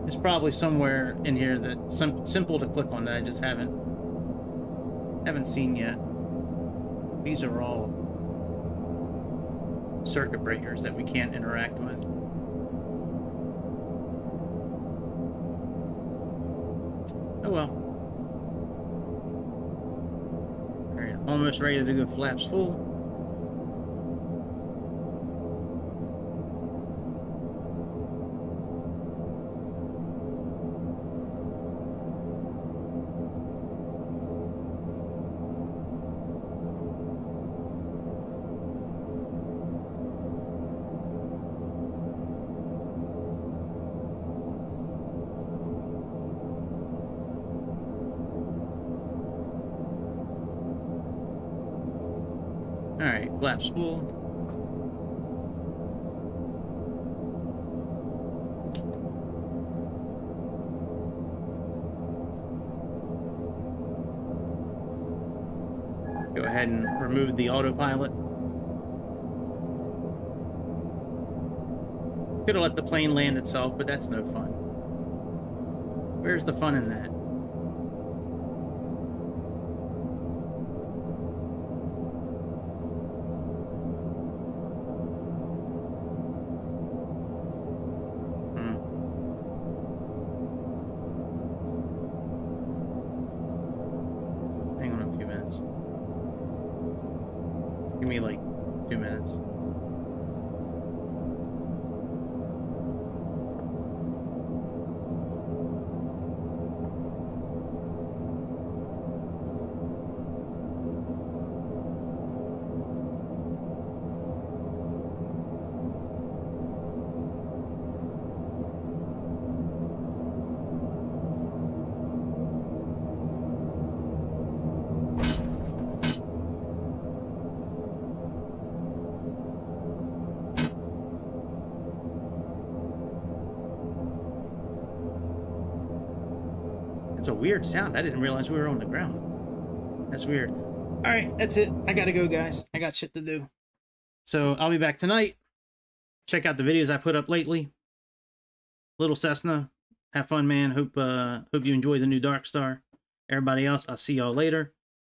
It's probably somewhere in here that's simple to click on that I just haven't seen yet. These are all circuit breakers that we can't interact with. Oh well. Alright, almost ready to go flaps full. Alright, flaps full. Go ahead and remove the autopilot. Could have let the plane land itself, but that's no fun. Where's the fun in that? Give me like 2 minutes. It's a weird sound. I didn't realize we were on the ground. That's weird. All right, that's it. I gotta go, guys. I got shit to do. So I'll be back tonight. Check out the videos I put up lately. Little Cessna. Have fun, man. Hope you enjoy the new Dark Star. Everybody else, I'll see y'all later.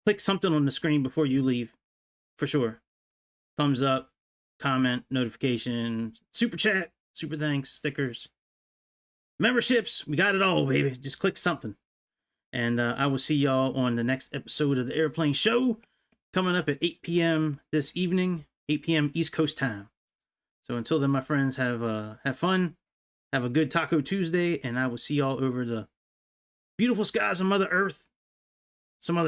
Click something on the screen before you leave. For sure. Thumbs up, comment, notification, super chat, super thanks, stickers, memberships. We got it all, baby. Just click something. And I will see y'all on the next episode of the Airplane Show, coming up at 8 p.m. this evening, 8 p.m. East Coast time. So until then, my friends, have fun. Have a good Taco Tuesday, and I will see y'all over the beautiful skies of Mother Earth some other time.